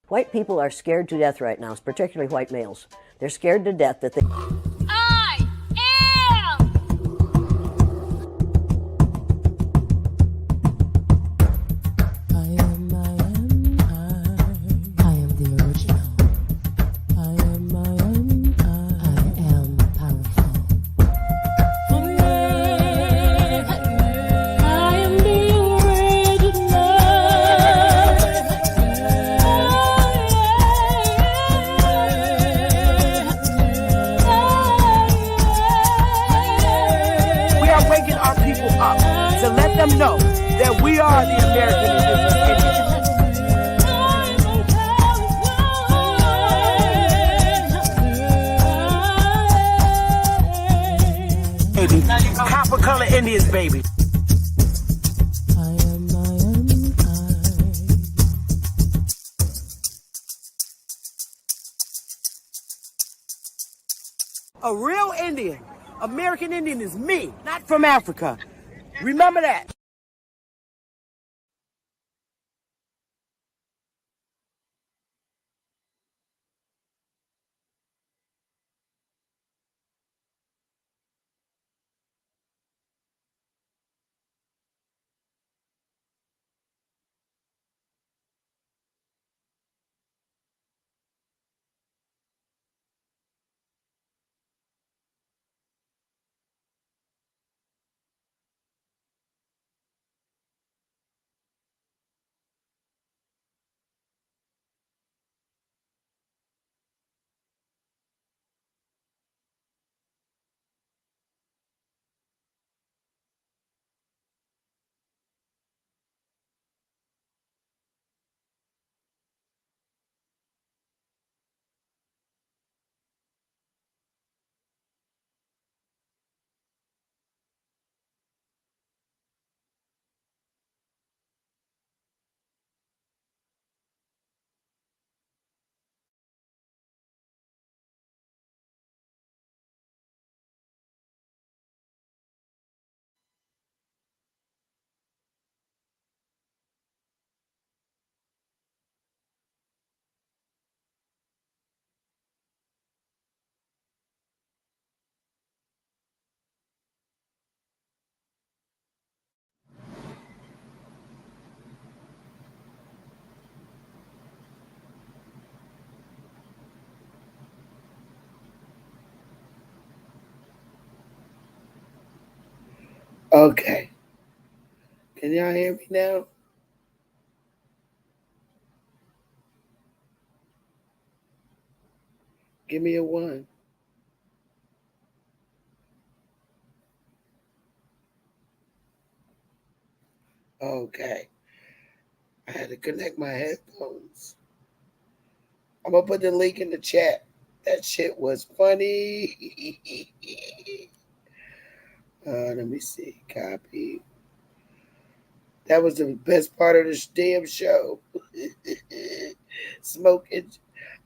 White people are scared to death right now, particularly white males. They're scared to death that they... I am! I am the original. I am powerful. I am the original. We are waking our people up to let them know that we are the American indigenous. Copper color Indians, baby. A real Indian, American Indian is me, not from Africa. Remember that. Okay. Can y'all hear me now? Give me a 1. Okay. I had to connect my headphones. I'm going to put the link in the chat. That shit was funny. Let me see. Copy. That was the best part of this damn show. Smoking.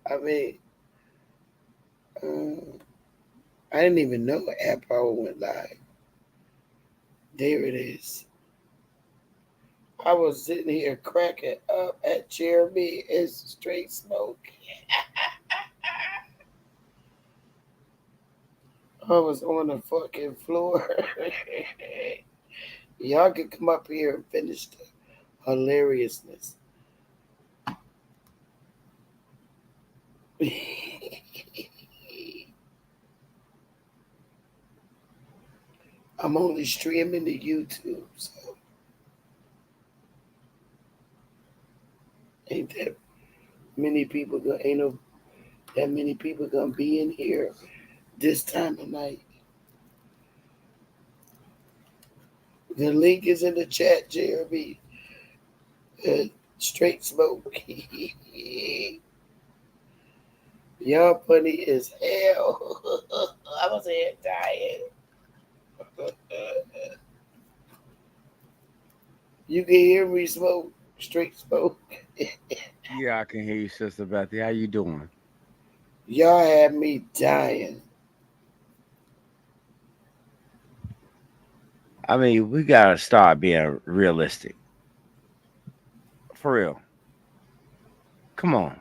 I mean, I didn't even know App Power went live. There it is. I was sitting here cracking up at Jeramiah as straight smoke. I was on the fucking floor. Y'all can come up here and finish the hilariousness. I'm only streaming to YouTube, so ain't that many people ain't that many people gonna be in here this time of night. The link is in the chat, Jeremy. Straight smoke. Y'all funny as hell. I was here dying. You can hear me smoke. Straight smoke. Yeah, I can hear you, Sister Bethy. How you doing? Y'all had me dying. I mean, we gotta start being realistic. For real. Come on.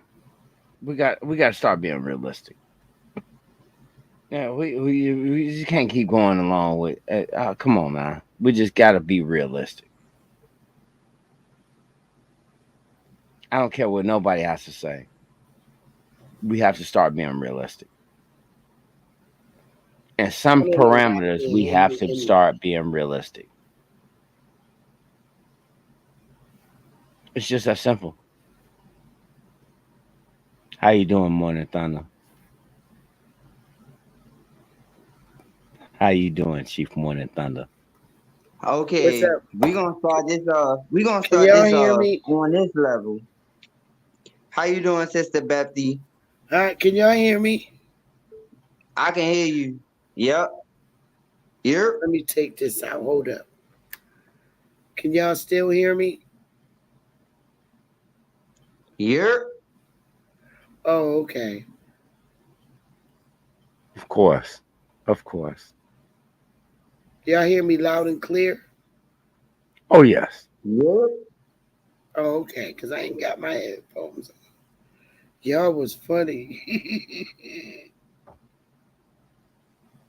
we got to start being realistic. Yeah, we just can't keep going along with. Come on, man. We just got to be realistic. I don't care what nobody has to say. We have to start being realistic. And I some don't know why I parameters, we can't have hear to any. start being realistic. It's just that simple. How you doing, Morning Thunder? How you doing, Chief Morning Thunder? What's Okay, up? we gonna Can start y'all this hear me? on this level. How you doing, Sister Bethany? Hi, can y'all hear me? I can hear you. Yep. Yep. Let me take this out. Hold up. Can y'all still hear me? Yep. Oh, okay. Of course. Of course. Y'all hear me loud and clear? Oh, yes. Yep. Oh, okay. Because I ain't got my headphones on. Y'all was funny.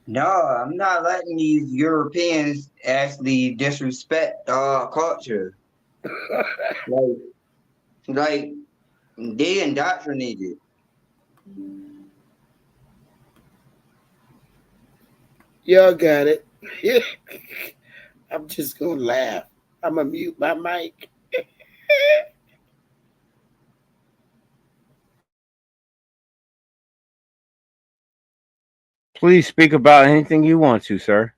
No, I'm not letting these Europeans actually disrespect our culture. Like, like they indoctrinated. Y'all got it. I'm just going to laugh. I'm going to mute my mic. Please speak about anything you want to, sir.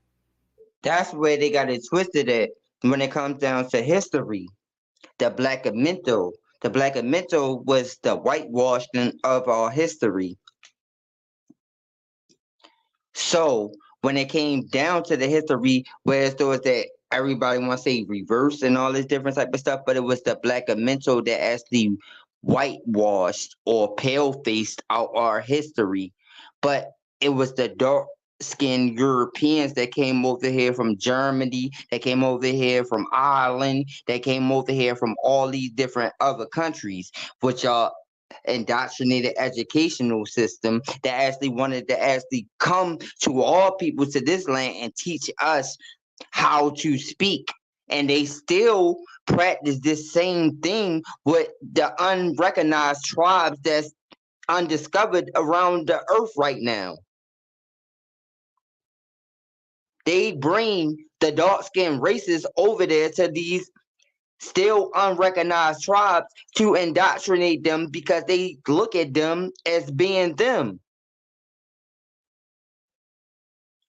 That's where they got it twisted at when it comes down to history. The Black Minto. The Black Minto was the whitewashing of our history. So when it came down to the history, whereas there was that everybody want to say reverse and all this different type of stuff, but it was the Black Minto that actually whitewashed or pale faced out our history. But it was the dark skinned Europeans that came over here from Germany, that came over here from Ireland, that came over here from all these different other countries, which are indoctrinated educational system that actually wanted to actually come to all people to this land and teach us how to speak. And they still practice this same thing with the unrecognized tribes that's undiscovered around the earth right now. They bring the dark skinned races over there to these still unrecognized tribes to indoctrinate them because they look at them as being them.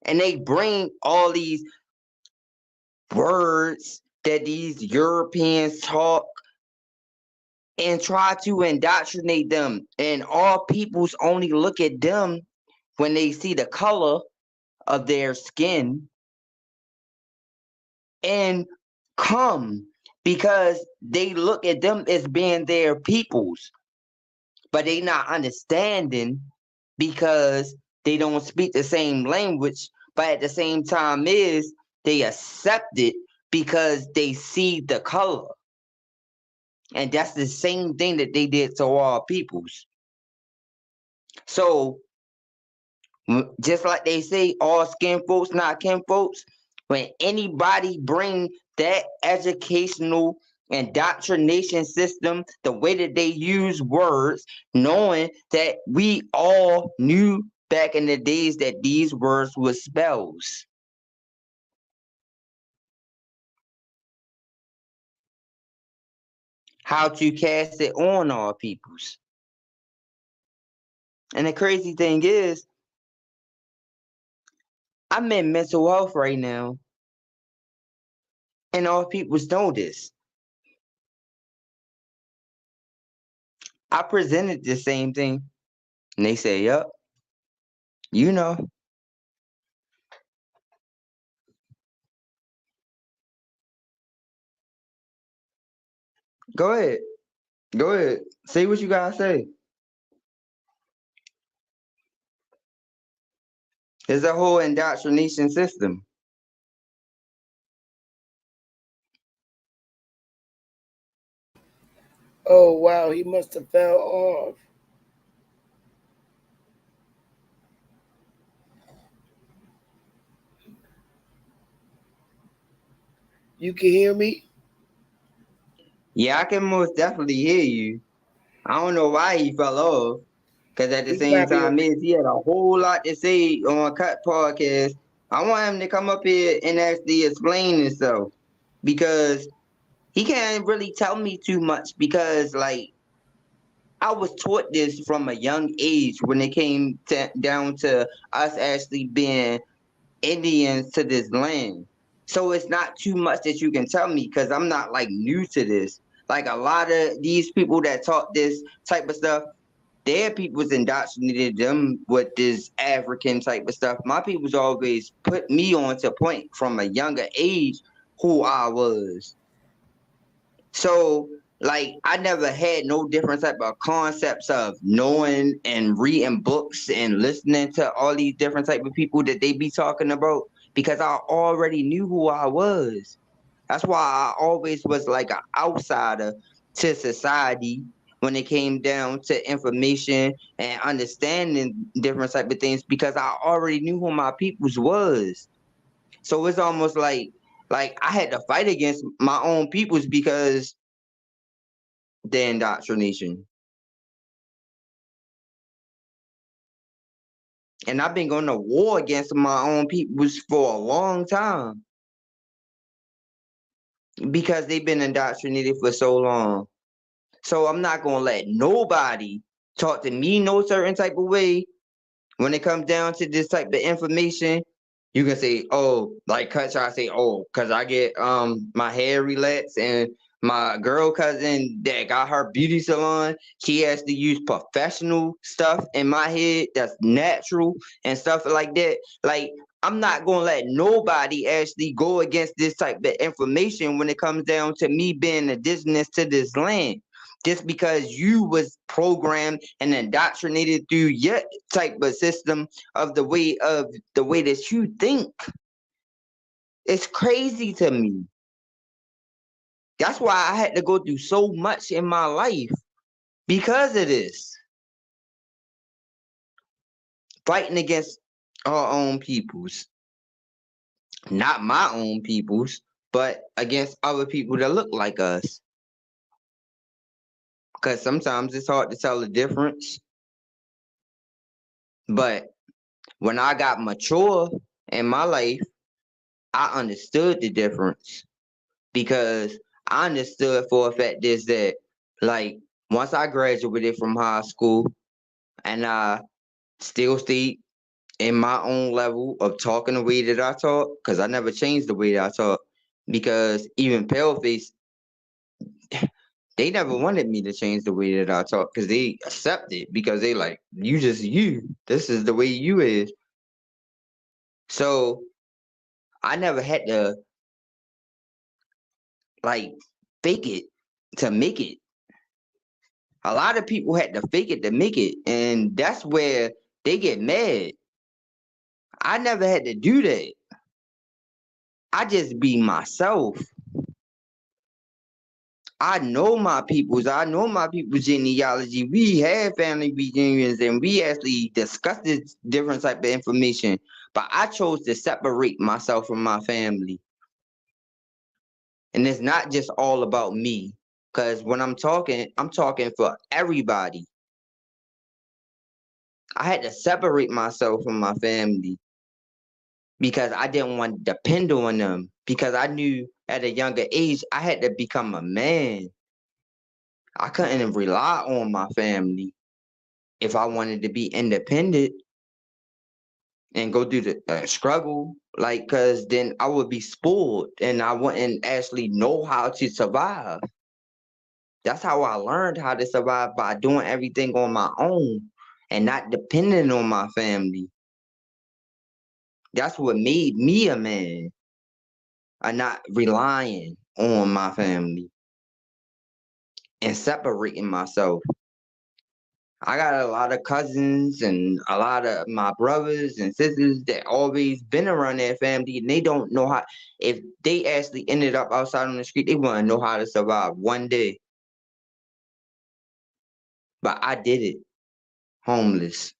And they bring all these words that these Europeans talk and try to indoctrinate them. And all peoples only look at them when they see the color of their skin and come because they look at them as being their peoples, but they not understanding because they don't speak the same language, but at the same time is they accept it because they see the color. And that's the same thing that they did to all peoples. So just like they say, all skin folks, not kin folks, when anybody bring that educational indoctrination system, the way that they use words, knowing that we all knew back in the days that these words were spells. How to cast it on our peoples. And the crazy thing is, I'm in mental health right now, and all peoples know this. I presented the same thing, and they say, "Yup, you know." Go ahead. Go ahead. Say what you gotta say. It's a whole indoctrination system. Oh, wow. He must have fell off. You can hear me? Yeah, I can most definitely hear you. I don't know why he fell off. Because at the He same probably time, he had a whole lot to say on Cut Podcast. I want him to come up here and actually explain himself. Because he can't really tell me too much. Because, like, I was taught this from a young age when it came down to us actually being Indians to this land. So it's not too much that you can tell me because I'm not like new to this. Like a lot of these people that taught this type of stuff, their people's indoctrinated them with this African type of stuff. My people's always put me on to point from a younger age who I was. So like I never had no different type of concepts of knowing and reading books and listening to all these different type of people that they be talking about because I already knew who I was. That's why I always was like an outsider to society when it came down to information and understanding different type of things because I already knew who my peoples was. So it's almost like I had to fight against my own peoples because the indoctrination. And I've been going to war against my own peoples for a long time because they've been indoctrinated for so long. So I'm not gonna let nobody talk to me no certain type of way when it comes down to this type of information. You can say, oh, like cut try to say, oh, cause I get my hair relaxed and my girl cousin that got her beauty salon, she has to use professional stuff in my head that's natural and stuff like that. Like I'm not gonna let nobody actually go against this type of information when it comes down to me being indigenous to this land just because you was programmed and indoctrinated through your type of system of the way that you think. It's crazy to me. That's why I had to go through so much in my life because of this. Fighting against our own peoples. Not my own peoples, but against other people that look like us. Because sometimes it's hard to tell the difference. But when I got mature in my life, I understood the difference because I understood for a fact is that like once I graduated from high school and I still stayed in my own level of talking the way that I talk, because I never changed the way that I talk. Because even Paleface, they never wanted me to change the way that I talk because they accept it because they like, you just you. This is the way you is. So I never had to like fake it to make it. A lot of people had to fake it to make it, and that's where they get mad. I never had to do that. I just be myself. I know my peoples. I know my people's genealogy. We had family reunions, and we actually discussed this different type of information. But I chose to separate myself from my family, and it's not just all about me. Because when I'm talking for everybody. I had to separate myself from my family because I didn't want to depend on them because I knew at a younger age I had to become a man. I couldn't rely on my family if I wanted to be independent and go through the struggle, like, because then I would be spoiled and I wouldn't actually know how to survive. That's how I learned how to survive by doing everything on my own and not depending on my family. That's what made me a man. I'm not relying on my family and separating myself. I got a lot of cousins and a lot of my brothers and sisters that always been around their family and they don't know how, if they actually ended up outside on the street, they wouldn't know how to survive one day. But I did it, homeless.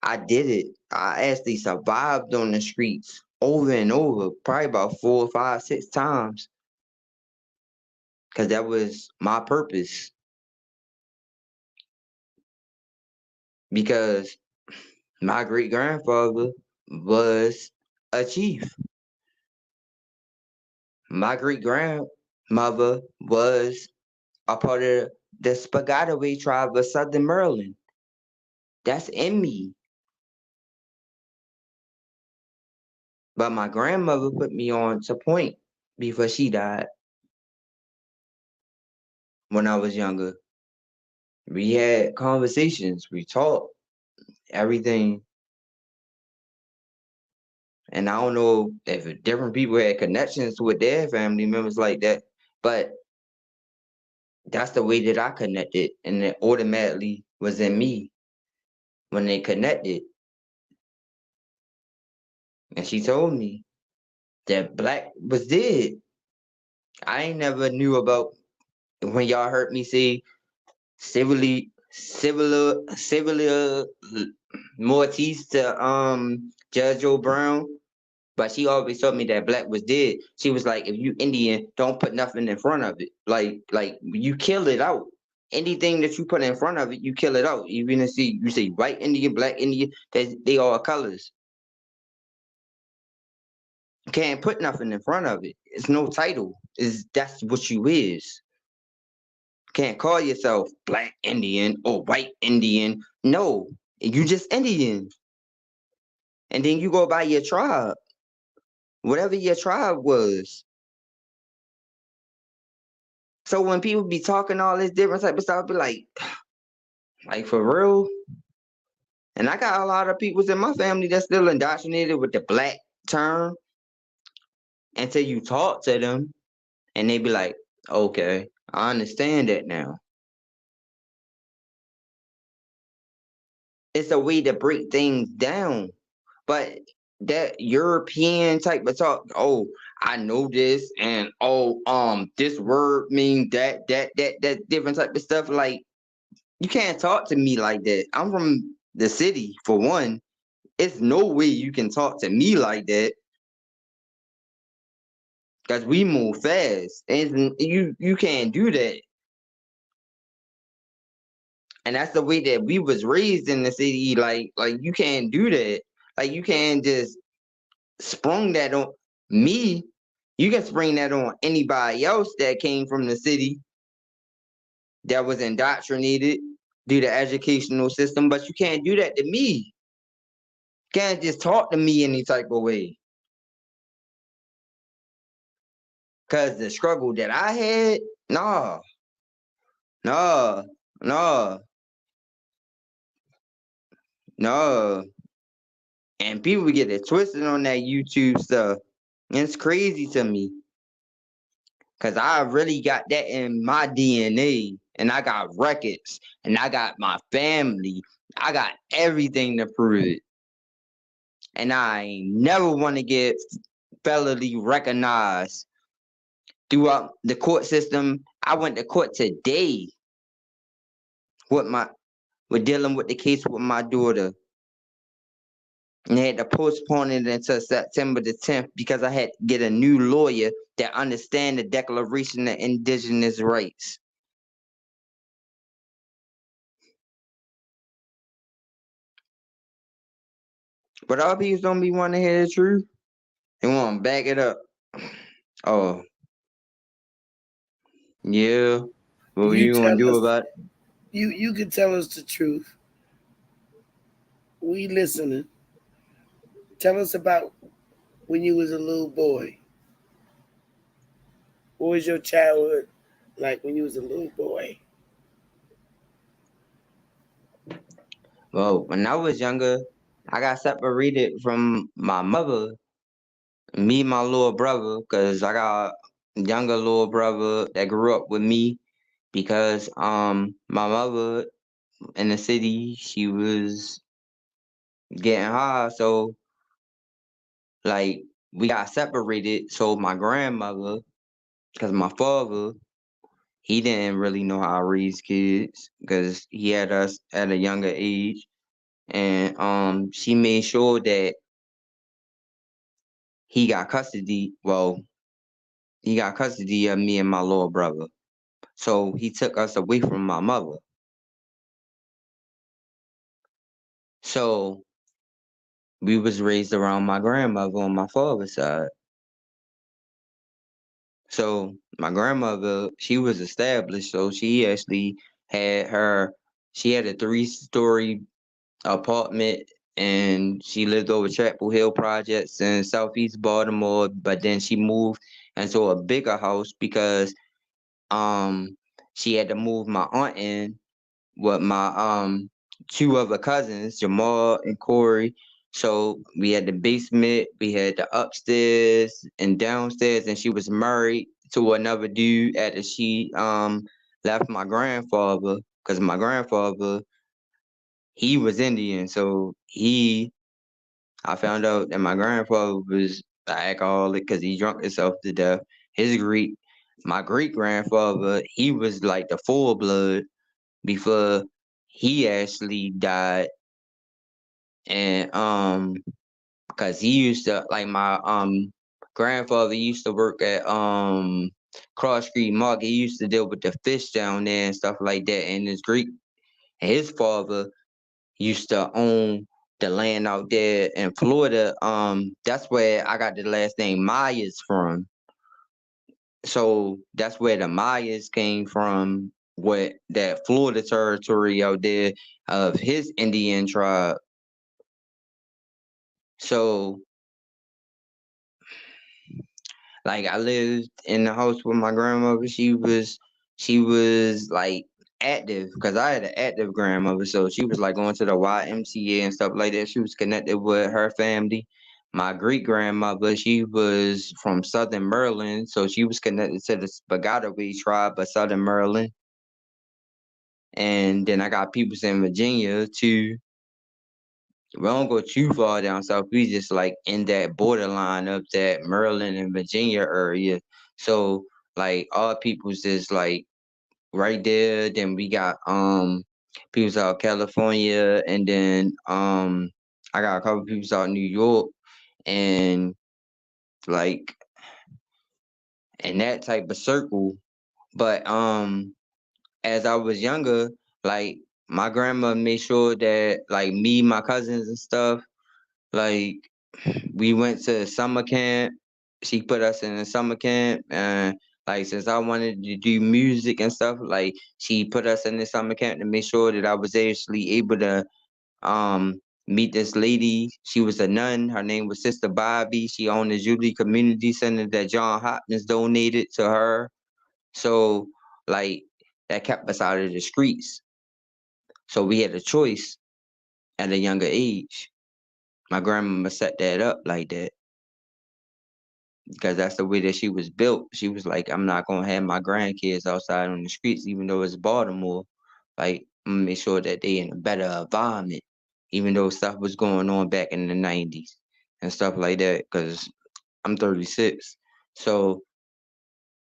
I did it. I actually survived on the streets over and over, probably about 4, 5, 6 times, because that was my purpose. Because my great grandfather was a chief. My great grandmother was a part of the Spagataway tribe of Southern Maryland. That's in me. But my grandmother put me on to point before she died when I was younger. We had conversations, we talked, everything. And I don't know if different people had connections with their family members like that, but that's the way that I connected, and it automatically was in me when they connected. And she told me that Black was dead. I ain't never knew about when y'all heard me say civilly Mortis to Judge O Brown. But she always told me that Black was dead. She was like, if you Indian, don't put nothing in front of it. Like you kill it out. Anything that you put in front of it, you kill it out. Even if you say white Indian, Black Indian, they all colors. You can't put nothing in front of it. It's no title. That's what you is. Can't call yourself Black Indian or white Indian. No, you just Indian. And then you go by your tribe, whatever your tribe was. So when people be talking all this different type of stuff, I be like for real? And I got a lot of people in my family that's still indoctrinated with the Black term until you talk to them and they be like, okay, I understand that now. It's a way to break things down. But that European type of talk, oh, I know this, and this word means that different type of stuff. Like, you can't talk to me like that. I'm from the city, for one. It's no way you can talk to me like that. Cause we move fast. And you can't do that. And that's the way that we was raised in the city. Like you can't do that. Like you can't just sprung that on me. You can spring that on anybody else that came from the city that was indoctrinated through the educational system, but you can't do that to me. You can't just talk to me any type of way. Cause the struggle that I had, no. And people get it twisted on that YouTube stuff. It's crazy to me. Cause I really got that in my DNA. And I got records. And I got my family. I got everything to prove it. And I never want to get federally recognized throughout the court system. I went to court today with dealing with the case with my daughter. And they had to postpone it until September the 10th because I had to get a new lawyer that understand the Declaration of Indigenous Rights. But all people don't be wanting to hear the truth. They want to back it up. Oh, yeah. What You you gonna tell do us. about it? You can tell us the truth. We listening. Tell us about when you was a little boy. What was your childhood like when you was a little boy? Well, when I was younger, I got separated from my mother, me and my little brother, because I got a younger little brother that grew up with me because my mother in the city, she was getting high, so like we got separated. So my grandmother, because my father, he didn't really know how to raise kids because he had us at a younger age. And she made sure that he got custody. Well, he got custody of me and my little brother. So he took us away from my mother. So we was raised around my grandmother on my father's side. So my grandmother, she was established, so she actually she had a 3-story apartment, and she lived over Chapel Hill projects in Southeast Baltimore, but then she moved into a bigger house because um she had to move my aunt in with my 2 other cousins, Jamal and Corey. So we had the basement, we had the upstairs and downstairs, and she was married to another dude after she left my grandfather, because my grandfather, he was Indian. So I found out that my grandfather was an alcoholic because he drunk himself to death. My great grandfather, he was like the full blood before he actually died. And because he used to, like, my grandfather used to work at Cross Street Market. He used to deal with the fish down there and stuff like that. And his father used to own the land out there in Florida. That's where I got the last name Myers from. So that's where the Myers came from, what that Florida territory out there of his Indian tribe. So, like, I lived in the house with my grandmother. She was like active because I had an active grandmother. So she was like going to the YMCA and stuff like that. She was connected with her family. My great grandmother, she was from Southern Maryland, so she was connected to the Spaghetti tribe of Southern Maryland. And then I got people in Virginia too. We don't go too far down south. We just like in that borderline of that Maryland and Virginia area. So like all people's is like right there. Then we got people's out California, and then I got a couple people's out New York, and like in that type of circle. But as I was younger, like my grandma made sure that like me, my cousins and stuff, like we went to summer camp. She put us in a summer camp, and like since I wanted to do music and stuff, like she put us in the summer camp to make sure that I was actually able to meet this lady. She was a nun. Her name was Sister Bobby. She owned the Jubilee Community Center that John Hopkins donated to her. So like that kept us out of the streets. So we had a choice at a younger age. My grandmama set that up like that because that's the way that she was built. She was like, I'm not gonna have my grandkids outside on the streets, even though it's Baltimore. Like, I'm gonna make sure that they in a better environment, even though stuff was going on back in the '90s and stuff like that. Because I'm 36, so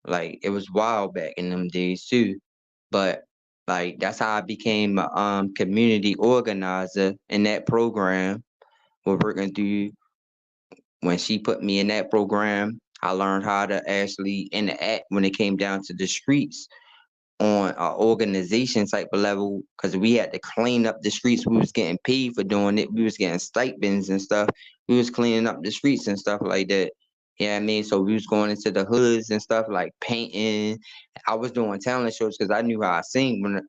like it was wild back in them days too. But like that's how I became a community organizer in that program. We're working through when she put me in that program, I learned how to actually interact when it came down to the streets on an organization type of level because we had to clean up the streets. We was getting paid for doing it. We was getting stipends and stuff. We was cleaning up the streets and stuff like that. Yeah, I mean, so we was going into the hoods and stuff like painting. I was doing talent shows because I knew how I sing when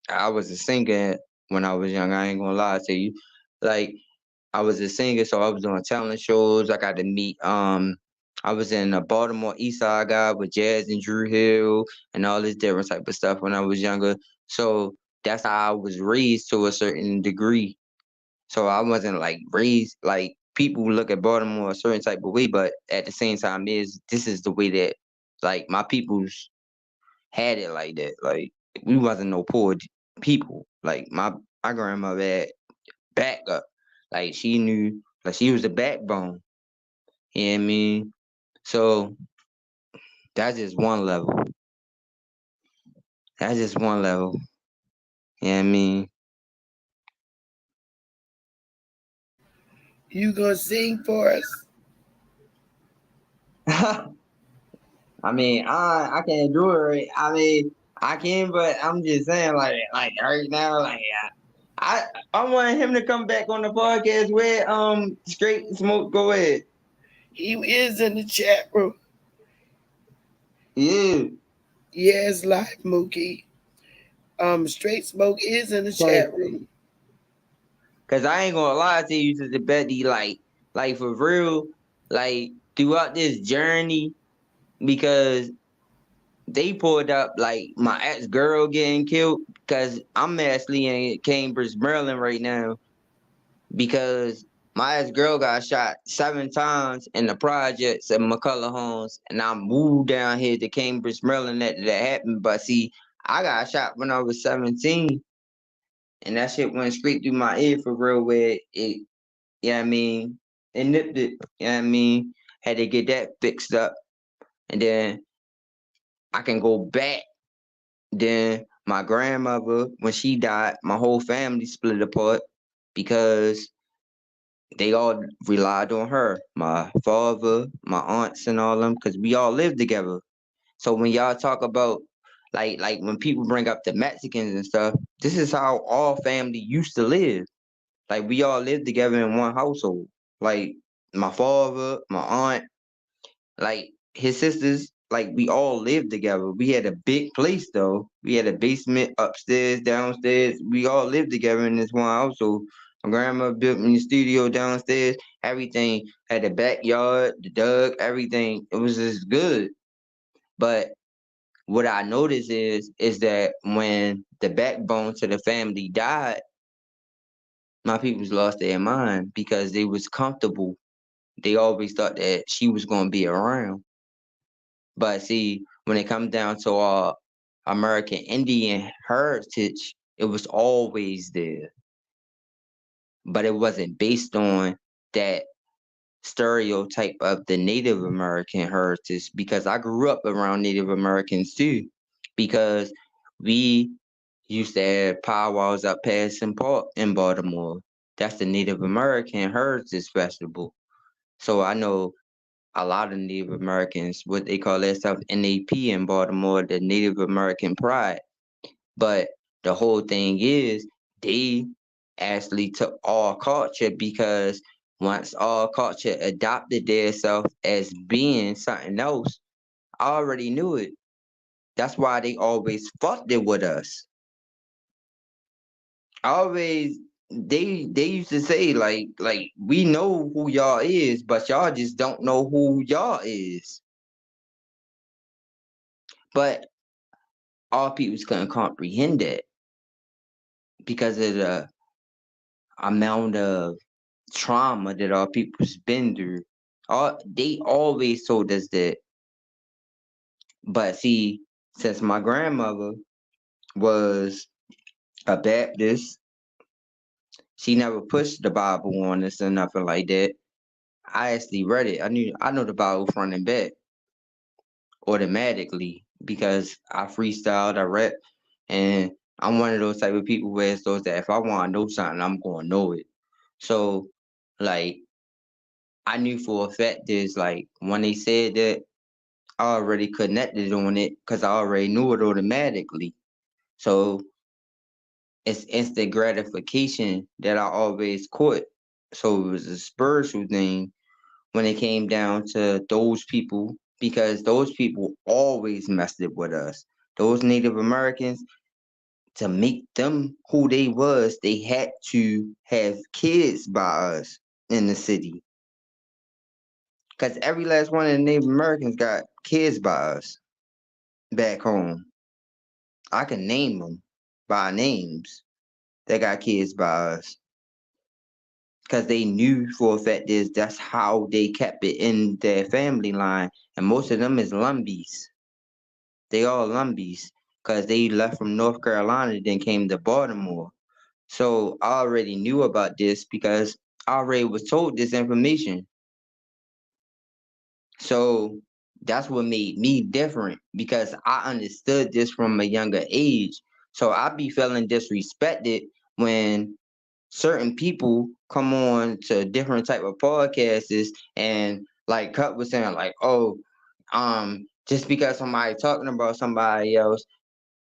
I was a singer when I was young. I ain't gonna lie to you. Like I was a singer, so I was doing talent shows. I got to meet I was in a Baltimore East Side guy with Jazz and Drew Hill and all this different type of stuff when I was younger. So that's how I was raised to a certain degree. So I wasn't like raised like people look at Baltimore a certain type of way, but at the same time this is the way that like my peoples had it like that. Like we wasn't no poor people. Like my grandmother had backup. Like she knew, like she was the backbone. You know what I mean? So that's just one level. That's just one level. You know what I mean? You gonna sing for us? I mean, I can't do it right. I mean, I can, but I'm just saying, like right now, like I want him to come back on the podcast where straight smoke. Go ahead. He is in the chat room. Yeah, Yes, live Mookie. Straight Smoke is in the cause, chat room. 'cause I ain't gonna lie to you, to Betty, like for real, like throughout this journey, because they pulled up like my ex girl getting killed. Because I'm actually in Cambridge, Maryland right now, because my ex girl got shot 7 times in the projects at McCullough Homes, and I moved down here to Cambridge, Maryland that happened. But see, I got shot when I was 17, and that shit went straight through my ear for real. Where it, yeah, I mean, it nipped it. Yeah, I mean, had to get that fixed up, and then I can go back. Then my grandmother, when she died, my whole family split apart because they all relied on her. My father, my aunts, and all them, because we all lived together. So when y'all talk about like when people bring up the Mexicans and stuff, this is how all family used to live. Like we all lived together in one household. Like my father, my aunt, like his sisters, like we all lived together. We had a big place though. We had a basement, upstairs, downstairs. We all lived together in this one household. My grandma built me a studio downstairs. Everything had a backyard, the dug, everything. It was just good. But what I noticed is that when the backbone to the family died, my peoples lost their mind because they was comfortable. They always thought that she was gonna be around. But see, when it comes down to our American Indian heritage, it was always there. But it wasn't based on that stereotype of the Native American heritage, because I grew up around Native Americans too. Because we used to have powwows up past in Park in Baltimore. That's the Native American Heritage Festival. So I know a lot of Native Americans, what they call that stuff NAP in Baltimore, the Native American Pride. But the whole thing is they actually took all culture, because once all culture adopted themselves as being something else, I already knew it. That's why they always fucked it with us. Always they used to say like we know who y'all is, but y'all just don't know who y'all is. But all peoples couldn't comprehend that because of the amount of trauma that our people's been through. They always told us that. But see, since my grandmother was a Baptist, she never pushed the Bible on us or nothing like that. I actually read it. I know the Bible front and back automatically because I freestyled, I rap, and I'm one of those type of people where it's those that if I want to know something, I'm going to know it. So, like, I knew for a fact is like when they said that, I already connected on it because I already knew it automatically. So it's instant gratification that I always caught. So it was a spiritual thing when it came down to those people, because those people always messed it with us. Those Native Americans, to make them who they was, they had to have kids by us in the city. Because every last one of the Native Americans got kids by us back home. I can name them by names that got kids by us. Because they knew for a fact is that's how they kept it in their family line. And most of them is Lumbees. They all Lumbees. Because they left from North Carolina, then came to Baltimore. So I already knew about this because I already was told this information. So that's what made me different, because I understood this from a younger age. So I be feeling disrespected when certain people come on to different type of podcasts and Like Cut was saying, like, oh, just because somebody talking about somebody else,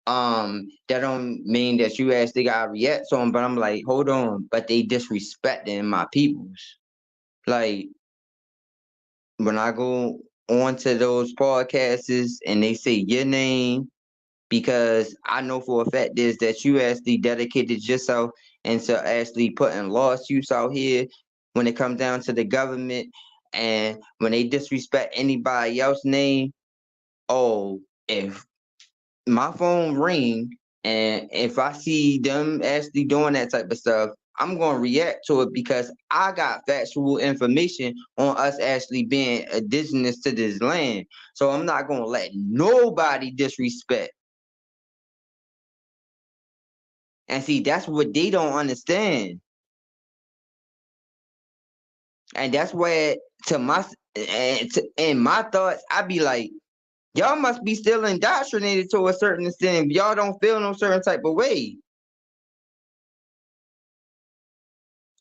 that don't mean that you actually gotta react to them. But I'm like, hold on, but they disrespecting my peoples. Like when I go onto those podcasts and they say your name, because I know for a fact is that you actually dedicated yourself into actually putting lawsuits out here when it comes down to the government, and when they disrespect anybody else's name, oh, if my phone ring and if I see them actually doing that type of stuff, I'm gonna react to it because I got factual information on us actually being indigenous to this land. So I'm not gonna let nobody disrespect. And see, that's what they don't understand. And that's where in my thoughts, I be like, y'all must be still indoctrinated to a certain extent if y'all don't feel no certain type of way.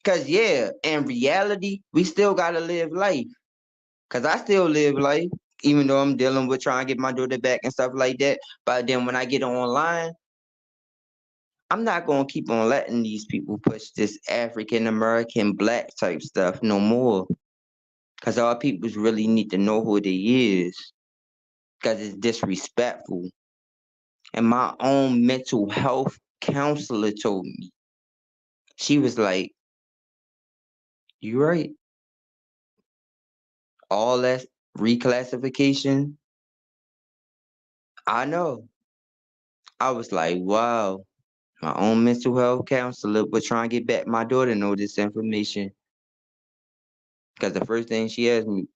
Cause yeah, in reality, we still gotta live life. Cause I still live life, even though I'm dealing with trying to get my daughter back and stuff like that. But then when I get online, I'm not gonna keep on letting these people push this African American black type stuff no more. Cause our peoples really need to know who they is. Cause it's disrespectful. And my own mental health counselor told me. She was like, you right. All that reclassification, I know. I was like, wow. My own mental health counselor was trying to get back my daughter know this information. Because the first thing she asked me,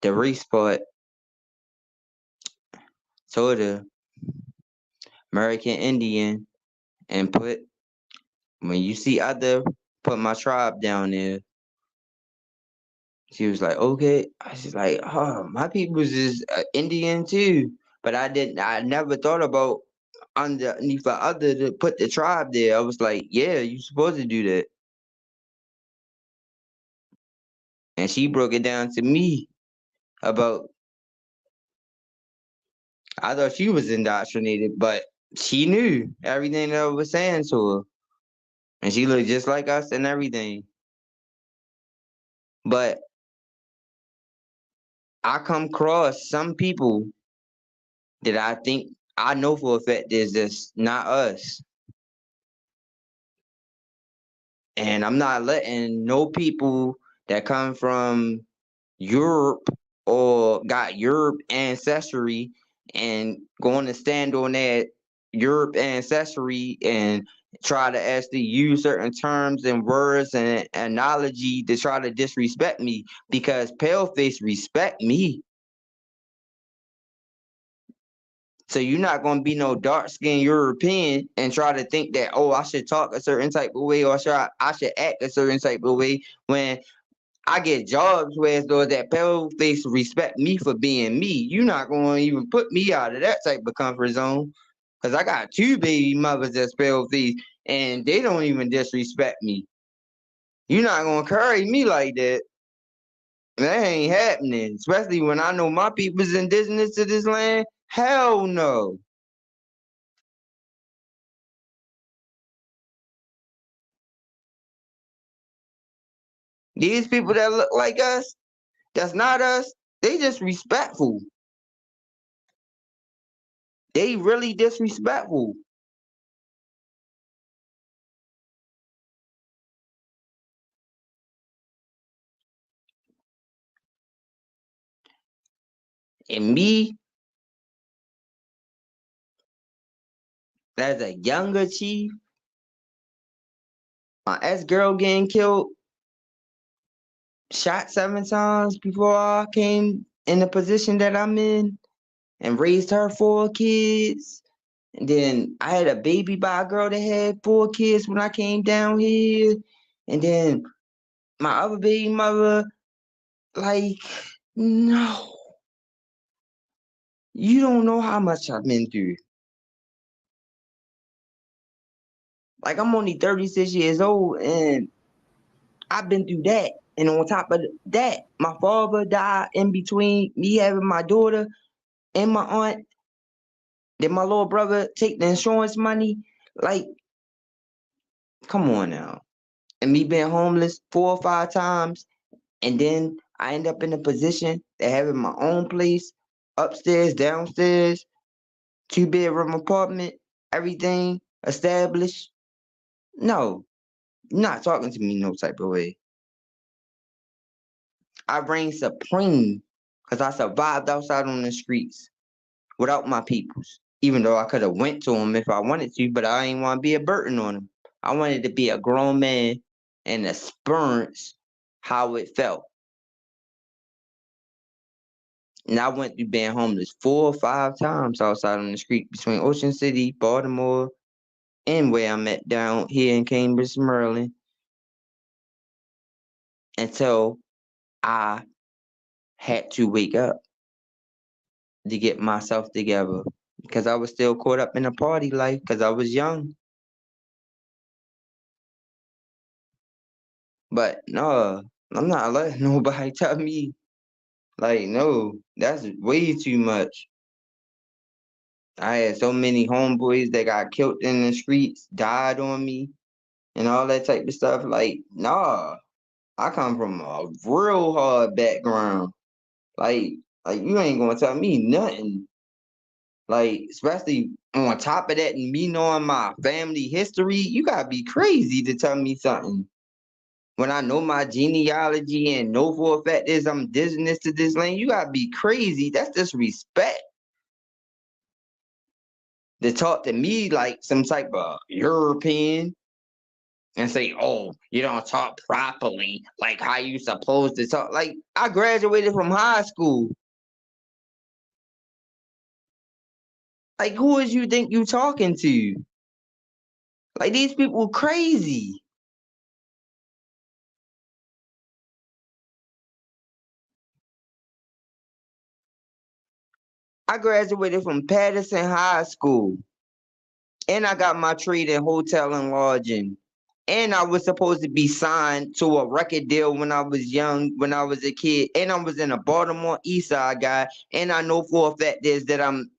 the race part, told her American Indian, and put, when you see other, put my tribe down there. She was like, okay. I was just like, oh, my people's is Indian too. But I never thought about underneath the other to put the tribe there. I was like, yeah, you supposed to do that. And she broke it down to me about, I thought she was indoctrinated, but she knew everything that I was saying to her. And she looked just like us and everything. But I come across some people that I think I know for a fact is just not us. And I'm not letting no people that come from Europe or got Europe ancestry and going to stand on that Europe ancestry and try to actually use certain terms and words and analogy to try to disrespect me, because paleface respect me. So you're not gonna be no dark skinned European and try to think that, oh, I should talk a certain type of way or I should act a certain type of way when I get jobs where those that pale face respect me for being me. You're not going to even put me out of that type of comfort zone, because I got two baby mothers that's pale face and they don't even disrespect me. You're not going to carry me like that. That ain't happening, especially when I know my people's indigenous to this land. Hell no. These people that look like us, that's not us, they disrespectful. They really disrespectful. And me, as a younger chief, my ex-girl getting killed, shot 7 times before I came in the position that I'm in, and raised her 4 kids. And then I had a baby by a girl that had 4 kids when I came down here. And then my other baby mother, like, no. You don't know how much I've been through. Like, I'm only 36 years old and I've been through that. And on top of that, my father died in between me having my daughter and my aunt. Did my little brother take the insurance money? Like, come on now. And me being homeless 4 or 5 times, and then I end up in a position to having my own place, upstairs, downstairs, 2-bedroom apartment, everything established. No, you're not talking to me no type of way. I reign supreme because I survived outside on the streets without my peoples. Even though I could have went to them if I wanted to, but I didn't want to be a burden on them. I wanted to be a grown man and experience how it felt. And I went through being homeless 4 or 5 times outside on the street between Ocean City, Baltimore, and where I'm at down here in Cambridge, Maryland, until I had to wake up to get myself together because I was still caught up in the party life because I was young. But no, I'm not letting nobody tell me, like, no, that's way too much. I had so many homeboys that got killed in the streets, died on me, and all that type of stuff. Like, nah, I come from a real hard background. Like, like you ain't gonna tell me nothing. Like, especially on top of that, and me knowing my family history, you gotta be crazy to tell me something. When I know my genealogy and know for a fact is I'm indigenous to this land, you gotta be crazy. That's disrespect. To talk to me like some type of European and say, oh, you don't talk properly, like how you supposed to talk. Like, I graduated from high school. Like, who is you think you talking to? Like, these people crazy. I graduated from Patterson High School, and I got my trade in hotel and lodging. And I was supposed to be signed to a record deal when I was young, when I was a kid. And I was in a Baltimore East Side guy. And I know for a fact is that I'm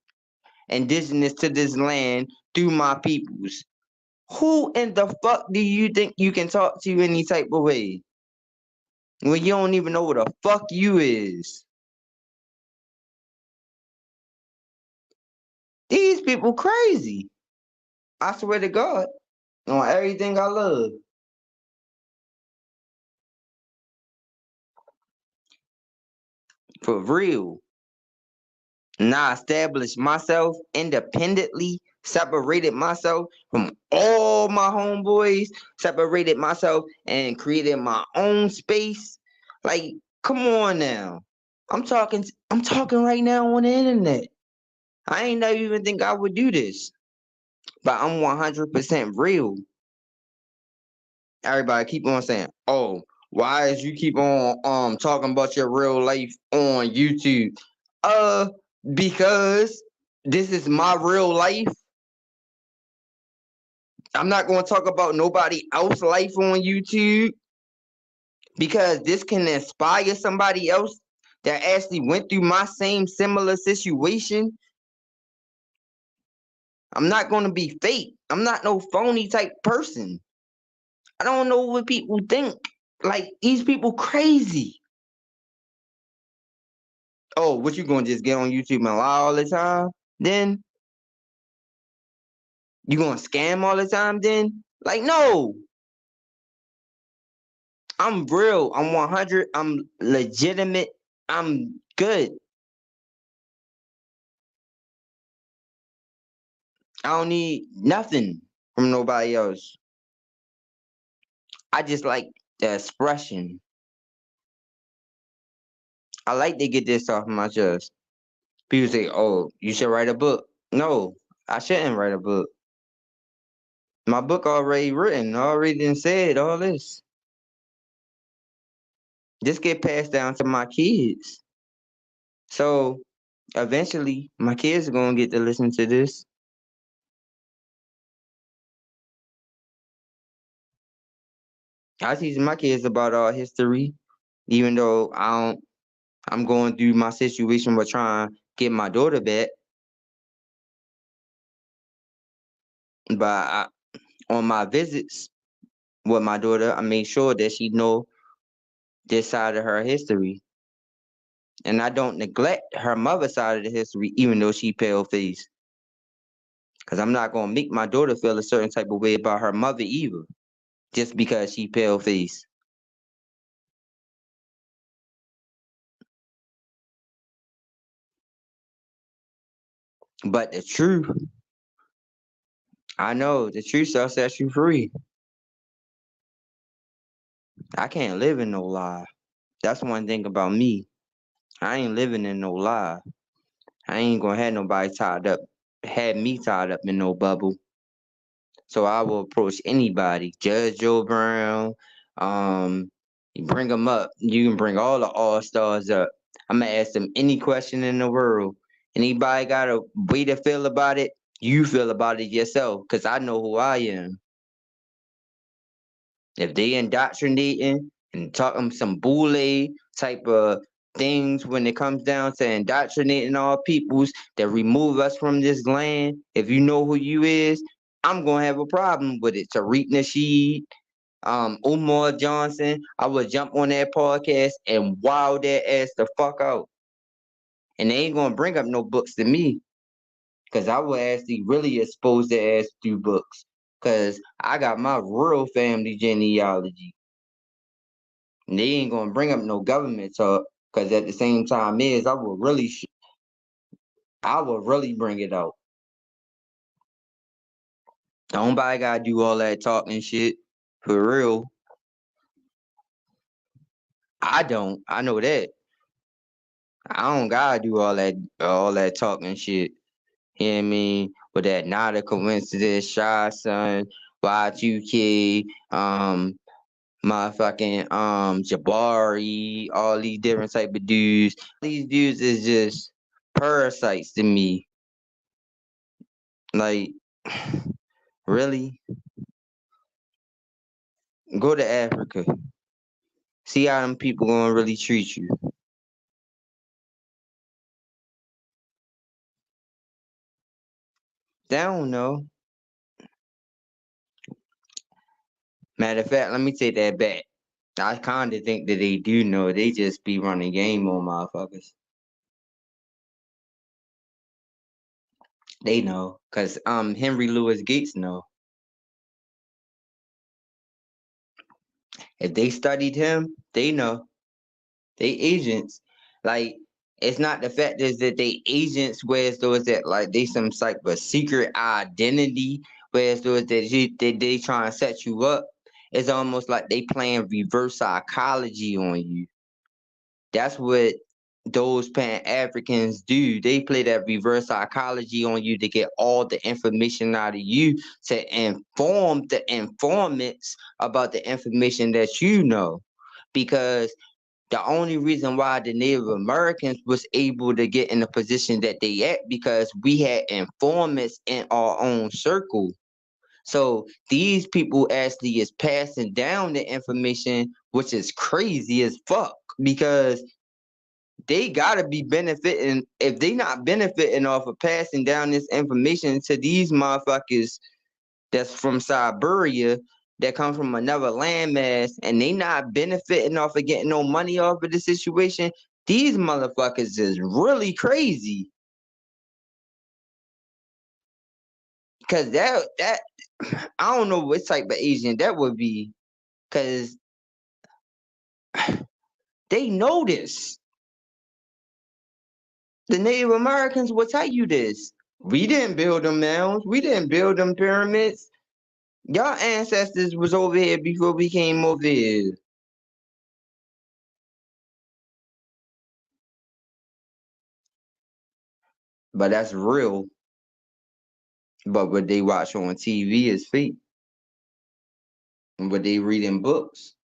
indigenous to this land through my peoples. Who in the fuck do you think you can talk to any type of way when you don't even know what the fuck you is? These people crazy. I swear to God, on everything I love. For real. And I established myself independently, separated myself from all my homeboys, separated myself and created my own space. Like, come on now. I'm talking right now on the internet. I ain't never even think I would do this. But I'm 100% real. Everybody keep on saying, oh, why is you keep on talking about your real life on YouTube? Because this is my real life. I'm not going to talk about nobody else's life on YouTube because this can inspire somebody else that actually went through my same similar situation. I'm not going to be fake. I'm not no phony type person. I don't know what people think. Like, these people crazy. Oh, what you gonna just get on YouTube and lie all the time? Then you gonna scam all the time? Then like no, I'm real. I'm 100. I'm legitimate. I'm good. I don't need nothing from nobody else. I just like the expression. I like to get this off my chest. People say, "Oh, you should write a book." No, I shouldn't write a book. My book already written. Already done said all this. This get passed down to my kids. So eventually my kids are gonna get to listen to this. I teach my kids about our history. Even though I'm going through my situation with trying to get my daughter back. But on my visits with my daughter, I made sure that she know this side of her history. And I don't neglect her mother's side of the history, even though she pale faced. Because I'm not going to make my daughter feel a certain type of way about her mother either, just because she pale faced. But the truth, I know the truth shall set you free. I can't live in no lie. That's one thing about me. I ain't living in no lie. I ain't gonna have nobody had me tied up in no bubble. So I will approach anybody, Judge Joe Brown. You bring them up. You can bring all the all stars up. I'm gonna ask them any question in the world. Anybody got a way to feel about it? You feel about it yourself, cause I know who I am. If they indoctrinating and talking some boule type of things when it comes down to indoctrinating all peoples that remove us from this land, if you know who you is, I'm gonna have a problem with it. Tariq Nasheed, Umar Johnson, I would jump on that podcast and wow their ass the fuck out. And they ain't gonna bring up no books to me. Cause I will actually really expose their ass through books. Cause I got my real family genealogy. And they ain't gonna bring up no government talk, cause at the same time I will really bring it out. Nobody gotta do all that talking shit for real. I don't. I know that. I don't gotta do all that talking shit. You know what I mean? With that not a coincidence, Shy Son, Y2K, motherfucking Jabari, all these different type of dudes. These dudes is just parasites to me. Like, really? Go to Africa. See how them people gonna really treat you. They don't know. Matter of fact, let me take that back. I kinda think that they do know. They just be running game on motherfuckers. They know. Cause Henry Louis Gates know. If they studied him, they know. They agents. Like, it's not the fact is that they agents, whereas those that like they some type of secret identity, whereas those that they trying to set you up. It's almost like they playing reverse psychology on you. That's what those pan-Africans do. They play that reverse psychology on you to get all the information out of you to inform the informants about the information that you know. Because the only reason why the Native Americans was able to get in the position that they at, because we had informants in our own circle. So these people actually is passing down the information, which is crazy as fuck, because they gotta be benefiting. If they not benefiting off of passing down this information to these motherfuckers that's from Siberia, that come from another landmass, and they not benefiting off of getting no money off of the situation, these motherfuckers is really crazy. Cause that I don't know what type of Asian that would be, cause they know this. The Native Americans will tell you this. We didn't build them mounds. We didn't build them pyramids. Y'all ancestors was over here before we came over here. But that's real. But what they watch on TV is fake. And what they read in books.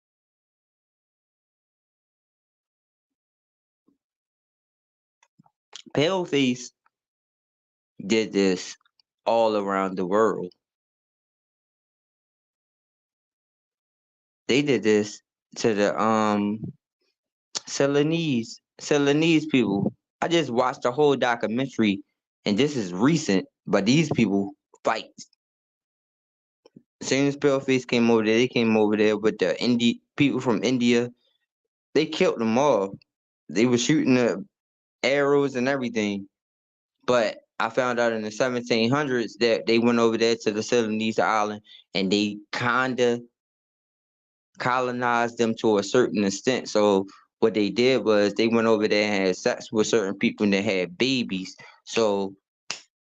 Paleface did this all around the world. They did this to the Ceylonese people. I just watched the whole documentary, and this is recent, but these people fight. As soon as Paleface came over there, they came over there with the people from India. They killed them all. They were shooting the arrows and everything. But I found out in the 1700s that they went over there to the Ceylonese island and they kinda colonized them to a certain extent. So what they did was they went over there and had sex with certain people and they had babies. So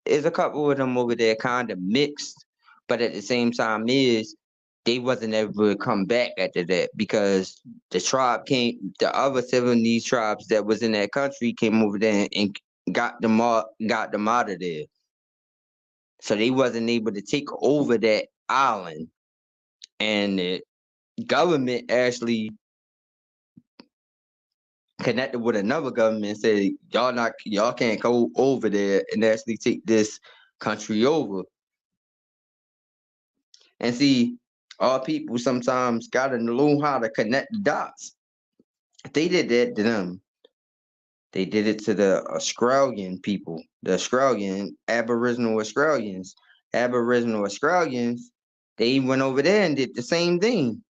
there's a couple of them over there kind of mixed, but at the same time is they wasn't able to come back after that because the other 70 tribes that was in that country came over there and got them out of there. So they wasn't able to take over that island. And the government actually connected with another government and said, y'all can't go over there and actually take this country over. And see, all people sometimes gotta know how to connect the dots. They did that to them. They did it to the Australian people, the Australian Aboriginal Australians. Aboriginal Australians, they went over there and did the same thing.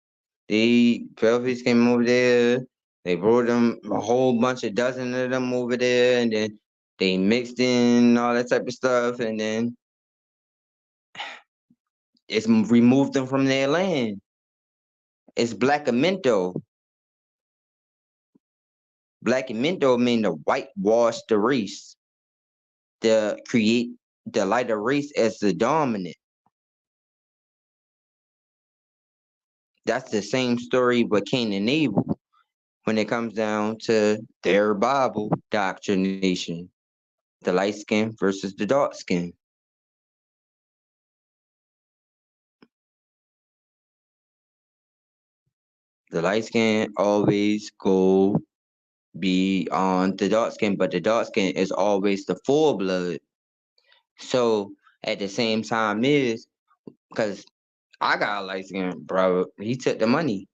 Paleface came over there. They brought them a whole bunch of dozen of them over there, and then they mixed in all that type of stuff, and then it's removed them from their land. It's Blackamento. Blackamento mean to whitewash the race, to create the lighter race as the dominant. That's the same story with Cain and Abel when it comes down to their Bible doctrination. The light skin versus the dark skin. The light skin always be on the dark skin, but the dark skin is always the full blood. So at the same time is because I got a light skin brother. He took the money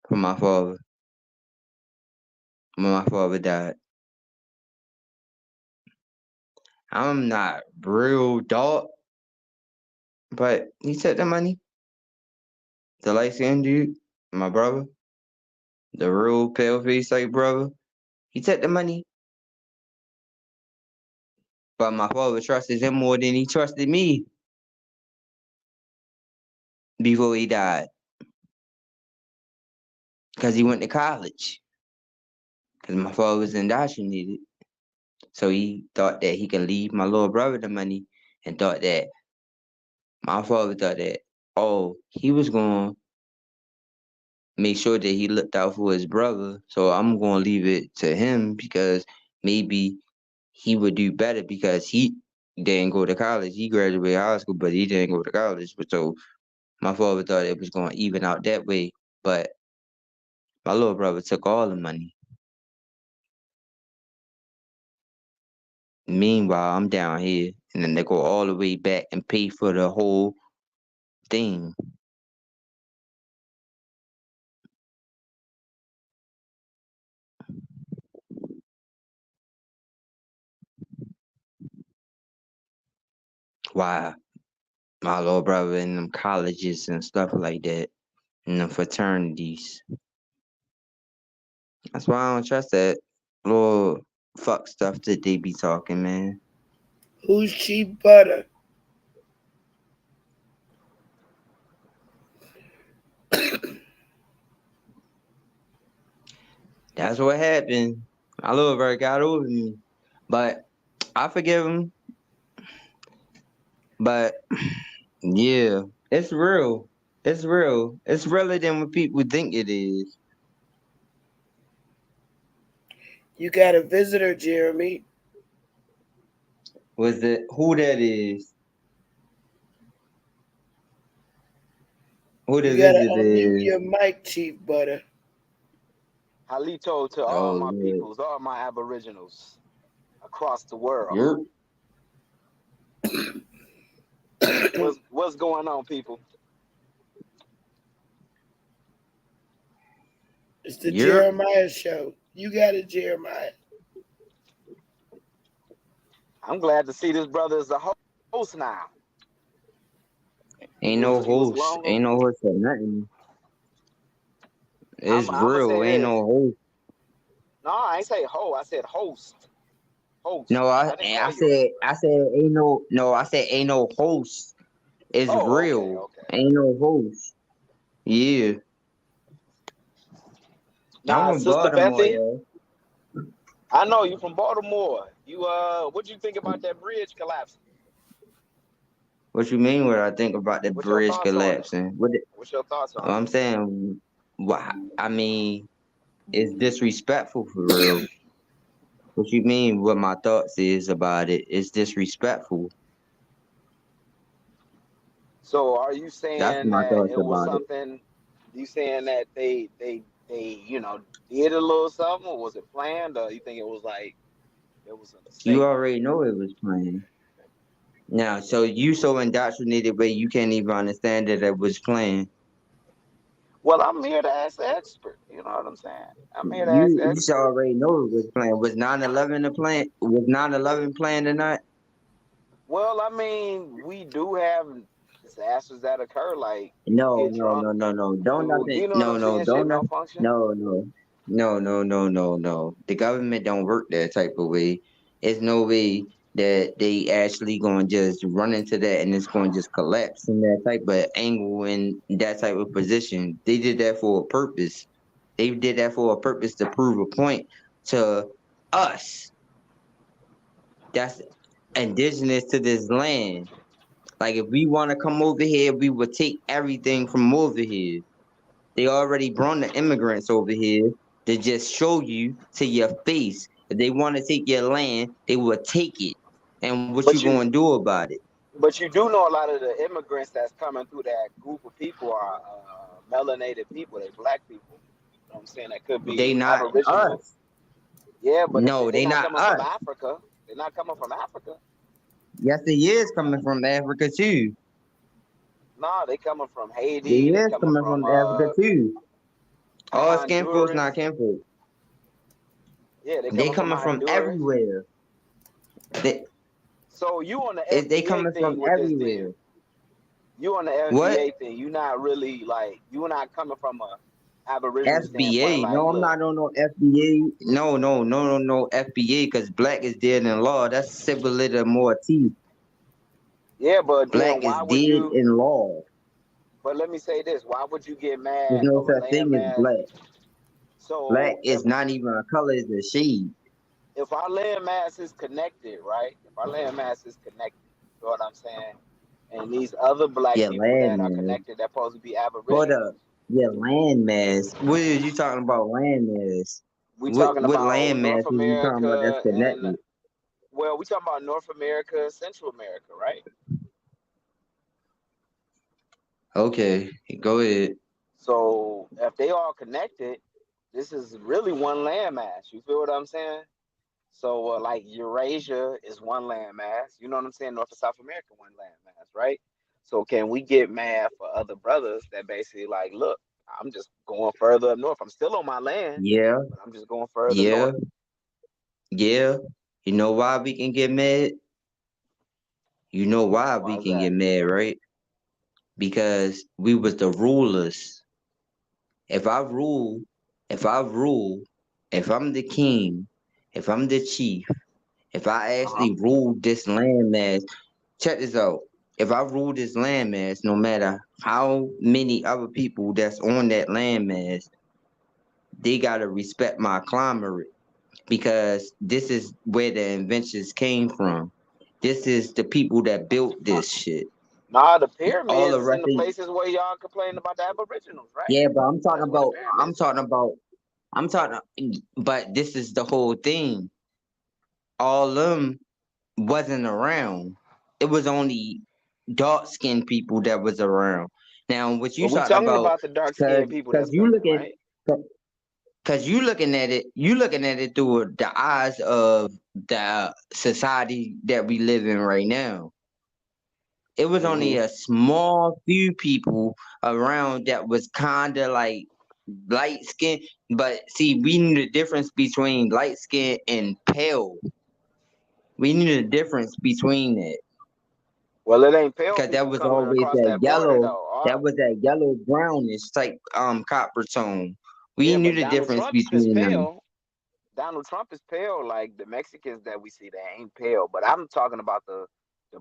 from my father when my father died. I'm not real dark, but he took the money. The light skinned dude, my brother, the real pale face like brother, he took the money. But my father trusted him more than he trusted me before he died. Because he went to college. Because my father was indoctrinated. So he thought that he could leave my little brother the money and thought that my father thought that, oh, he was going to make sure that he looked out for his brother. So I'm going to leave it to him because maybe he would do better because he didn't go to college. He graduated high school, but he didn't go to college. But so my father thought it was going to even out that way. But my little brother took all the money. Meanwhile, I'm down here, and then they go all the way back and pay for the whole thing. Why? My little brother in them colleges and stuff like that, in the fraternities. That's why I don't trust that little fuck stuff that they be talking, man. Who's cheap butter? That's what happened. My little brother got over me, but I forgive him. But yeah, it's real. It's real. It's realer than what people think it is. You got a visitor, Jeremy. Was it who that is? Who the You gotta visitor unmute is? your mic, Chief Butter. Halito to all Oh, my yeah. peoples, all my aboriginals across the world. Yep. What's going on, people? It's the Yep. Jeremiah Show. You got it, Jeremiah. I'm glad to see this brother is a host now. Ain't no He was host. long. Ain't no host for nothing. It's I'm gonna real. say Ain't this. no host. No, I ain't say ho. I said host. Host. No, I didn't call you. I said ain't no. No, I said ain't no host. It's Oh, okay, real. okay. Ain't no host. Yeah. I'm Nah, from Sister Baltimore, Bethy. yo. I know you from Baltimore. You what you think about that bridge collapsing? What you mean? What I think about the What's your bridge thoughts on it? collapsing? What's your thoughts on it? I'm saying, what I mean, it's disrespectful for real. What you mean? What my thoughts is about it? It's disrespectful. So are you That's saying my that thoughts it was about it. something? You saying that they did a little something, or was it planned, or you think it was like it was a You mistake? already know it was planned. Now, so you so indoctrinated, but you can't even understand that it was planned. Well, I'm here to ask the expert. You know what I'm saying? I'm here to ask the You should expert. already know it was planned. Was 9/11 a plan? Was 9/11 planned or not? Well, I mean, we do have disasters that occur, like people No, get no, drunk. no, no, no. Don't People, nothing. you know what No, I'm no, saying? Shit don't nothing. malfunction. No, no, no, no, no, no, no. The government don't work that type of way. It's no way that they actually going to just run into that and it's going to just collapse in that type of angle and that type of position. They did that for a purpose. They did that for a purpose to prove a point to us that's indigenous to this land. Like if we want to come over here, we would take everything from over here. They already brought the immigrants over here to just show you to your face. If they want to take your land, they will take it. And what you But you, gonna do about it? but you do know a lot of the immigrants that's coming through that group of people are melanated people. They black people. You know what I'm saying? That could They be not aboriginal. us. Yeah, but No, they're they not not coming from us. Africa. They're not coming from Africa. Yes, they is coming from Africa too. No, they coming from They Haiti. They is coming coming from from Africa too. All skin folks Honduras. not skin folks. Yeah, they They coming from coming from Honduras. everywhere. They So you on the they FBA coming from thing with this then? everywhere. You on the What? FBA thing? You not really like you not coming from a Aboriginal standpoint. FBA. Like, No, I'm look, not on no FBA. No, no, no, no, no FBA because black is dead in law. That's civil little more teeth. yeah, but then Black is why would dead you? in law. But let me say this: why would you get There's mad no of a such thing as landmass? black. Black So is not even a color, it's a shade. if our landmass is connected, right? If our landmass is connected, you know what I'm saying? And these other black Your people that are landmass. connected, they're supposed to be Hold aboriginals. up. Your landmass. What is you talking about landmass? We What talking what about landmass North is you talking about that's America and connected? well, we talking about North America, Central America, right? Okay, go ahead. So if they all connected, this is really one landmass. You feel what I'm saying? So like Eurasia is one landmass. You know what I'm saying? North and South America, one landmass, right? So can we get mad for other brothers that basically like, look, I'm just going further up north. I'm still on my land, Yeah, but I'm just going further yeah, north. yeah. You know why we can get mad? You know why we Why is can that? get mad, right? Because we was the rulers. If I rule, if I rule, if I'm the king, if I'm the chief, if I Uh huh. actually rule this landmass, check this out. If I rule this landmass, no matter how many other people that's on that landmass, they gotta respect my climate because this is where the inventions came from. This is the people that built this shit. Nah, the All pyramids the is in rest the of places where y'all complain about the Aboriginals, right? yeah, but I'm talking That's where the about I'm pyramids from. talking about I'm talking but this is the whole thing. All them wasn't around. It was only dark skinned people that was around. Now what you But we talking talking about about the dark cause, skinned people cause that's you coming, looking right? cause you looking at it through the eyes of the society that we live in right now. It was only Mm-hmm. a small few people around that was kinda like light skin, but see, we knew the difference between light skin and pale. We knew the difference between it Well, it ain't pale because that people was coming always across that that border yellow. though. That was that yellow brownish type copper tone. We Yeah, knew but the Donald difference Trump is between them. pale. Donald Trump is pale. Like the Mexicans that we see, they ain't pale. But I'm talking about the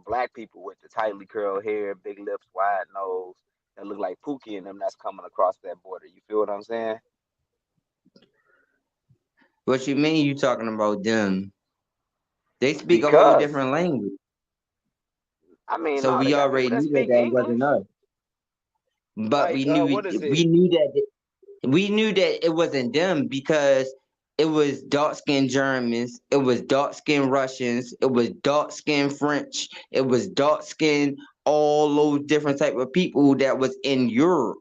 black people with the tightly curled hair, big lips, wide nose, that look like Pookie and them that's coming across that border. You feel what I'm saying? What you mean? You talking about them? They speak a whole Because different language, I mean, so no, they we got people already that knew that speak that English. wasn't us. But Like, what is we it? knew that we knew that it wasn't them because it was dark skinned Germans, it was dark skinned Russians, it was dark skinned French, it was dark skinned all those different type of people that was in Europe.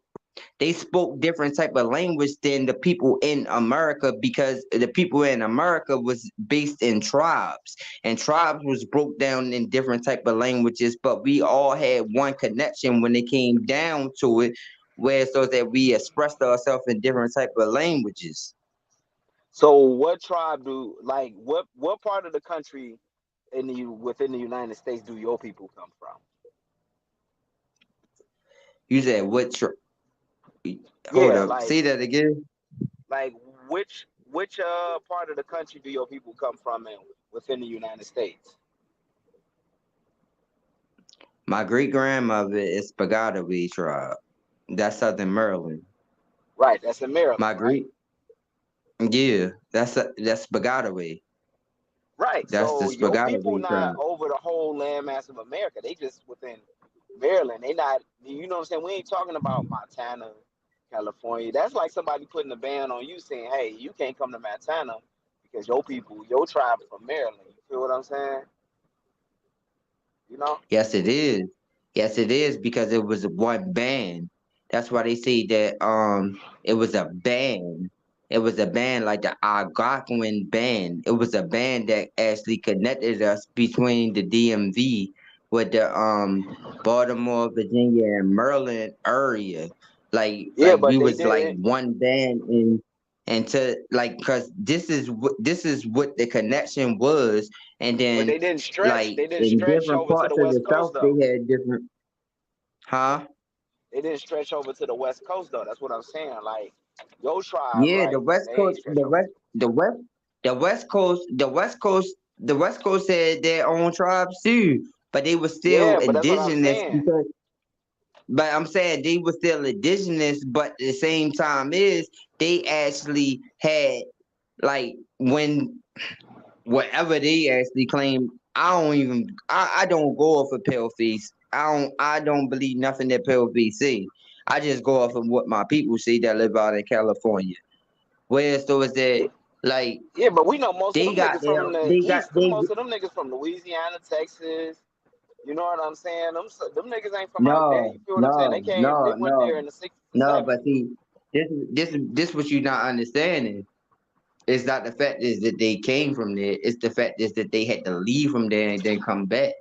They spoke different type of language than the people in America because the people in America was based in tribes and tribes was broke down in different type of languages, but we all had one connection when it came down to it, where so that we expressed ourselves in different type of languages. So, what tribe do like what part of the country within the United States do your people come from? You said hold Yeah, up, say that again. like which part of the country do your people come from within the United States? My great grandmother is Pagadawi tribe. That's Southern Maryland. Right, that's in Maryland, My right? great yeah, that's Pagadawi. Right. That's the So your people Spagadawi not tribe. over the whole landmass of America. They just within Maryland. They not. You know what I'm saying? We ain't talking about Montana, California. That's like somebody putting a ban on you, saying, "Hey, you can't come to Montana because your people, your tribe from Maryland." You feel what I'm saying? You know? Yes, it is. Yes, it is because it was one band. That's why they say that it was a band. It was a band like the Algonquin band. It was a band that actually connected us between the DMV with the Baltimore, Virginia, and Maryland area. Yeah, Like but we they was like didn't. one band and to like because this is what the connection was, and But then they didn't stretch. like They didn't in stretch different over to parts the of the West Coast South, they though. had different, huh? They didn't stretch over to the West Coast though. That's what I'm saying. Like your tribe, Yeah, the right? West They ain't Coast, stretch over to. the West Coast had their own tribes too, but they were still Yeah, but that's what I'm indigenous saying. because. But I'm saying they were still indigenous, but at the same time is they actually had like when whatever they actually claim. I don't go off of pale face. I don't believe nothing that pale face say. I just go off of what my people say that live out in California. Whereas though is that like Yeah, but we know most of they them got niggas their from the they got east. they Most of them niggas from Louisiana, Texas. You know what I'm saying? Them niggas ain't from out there. no You feel what I'm saying? no They came. They no went no there in the '60s and no but '70s. see this what you not understanding. It's not the fact is that they came from there. It's the fact is that they had to leave from there and then come back.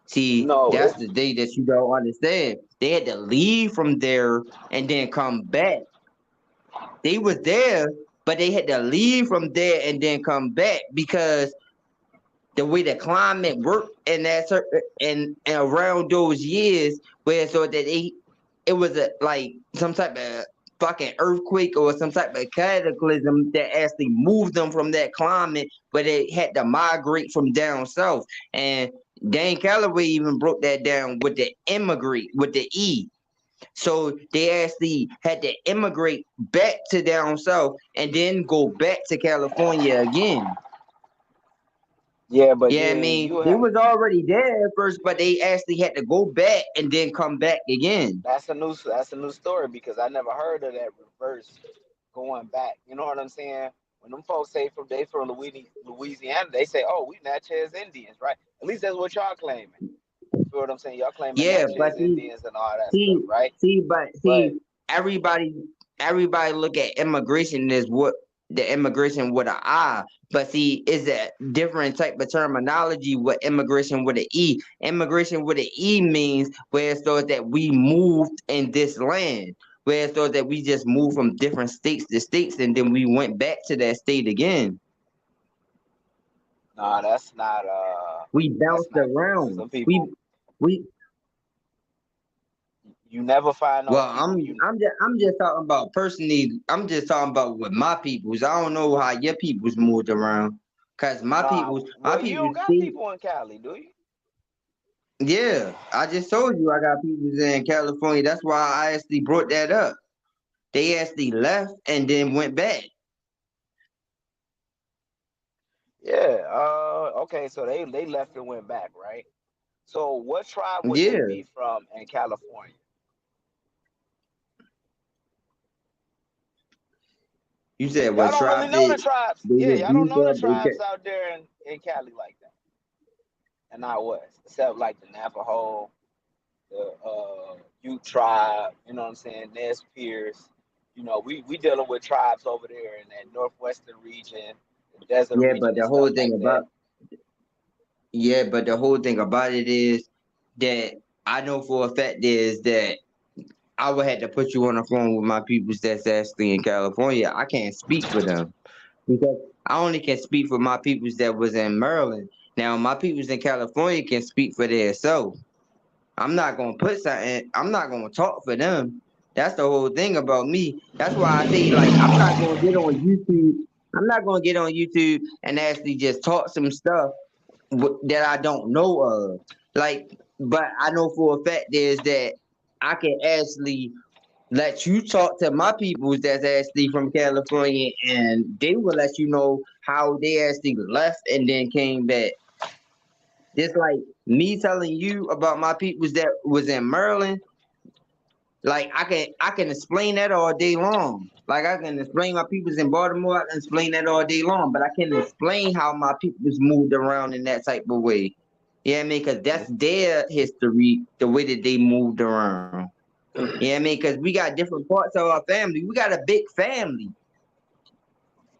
See, No, that's the day that you don't understand. They had to leave from there and then come back. They was there, but they had to leave from there and then come back because the way the climate worked in that and around those years, where so that it was a like some type of fucking earthquake or some type of cataclysm that actually moved them from that climate, but they had to migrate from down south. And Dan Calloway even broke that down with the immigrate with the E. So they actually had to immigrate back to down south and then go back to California again. yeah, but Yeah, I then mean, you they have was already there at first, but they actually had to go back and then come back again. that's a new story because I never heard of that reverse going back. You know what I'm saying? When them folks say from Louisiana, they say, "Oh, we Natchez Indians," right? At least that's what y'all claiming. You feel what I'm saying? Y'all claiming Yeah, but Natchez Indians and all that see, stuff, right? but But everybody, everybody look at immigration as what the immigration with an I. But see, it's a different type of terminology with immigration with an E. Immigration with an E means where it's thought that we moved in this land. Where it's thought that we just moved from different states to states and then we went back to that state again. No, We that's bounced not correct. around. Some people, We you never find no well, people. You I'm just talking about personally. I'm just talking about with my peoples. I don't know how your peoples moved around, cause nah. my Well, you peoples don't got see. people in Cali, do you? Yeah, I just told you I got peoples in California. That's why I actually brought that up. They actually left and then went back. Yeah. Okay. So they left and went back, right? So what tribe would they Yeah, be from in California? you said Y'all what don't really tribe know the tribes. they Yeah, was y'all don't used know the up? tribes out there in Cali like that, and out west, except like the Navajo, the Ute tribe. You know what I'm saying? Nez Perce. You know, we dealing with tribes over there in that northwestern region, the desert Yeah, region, but and the stuff whole thing like that. about it is that I know for a fact is that I would have to put you on the phone with my peoples that's actually in California. I can't speak for them because I only can speak for my peoples that was in Maryland. Now my peoples in California can speak for themselves. I'm not gonna put something. I'm not gonna talk for them. That's the whole thing about me. That's why I say like I'm not gonna get on YouTube. I'm not gonna get on YouTube and actually just talk some stuff that I don't know of. Like, but I know for a fact is that I can actually let you talk to my peoples that's actually from California, and they will let you know how they actually left and then came back. Just like me telling you about my peoples that was in Maryland, like I can explain that all day long. Like I can explain my peoples in Baltimore, I can explain that all day long, but I can explain how my peoples moved around in that type of way. Yeah, I mean, because that's their history, the way that they moved around. Yeah, I mean, because we got different parts of our family. We got a big family.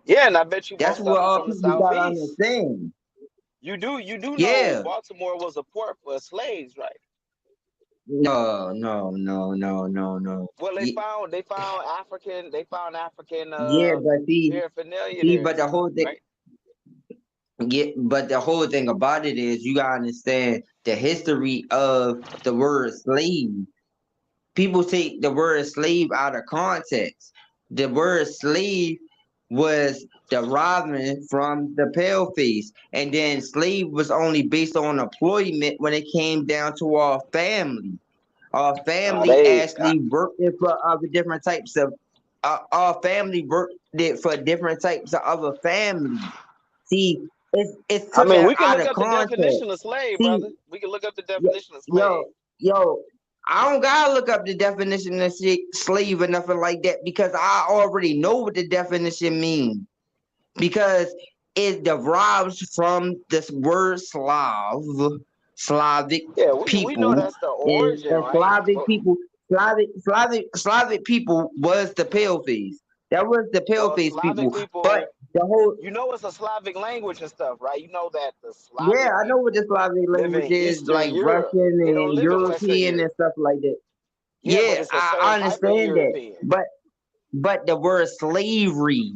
Yeah, and I bet you That's most of what them all from the people gotta southeast. understand. You do know Yeah. Baltimore was a port for slaves, right? No, no, no, no, no, no. Well, Ye- They found African Yeah, but paraphernalia there and but the stuff, whole thing, right? yeah, but the whole thing about it is you gotta understand the history of the word slave. People take the word slave out of context. The word slave was deriving from the pale face, and then slave was only based on employment when it came down to our family. Our No, family they actually worked it for other different types of. Our family worked it for different types of other families. See, it's I took mean, we can out look of up the context. definition of slave, See, brother. We can look up the yo, definition of slave. yo, I don't gotta look up the definition of slave or nothing like that because I already know what the definition means. Because it derives from this word Slavic Yeah, we know people, that's the and, origin, and right? Slavic But people, Slavic people was the pale face. That was the pale well, face Slavic people. But people, the whole you know, it's a Slavic language and stuff, right? You know that the yeah, Slavic I know what the people Slavic live language in is, Eastern like Europe. Russian They don't and live in Western European and Europe. stuff like that. Yeah, but Yeah, it's a I certain type of understand that. European. But the word slavery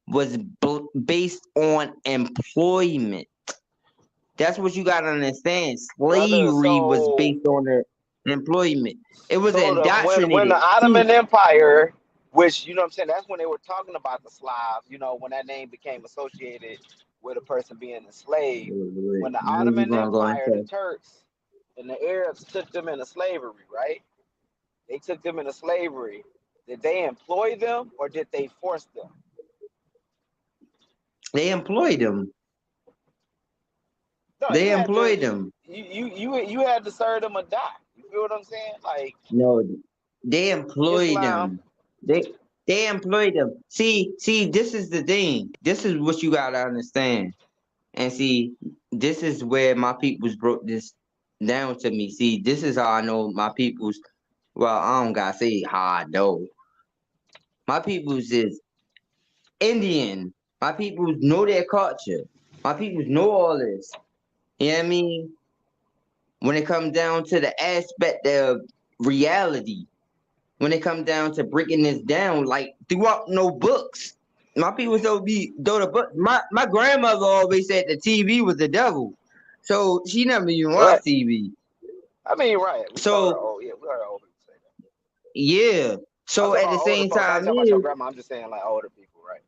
was based on employment. That's what you gotta understand. Brother, Slavery was based on the employment. It was when the indoctrinated. See, Ottoman Empire, which you know what I'm saying, that's when they were talking about the Slavs, you know, when that name became associated with a person being a slave. When the what you Ottoman gonna go and Empire, the say? Turks and the Arabs took them into slavery, right? They took them into slavery. Did they employ them or did they force them? They employed them. No, They you had to employed them. you had to serve them or die. You feel what I'm saying? Like No, they employed Islam. them. They they employed them. See, this is the thing. This is what you gotta understand. And see, this is where my peoples broke this down to me. See, this is how I know my peoples. Well, I don't gotta say how I know. My peoples is Indian. My people know their culture. My people know all this. You know what I mean? When it comes down to the aspect of reality, when it comes down to breaking this down, like throughout no books. My people so be though the book. My grandmother always said the TV was the devil, so she never even Right. watched TV. I mean, right. We heard So oh yeah, we heard old people say that. yeah. I'm So talking at the about older same folks. I ain't time talking about your is grandma. I'm just saying like older people, right?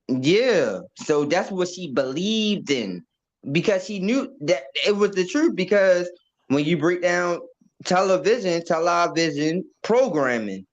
yeah. So that's what she believed in because she knew that it was the truth. Because when you break down television programming,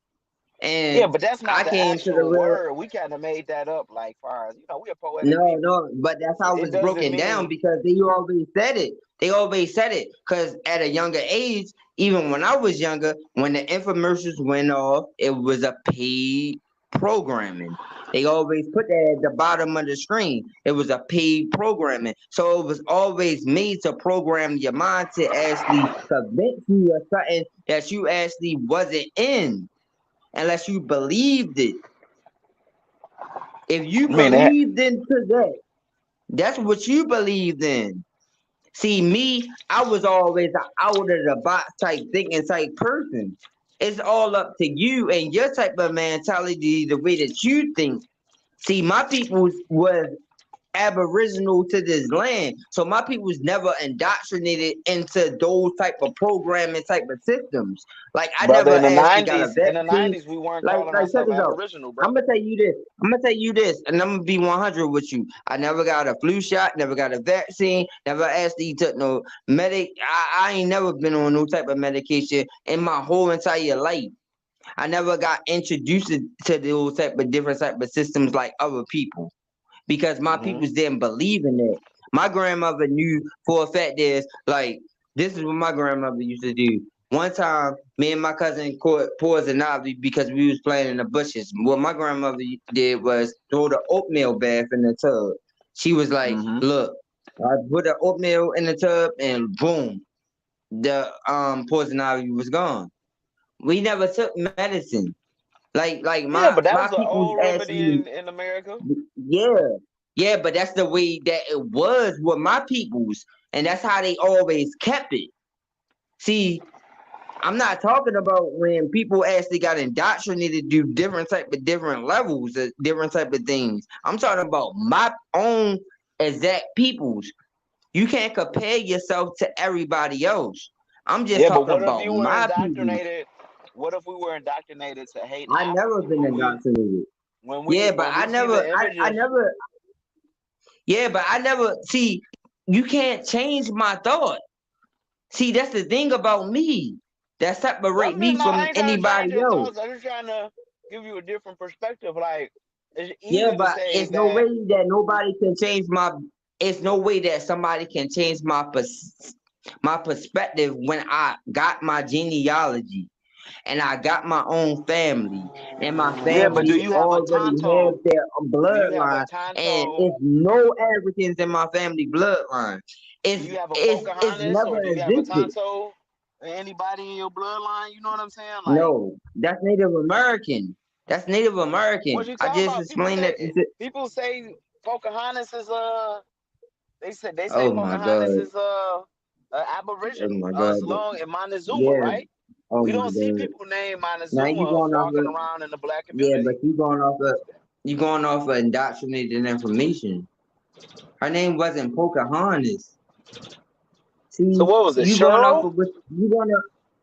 Yeah, and but that's not I the came to the actual real. word. We kind of made that up, like far as we're poetic No, people, no, but that's so how it it's doesn't broken down mean. because they always said it. They always said it because at a younger age, even when I was younger, when the infomercials went off, it was a paid programming. They always put that at the bottom of the screen. It was a paid programming. So it was always made to program your mind to actually convince you of something that you actually wasn't in unless you believed it. If you I mean, that, believed into that, that's what you believed in. See, me, I was always an out of the box type thinking type person. It's all up to you and your type of mentality, the way that you think. See, my people was aboriginal to this land. So my people was never indoctrinated into those type of programming type of systems. Like I brother, never in the actually got a '90s, vaccine. we weren't Like calling like check ourselves this out. Aboriginal, I'm brother. gonna tell you this. I'm gonna tell you this, and I'm gonna be 100 with you. I never got a flu shot, never got a vaccine, never actually took no medic. I ain't never been on no type of medication in my whole entire life. I never got introduced to those type of different type of systems like other people because my Hmm. peoples didn't believe in it. My grandmother knew for a fact is like this is what my grandmother used to do. One time, me and my cousin caught poison ivy because we was playing in the bushes. What my grandmother did was throw the oatmeal bath in the tub. She was like, Hmm. "Look, I put the oatmeal in the tub, and boom, the poison ivy was gone." We never took medicine. Like Yeah, but that my was an people's old remedy actually in America. yeah, yeah, but that's the way that it was with my peoples, and that's how they always kept it. See, I'm not talking about when people actually got indoctrinated to do different levels, different type of things. I'm talking about my own exact peoples. You can't compare yourself to everybody else. I'm just Yeah, but talking what if about you were my people. indoctrinated? What if we were indoctrinated to hate I never Africans been indoctrinated. Yeah, but when we see the I images? never, yeah, but I never see. You can't change my thought. See, that's the thing about me that Well, separate I'm just me not. I from ain't trying to change anybody your else. thoughts. I'm just trying to give you a different perspective. Like it's Yeah, easy to but say it's no that. way that nobody can change my. It's no way that somebody can change my perspective when I got my genealogy and I got my own family and my Yeah, but do family you have a already have Tonto? their Do you have a bloodline and Tonto? it's no Africans in my family bloodline. Do It's you have a it's Pocahontas never or do you have a existed. Tonto? Or anybody in your bloodline? You know what I'm saying? Like, No, that's Native American. That's Native what American. you I talking just about? explained that. People say Pocahontas is they say Oh my Pocahontas god. is Oh aboriginal. my As god. long in Montezuma, Yeah. right? Oh We my don't see god. people named Now you Montezuma going off walking of around in the black yeah, but community. you going off of indoctrinated information. Her name wasn't Pocahontas. So See, what was it, you going off Cheryl? of what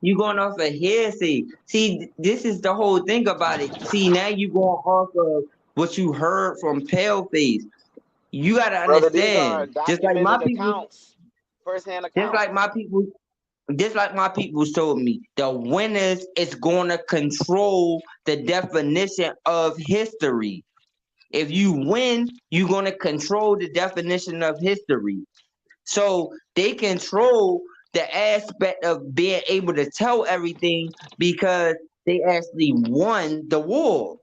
you going off of hearsay. See, this is the whole thing about it. See, now you going off of what you heard from Paleface. You gotta Brother, these are understand. documented accounts, first-hand Just accounts. like my people, just like my people told me, the winners is gonna control the definition of history. If you win, you're gonna control the definition of history. So they control the aspect of being able to tell everything because they actually won the war.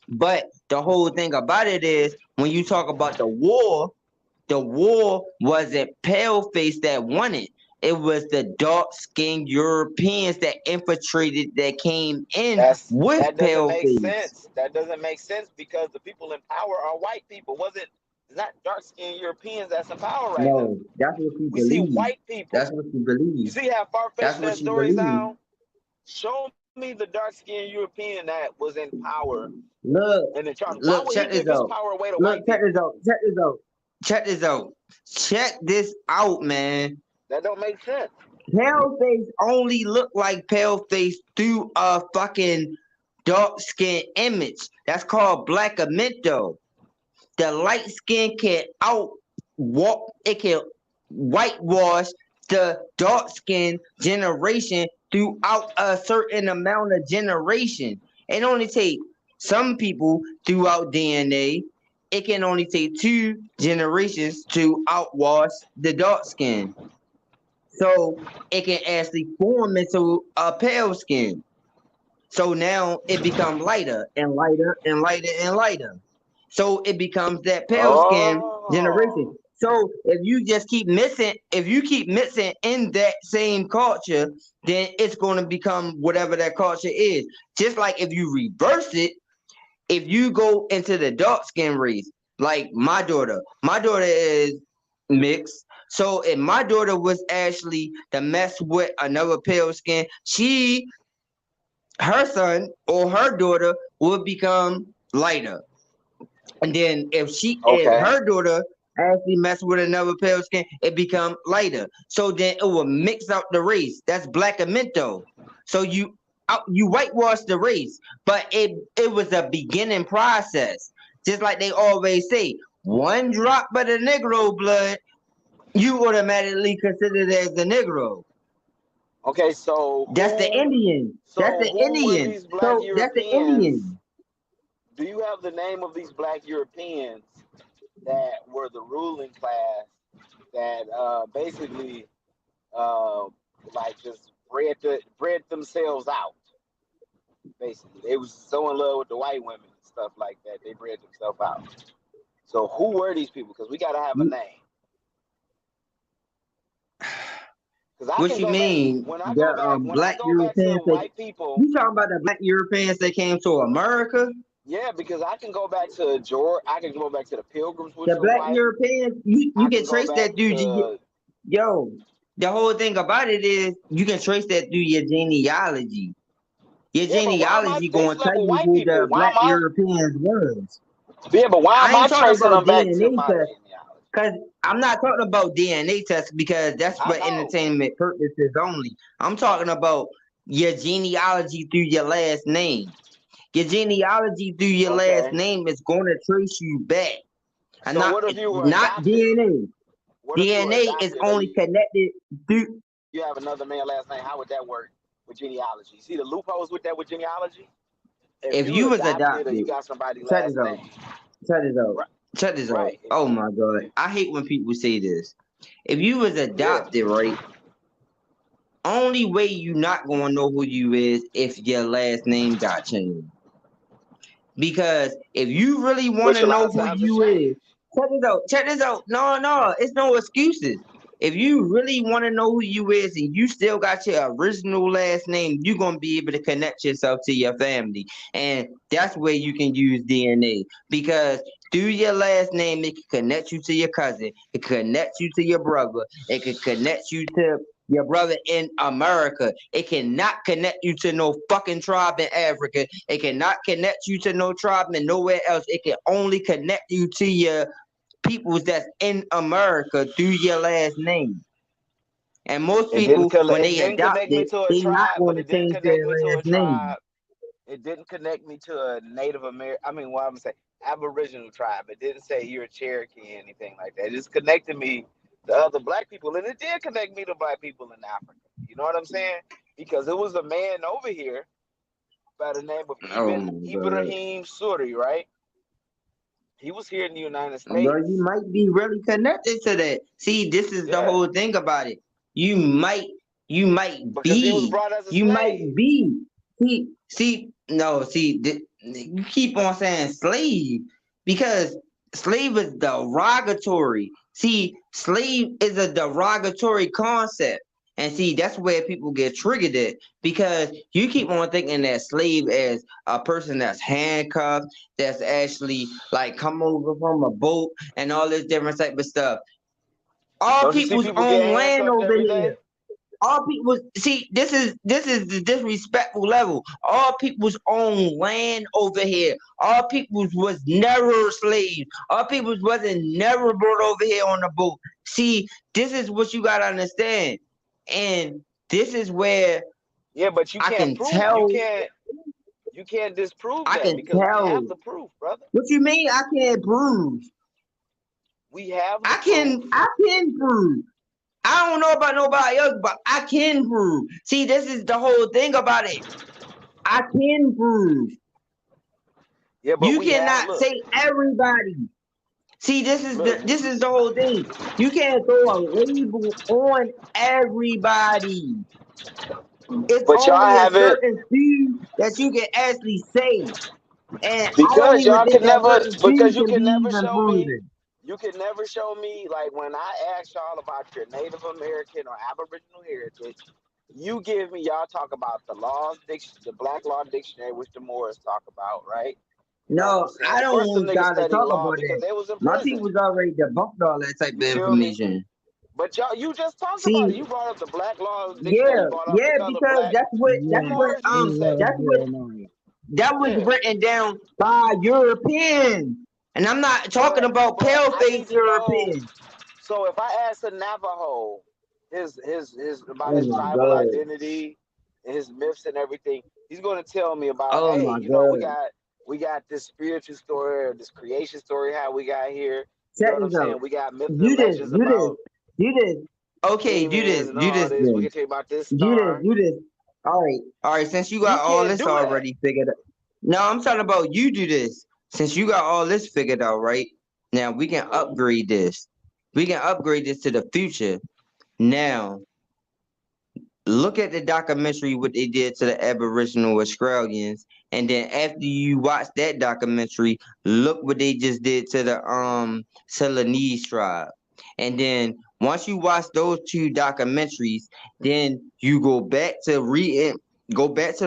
But the whole thing about it is when you talk about the war wasn't Paleface that won it. It was the dark-skinned Europeans that infiltrated, that came in with That doesn't pale make face. sense. That doesn't make sense because the people in power are white people. It's not dark skinned Europeans that's in power right now. No, that's what she We see believes. white people. That's what she You believes. see how far That's fetched what that she story believes. sound? Show me the dark skinned European that was in power Look, and in charge. Why look, would he check this give his out. power away to Look, white check this people? out. Check this out. Check this out. Check this out, man. That don't make sense. Pale face only look like pale face through a fucking dark skin image. That's called blackamento. The light skin can it can whitewash the dark skin generation throughout a certain amount of generation. It only take some people throughout DNA. It can only take 2 generations to outwash the dark skin. So it can actually form into a pale skin. So now it becomes lighter and lighter and lighter and lighter. So it becomes that pale skin Oh. generation. So if you keep mixing in that same culture, then it's going to become whatever that culture is. Just like if you reverse it, if you go into the dark skin race, like my daughter is mixed. So if my daughter was actually to mess with another pale skin, her son or her daughter would become lighter. And then if Okay. her daughter actually mess with another pale skin, it become lighter. So then it will mix out the race. That's blackamento. So you whitewash the race, but it was a beginning process. Just like they always say, one drop of the Negro blood, you automatically considered as the Negro. Okay, so That's the Indian. That's the who were Indian. these black So that's the Europeans? Indian. Do you have the name of these black Europeans that were the ruling class that basically like just bred themselves out? Basically, they was so in love with the white women and stuff like that, they bred themselves out. So who were these people? Because we gotta have a name. Because I What can you go back mean? when I go The back when I black go back to Europeans that white people. you talking about the black Europeans that came to America? Yeah, because I can go back to George. I can go back to the Pilgrims, which The were black white. Europeans, you I can can go trace back that through to yo. The whole thing about it is you can trace that through your genealogy. Your yeah, but why am I genealogy gonna tracing tell up with you white who people? the Why black am I? Europeans was. Yeah, but why am I I ain't talking tracing about them back to DNA my tests, genealogy? cause I'm not talking about DNA tests because that's I for know. entertainment purposes only. I'm talking about your genealogy through your last name. Your genealogy through your last Okay. name is going to trace you back, and So what if you were not adopted? DNA. What if you were DNA is adopted, or only connected through. you have another man last name? How would that work with genealogy? See the loopholes with that with genealogy? If If you you was adopted or you adopted, got somebody's check last this out. name, Check this out. right? Check this out. Right. Oh my god, I hate when people say this. If you was Yeah. adopted, right? Only way you not gonna know who you is if your last name got changed. Because if you really want Which to a lot know of who times has you is, changed. check this out. Check this out. No, it's no excuses. If you really want to know who you is and you still got your original last name, you're gonna be able to connect yourself to your family. And that's where you can use DNA. Because through your last name, it can connect you to your cousin, it can connect you to your brother, it can connect you to your brother in America. It cannot connect you to no fucking tribe in Africa. It cannot connect you to no tribe in nowhere else. It can only connect you to your peoples that's in America through your last name. And most people, when It they didn't adopt connect me it, to a they not tribe, going but to it didn't change their connect me to a last name. tribe. It didn't connect me to a Native American. I mean, what I'm saying, Aboriginal tribe. It didn't say you're a Cherokee or anything like that. It just connected me to other black people, and it did connect me to black people in Africa. You know what I'm saying? Because it was a man over here by the name of Oh Ibn my god. Ibrahim Suri, right? He was here in the United Bro, you States. might be really connected to that. See, this is the Yeah, whole thing about it. You might, you might because he was be, brought as a you might slave. be. You keep on saying slave because slave is derogatory. See, slave is a derogatory concept. And see, that's where people get triggered at, because you keep on thinking that slave as a person that's handcuffed, that's actually like come over from a boat and all this different type of stuff. All Don't you see people's people own get land handcuffed over every here. day? All people see, this is the disrespectful level. All people's own land over here. All people's was never slaves. All people's wasn't never brought over here on a boat. See, this is what you gotta understand. And this is where Yeah, but you I can't can prove you tell, can't disprove I that can because we tell. have the proof, brother. What you mean I can't prove? We have the proof. I can prove. I don't know about nobody else, but I can prove. See, this is the whole thing about it. I can prove. Yeah, but You we have cannot look, say everybody. See, look. this is the whole thing. You can't throw a label on everybody. It's But y'all only a haven't certain few that you can actually say. And I don't because even y'all think can that never certain few because you can be can never even show me. proven. You can never show me like when I ask y'all about your Native American or Aboriginal heritage. You give me y'all talk about the Black Law Dictionary, which the Moors talk about, right? You know what I'm No, saying? I Of course, them don't niggas gotta study talk law about because that. they was in My prison. people's already debunked all that type of You feel me? information. But y'all, you just talked about See, it. You brought up the Black Law Dictionary. yeah, You brought up the yeah, color because black. The Moors used to say that. that's what that was Yeah, written down by Europeans. And I'm not talking about but pale I face need to know. Europeans. So if I ask a Navajo his about Oh his my tribal god. identity and his myths and everything, he's gonna tell me about, Oh hey, my you know, god. we got this spiritual story or this creation story how we got here. You know Check what I'm this out. saying? We got myths and Do this, legends do this, about do this. Okay, aliens and do all this this. We then. can tell you about this Do this, star. do this. All right, since you You got all can't this do that. already figured out. No, I'm talking about you do this. Since you got all this figured out, right? Now we can upgrade this. We can upgrade this to the future. Now, look at the documentary what they did to the Aboriginal Australians, and then after you watch that documentary, look what they just did to the Celanese tribe. And then once you watch those two documentaries, then you go back to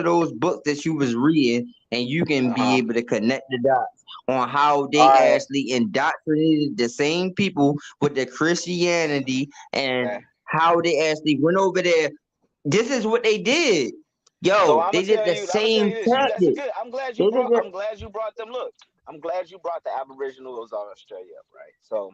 those books that you was reading, and you can be Uh-huh. able to connect the dots on how they All right. actually indoctrinated the same people with the Christianity, and Okay. how they actually went over there. This is what they did. So Yo, I'm they gonna did tell the you. I'm gonna tell same you this. You that's tactic. good. They did it. I'm glad you brought them. Look, I'm glad you brought the Aboriginals of Australia up, right? So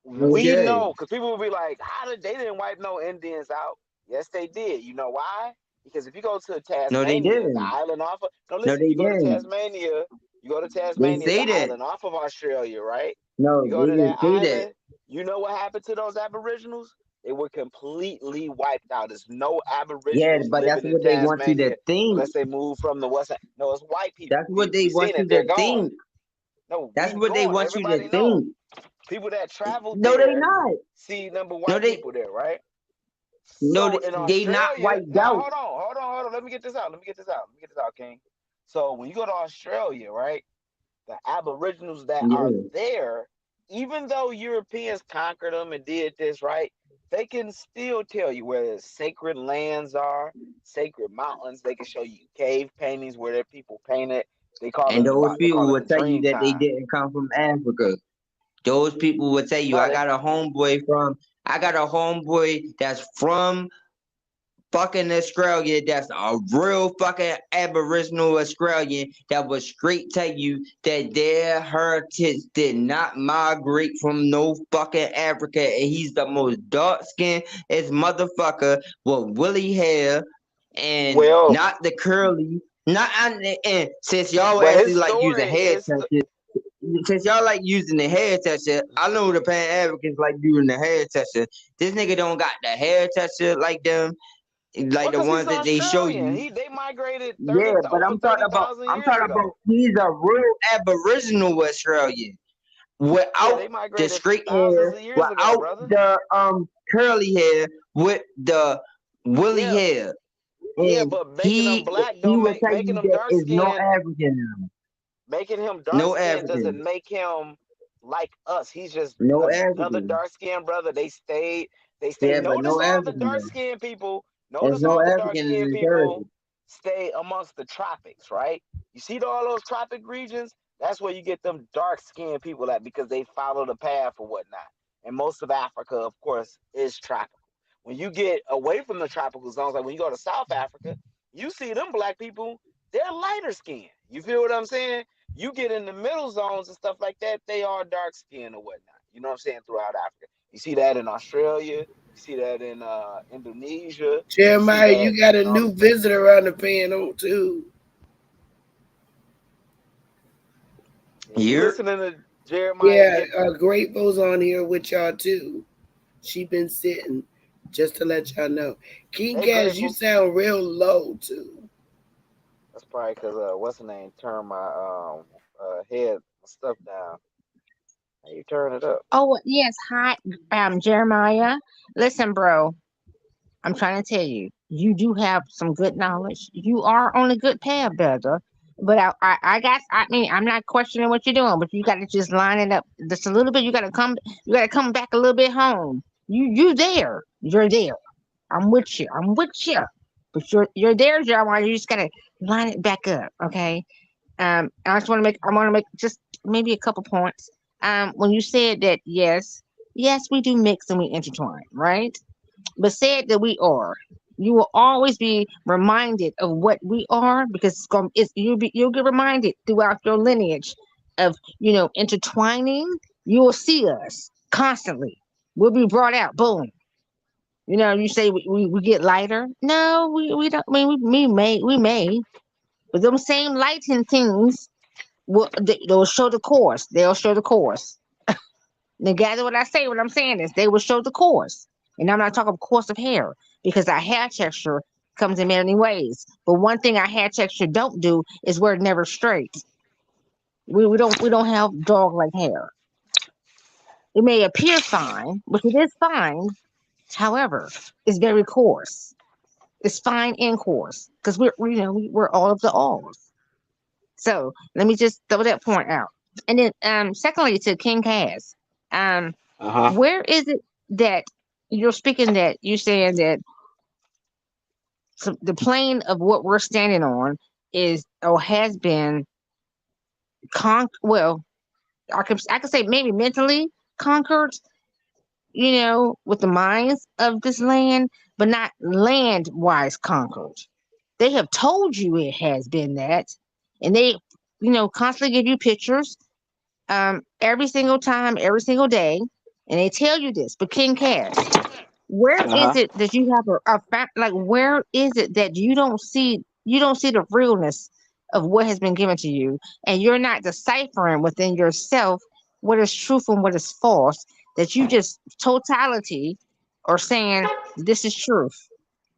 we Okay. know because people will be like, how did they didn't wipe no Indians out? Yes, they did. You know why? Because if you go to No, they Tasmania, the didn't. island off of no, No, listen, they didn't. You go to They Tasmania, the say that. island off of Australia, right? No, You go they to that didn't say that. island, you know what happened to those Aboriginals? They were completely wiped out. There's no Yeah, Aboriginals but that's living in what they want you to Tasmania think. unless they move from the west side. No, it's white people. That's what they We want seen you it. to They're gone. think. No, That's we what they gone. want you to Everybody know. think. People that travel No, they there not. see number No, white they people there, right? no, So in they not Australia, wiped now out. hold on. Let me get this out. King. So when you go to Australia, right, the Aboriginals that are Yeah. there, even though Europeans conquered them and did this, right, they can still tell you where the sacred lands are, sacred mountains. They can show you cave paintings where their people painted. And those They people call it will the tell you dream that they time. didn't come from Africa. Those people will tell you, No, they I got a homeboy that's from fucking Australia, that's a real fucking Aboriginal Australian that will straight tell you that their heritage did not migrate from no fucking Africa, and he's the most dark skinned as motherfucker with woolly hair and well, not the curly. Not and since y'all but actually his like using story hair is touches, since y'all like using the hair toucher, I know the pan-Africans like using the hair toucher. This nigga don't got the hair toucher like them, well, like the because he's ones that they show Australian. you. They migrated Yeah, but over 30,000 I'm years talking about ago. he's a real Aboriginal Australian Yeah, without they the migrated straight thousands hair, of years ago, without brother. the curly hair, with the woolly Yeah, hair, yeah, and but making them black he don't will make tell making you them that dark is no skinned. African in him, Making him dark no skinned African, doesn't make him like us. He's just no another African. dark skinned brother. They stayed. They stay. Yeah, but Notice no all the African dark though. skinned people. There's Notice no all the dark African in skinned New people Jersey. stay amongst the tropics, right? You see all those tropic regions? That's where you get them dark skinned people at because they follow the path or whatnot. And most of Africa, of course, is tropical. When you get away from the tropical zones, like when you go to South Africa, you see them black people, they're lighter skinned. You feel what I'm saying? You get in the middle zones and stuff like that, they are dark skinned or whatnot. You know what I'm saying? Throughout Africa. You see that in Australia, you see that in Indonesia, you see Jeremiah, that you got a in all new these different visitor on the panel too. You You're listening to Jeremiah Yeah, get Grateful's on here with y'all too. She been sitting, just to let y'all know. King they Cash, you grateful? sound real low too. That's probably because what's the name? Turn my head stuff down. How you turn it up? Oh, yes. Hi, Jeremiah. Listen, bro, I'm trying to tell you, you do have some good knowledge. You are on a good path, brother. But I mean, I'm not questioning what you're doing, but you got to just line it up just a little bit. You got to come back a little bit home. You're there. I'm with you. I'm with you. But you're there, Jeremiah. You just got to line it back up, okay? I want to make just maybe a couple points. When you said that, yes, we do mix and we intertwine, right? But said that we are, you will always be reminded of what we are because you'll get reminded throughout your lineage of intertwining. You will see us constantly. We'll be brought out. Boom. You say we get lighter. No, we don't. I mean, we may, but them same lighting things they'll show the course. They'll show the course. Now, gather what I say. What I'm saying is they will show the course. And I'm not talking course of hair because our hair texture comes in many ways. But one thing our hair texture don't do is we're never straight. We don't have dog like hair. It may appear fine, which it is fine. However, it's very coarse. It's fine and coarse because we're all of the alls. So let me just throw that point out. And then secondly to King Cass, um, Uh huh. where is it that you're speaking that you're saying that the plane of what we're standing on is or has been well, I could say maybe mentally conquered, with the minds of this land, but not land wise conquered. They have told you it has been that, and they, constantly give you pictures every single time, every single day, and they tell you this. But King Cass, where Uh is huh. it that you have like? Where is it that you don't see the realness of what has been given to you, and you're not deciphering within yourself what is truth and what is false? That you just totality or saying this is truth.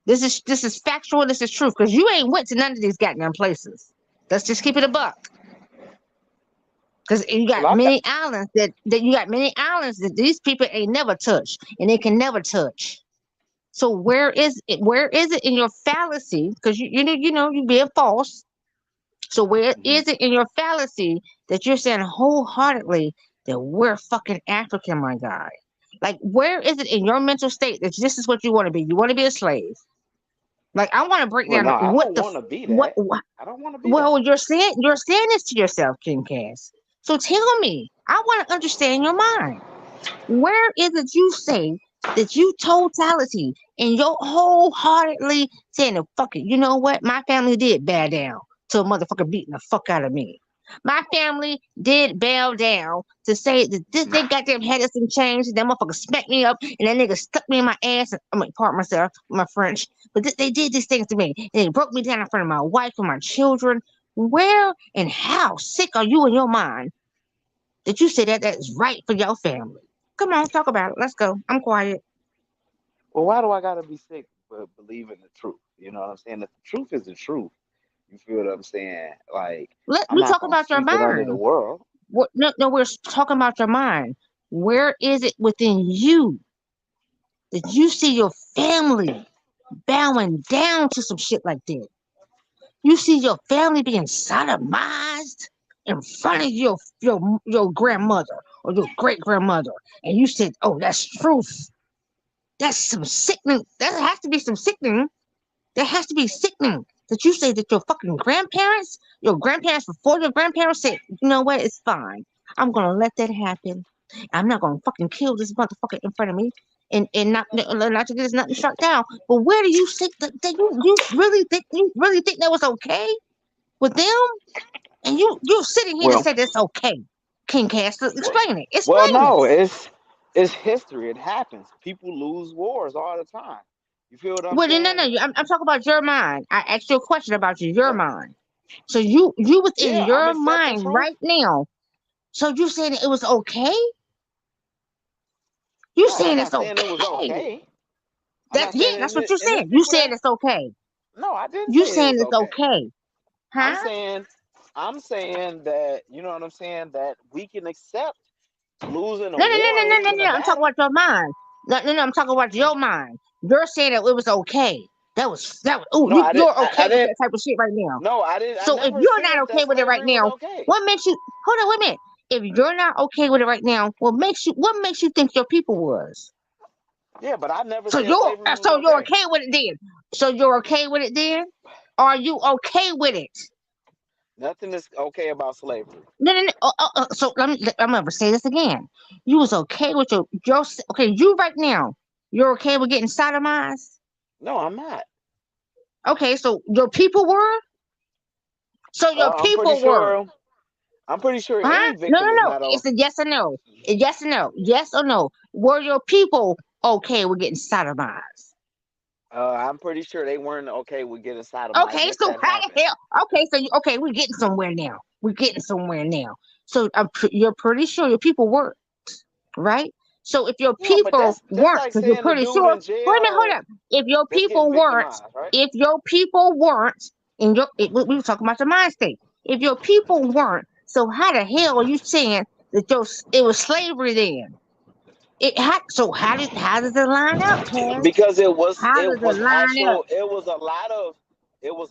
This is factual. This is truth because you ain't went to none of these goddamn places. Let's just keep it a buck. Because you Well, got I got. many islands that you got many islands that these people ain't never touched and they can never touch. So where is it? Where is it in your fallacy? Because you being false. So where Mhm. is it in your fallacy that you're saying wholeheartedly that we're fucking African, my guy? Like where is it in your mental state that this is what you want to be? You want to be a slave? Like I want to break Well, down no, I what don't the want to be what, that. what I don't want to be that. well, you're saying this to yourself, King Cass. So tell me, I want to understand your mind. Where is it you say that you totality and your wholeheartedly saying, "No, fuck it, you know what? My family did bow down to a motherfucker beating the fuck out of me. My family did bow down to say that this they goddamn had us in chains. That motherfucker smacked me up and that nigga stuck me in my ass. And, I mean, pardon myself, my French, but they did these things to me. And they broke me down in front of my wife and my children. Where and how sick are you in your mind that you say that is right for your family? Come on, talk about it. Let's go. I'm quiet. Well, why do I gotta be sick but believe in the truth? You know what I'm saying? If the truth is the truth, you feel what I'm saying? Like Let I'm we not talk gonna about your sweep it under the mind. world. No, no, we're talking about your mind. Where is it within you that you see your family bowing down to some shit like that? You see your family being sodomized in front of your grandmother or your great grandmother, and you said, "Oh, that's truth." That's some sickening. That has to be some sickening. That has to be sickening. That you say that your grandparents before your grandparents said, you know what, it's fine. I'm gonna let that happen. I'm not gonna fucking kill this motherfucker in front of me, and not to get his nothing shut down. But where do you think that you really think that was okay with them? And you sitting here to Well, say that's okay. King Castle, well, explain it. well, Explain no, it. it's history. It happens. People lose wars all the time. You feel what I'm Well, no, saying? I'm talking about your mind. I asked you a question about your Uh, mind. So you within yeah, I'm your accepting mind truth. right now. So you saying it was okay? You No, I'm saying not it's saying it was okay? okay. I'm not saying That's what you and there's said. You people saying that it's okay. no, I didn't You say it saying was it's okay. okay, I'm huh? saying I'm saying that you know what I'm saying that we can accept losing a war or losing a No. I'm talking battle. about your mind. No. I'm talking about your mind. You're saying that it was okay. That was. Oh, No, I didn't. you're I okay with didn't. that type of shit right now. No, I didn't. I So if never you're not said okay that with it right slavery was now, okay. what makes you hold on? Wait a minute. If you're not okay with it right now, what makes you think your people was? Yeah, but I never So said you're slavery was so you're okay. okay with it then. So you're okay with it then? Are you okay with it? Nothing is okay about slavery. No. So I'm gonna say this again. You was okay with your okay. You right now, you're okay with getting sodomized. No, I'm not. Okay, so your people were. So your I'm pretty people were. sure. I'm pretty sure Huh? any victim is No. not. It's a yes or no. A yes or no. Yes or no. Were your people okay with getting sodomized? I'm pretty sure they weren't okay with getting sodomized Okay, if so that how the happened. hell? Okay, so okay, we're getting somewhere now. We're getting somewhere now. So you're pretty sure your people were right. So if your Yeah, but people that's weren't, like because you're saying the pretty dude sure. in Wait a minute, jail hold up. If your that's getting people weren't, victimized, right? if your people weren't, in we were talking about the mind state. If your people weren't, so how the hell are you saying that it was slavery then? So how does it line up, Cass? Because it was How it does it was line up? actual it was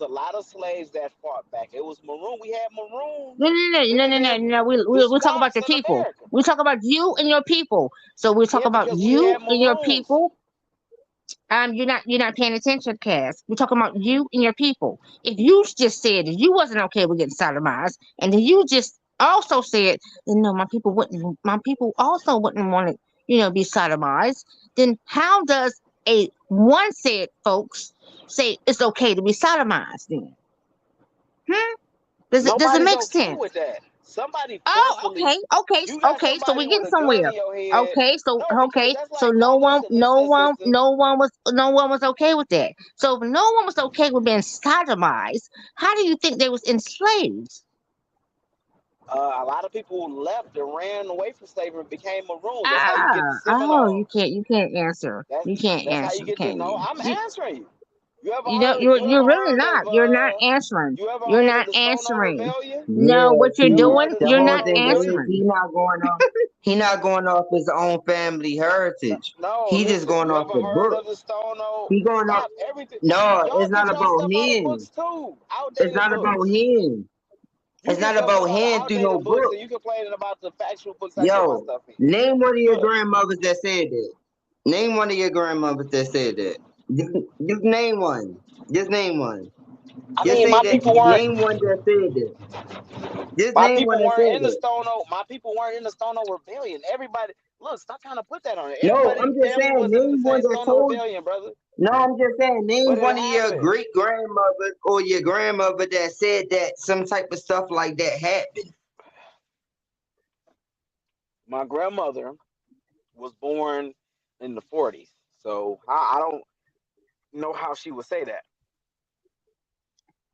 a lot of slaves that fought back. It was maroon. We had maroons living in No. the We talk about swamps your in people. America. We talk about you and your people. So we talk Yeah, about because we you had and your maroons. people. You're not paying attention, Cass. We're talking about you and your people. If you just said that you wasn't okay with getting sodomized, and then you just also said, no, my people also wouldn't want to, be sodomized, then how does a one said folks say it's okay to be sodomized then? Hmm? Does it Nobody's make okay sense? with that. Somebody Oh, forcefully you got so somebody we're with getting a gun somewhere. in your head. No, because that's So like no, listen, listen, sister. no one was okay with that. So if no one was okay with being sodomized, how do you think they was enslaved? A lot of people left and ran away from slavery and became maroons. That's how you get the You Seminoles. can't answer. That's You can't that's how you answer, get the. can No, you? I'm answering you. You're really not. You're not answering. You ever You're heard of not the Stono answering. Rebellion? No, Yeah, what you're You ever see, heard doing, of the the you're whole not Stono thing is Rebellion? answering. he not going off his own family No, heritage. no, He just listen. going You off ever the heard book. of the Stono? He going off. Stop everything. No, Y'all it's get not y'all about stuff out of him. books too, It's outdated not about books. him. You It's get not your about stuff out of him through no outdated books, book. and you complaining about the factual books I get my Yo, stuff in. name one of your Look, grandmothers that said that. Name one of your grandmothers that said that. Just name one. Just name one. I Just mean, say that. Name one that said that. Just my name people one that weren't said in the that. Stono. My people weren't in the Stono Rebellion. Everybody, look, stop trying to put that on it. No, Everybody I'm just family saying, wasn't in the name one same that Stono told. Rebellion, brother, No, I'm just saying, name but it one of your happened. great grandmothers or your grandmother that said that some type of stuff like that happened. My grandmother was born in the 40s, so I don't know how she would say that.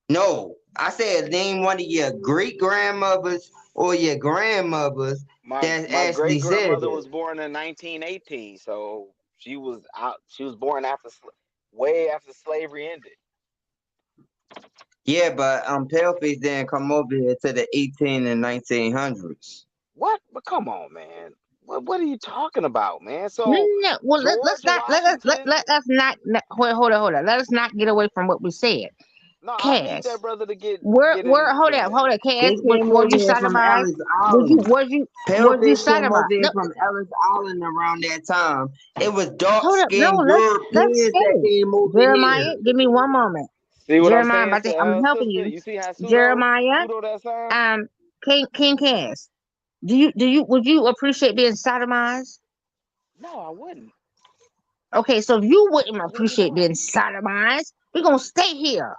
No, I said name one of your great grandmothers or your grandmothers that My actually great said grandmother it. was born in 1918, so she was out. She was born after way after slavery ended. Yeah, but Paleface didn't come over here to the 18 and 1900s. What? But come on, man. What are you talking about, man? No, So no. Well, let's George not let us Washington. let us not hold on. Let us not get away from what we said. No, I need Cass. that brother to get Where in the hold thing, up, man. Cass. They came Were over you here from sodomized? Ellis Island. Was you Paleface came over sodomized? here No, from Ellis Island around that time. It was hold up. No, dark-skinned let's Europeans that stay. came over Jeremiah, here. give me one moment. See what I'm Jeremiah, saying, I'm helping sister? you. You see how Jeremiah, pseudo that sound? King Cass. Would you appreciate being sodomized? No, I wouldn't. Okay, so if you wouldn't I really appreciate don't. being sodomized, we're gonna stay here.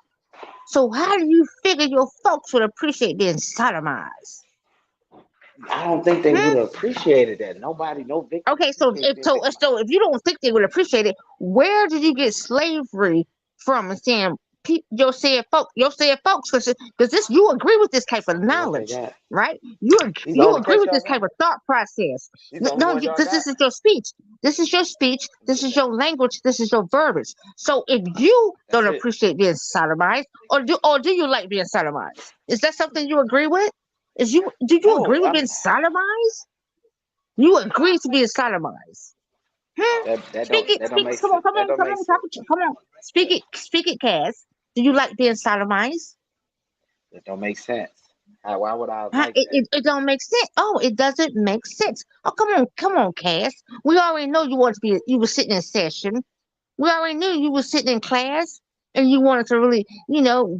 So how do you figure your folks would appreciate being sodomized? I don't think they Hmm? would have appreciated that. Nobody, no victim Okay, so appreciates being victimized. if you don't think they would appreciate it, where did you get slavery from? And saying you're saying folks, because this you agree with this type of That's what they knowledge, got. right? He's the You only agree catch with y'all this type got. of thought process. He's the only No, one y'all because got. this is your speech. This is your speech. This is your language. This is your verbiage. So if you That's don't it. appreciate being sodomized, or do you like being sodomized? Is that something you agree with? Do you No, agree with I being mean sodomized? You agree to being sodomized? Hmm? that Speak don't it, that don't speak. make Come sense. on, come That on, don't come make on, sense. come on. Speak it, Cass. Do you like being sodomized? That don't make sense. Why would I Huh? like that? It don't make sense. Oh, it doesn't make sense. Oh, come on, Cass. We already know you want to be. You were sitting in session. We already knew you were sitting in class, and you wanted to really,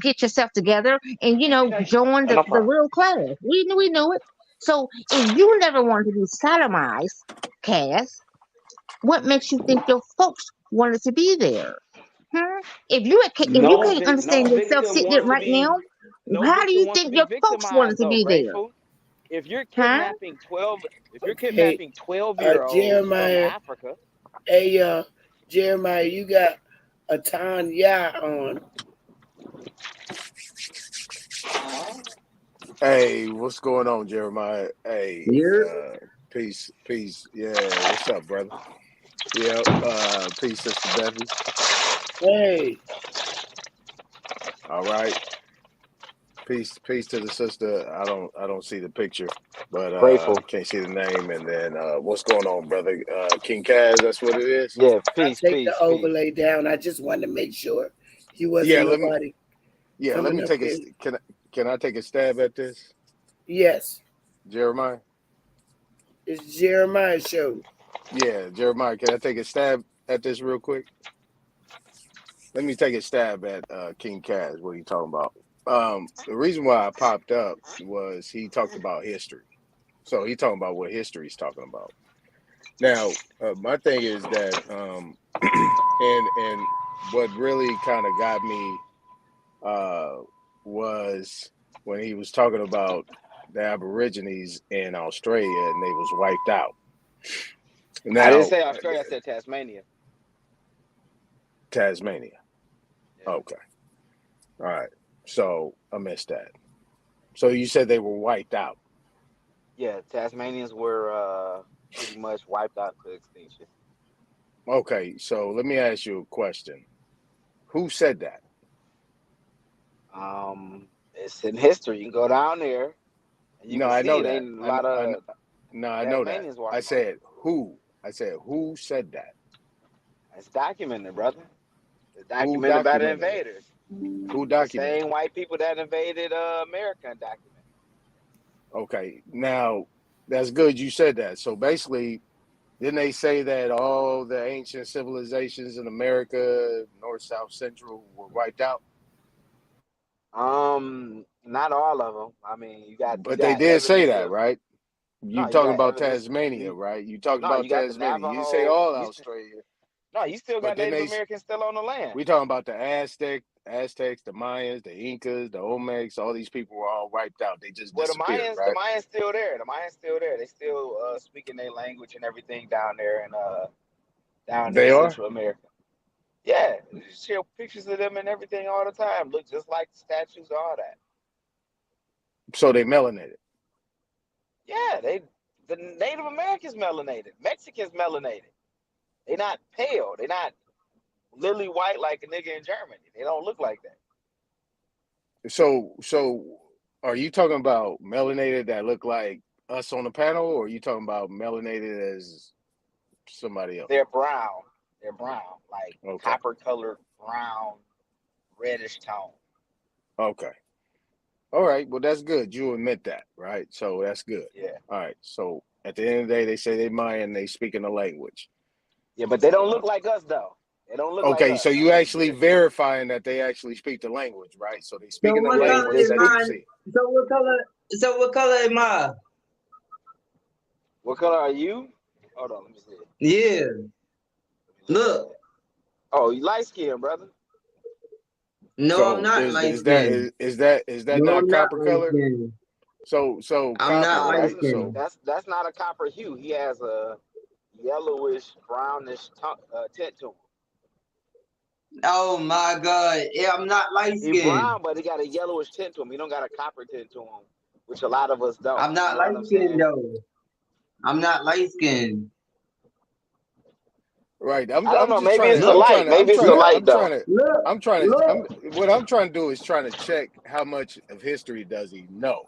get yourself together and join No the problem. real class. We knew it. So if you never wanted to be sodomized, Cass, what makes you think your folks wanted to be there? Hmm? If you can't No understand yourself victim sitting wants it to right be. now, No how do victim you wants to think be your folks wanted victimized to though. be there? Grateful. If you're Huh? kidnapping 12, if you're Okay, kidnapping 12-year-olds from Jeremiah. Africa, Hey, Jeremiah, you got a Tanya on. Hey, what's going on, Jeremiah? Hey, You're peace. Yeah, what's up, brother? Yeah, peace, Sister Beverly. Hey, All right, peace to the sister. I don't see the picture, but grateful. can't see the name. And then what's going on, brother? King Kaz, that's what it is. Yeah, I peace, take the peace, peace. overlay down. I just wanted to make sure you Yeah, wasn't nobody let me coming up take here. can I take a stab at this, Yes, Jeremiah? it's Jeremiah's show. Yeah, Jeremiah, can I take a stab at this real quick? Let me take a stab at King Kaz. What are you talking about? The reason why I popped up was he talked about history. So he talking about what history's talking about. Now, my thing is that, and what really kind of got me uh, was when he was talking about the Aborigines in Australia and they was wiped out. I didn't Now, say Australia. I said Tasmania. Tasmania. Yeah, Okay, all right. So I missed that. So you said they were wiped out. yeah. Tasmanians were pretty much wiped out to extinction. Okay, so let me ask you a question. Who said that? It's in history. You can go down there and you No, can I see know it. that. Ain't a lot of No, I know that. Tasmanians walk I about. said who? I said who said that? It's documented, brother. It's Who documented by the documented it? invaders. Who The documented same it? white people that invaded America and documented. Okay, now that's good you said that. So basically, didn't they say that all the ancient civilizations in America, North, South, Central, were wiped out? Not all of them. I mean, you But they got did say evidence that, of right? no. You You talking got about evidence. Tasmania, right? You talking No, about you got the Tasmania. You say Navajo. all Australia, No, you still but got then Native Americans still on the land. we talking about the Aztecs, the Mayans, the Incas, the Olmecs. All these people were all wiped out. They just Well, disappeared, The right? Mayans still there. The Mayans still there. They still speaking their language and everything down there and down there They in are. Central America. Yeah, you show pictures of them and everything all the time. Look just like statues, all that. So they melanated. Yeah, the Native Americans melanated, Mexicans melanated. They not pale. They not lily white like a nigga in Germany. They don't look like that. So are you talking about melanated that look like us on the panel, or are you talking about melanated as somebody else? They're brown. They're brown, like Okay. copper colored brown, reddish tone. Okay. All right. Well, that's good. You admit that, right? So that's good. Yeah. All right. So at the end of the day, they say they Mayan, they speaking a language. Yeah, but they don't Uh, look like us though. They don't look like okay. us. So you Let's actually let's verifying that they actually speak the language, right? So they So speaking the what yeah, color language they is that speak. you mine? see. So what color? So what color am I? What color are you? Hold on, let me see. Yeah. Let me look at Look. it. Oh, you light skinned, brother. No, I'm So not is light is that skinned. is that No, not I'm not copper light color? skinned. So I'm copper, not No, light right? that's So skinned. that's that's not a copper hue. He has a yellowish, brownish tint to him. Oh my God. Yeah, I'm not light He skinned. brown, but he got a yellowish tint to him. He don't got a copper tint to him, which a lot of us don't. I'm You not know what light I'm skinned saying? though. I'm not light skinned. right. I'm I don't I'm know. just Maybe trying it's to the I'm Look, trying light. to I'm Maybe it's trying the to look, light I'm though. trying to look, I'm trying to look. I'm what I'm trying to do is trying to check how much of history does he know?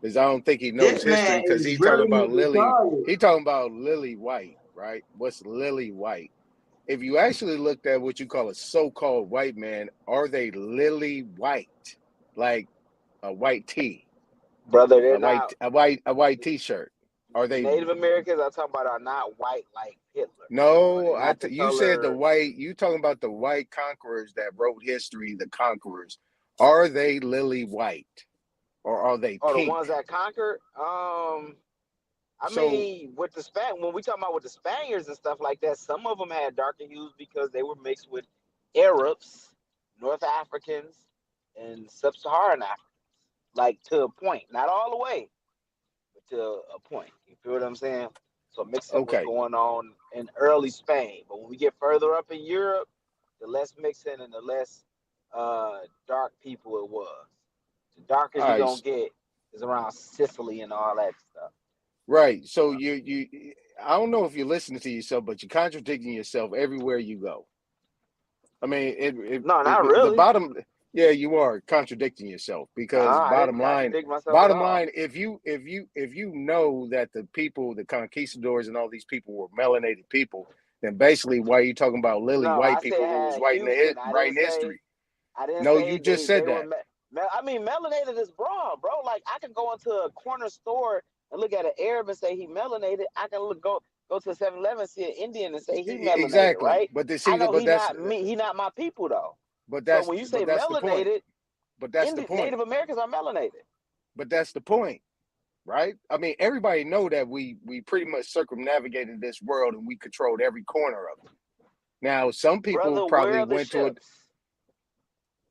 Because I don't think he knows This history man because is really retarded. he talking about Lily White, right? What's Lily White? If you actually looked at what you call a so-called white man, are they lily white? Like a white tee, Brother, they're not. a white t-shirt. Are they Native Americans I'm talking about are not white like Hitler. no, They're not the you said the color. white, you talking about the white conquerors that wrote history, the conquerors. Are they lily white or are they Oh, the pink? ones that conquered. I So mean, with the when we talking about with the Spaniards and stuff like that, some of them had darker hues because they were mixed with Arabs, North Africans, and Sub-Saharan Africans. Like to a point, not all the way, but to a point. You feel what I'm saying? So mixing was okay. going on in early Spain, but when we get further up in Europe, the less mixing and the less dark people it was. The darkest All you're right. gonna get is around Sicily and all that stuff. Right. So you I don't know if you're listening to yourself, but you're contradicting yourself everywhere you go. I mean, No, not the really. bottom, yeah, you are contradicting yourself because I didn't contradict myself at bottom all. line, if you know that the people, the conquistadors and all these people were melanated people, then basically why are you talking about lily No, white I said people who was had Houston. writing history? I didn't No, say you just said they were. that. I mean, melanated is broad, bro. Like I can go into a corner store and look at an Arab and say he melanated. I can go to a 7-Eleven and see an Indian and say he melanated, Exactly. right? But they I see that, know he not me. He not my people though. So when you say but that's the point. melanated, But that's the point. Native Americans are melanated. But that's the point. Right? I mean, everybody know that we pretty much circumnavigated this world and we controlled every corner of it. Now, some people Brother, where probably are the went to it. ships?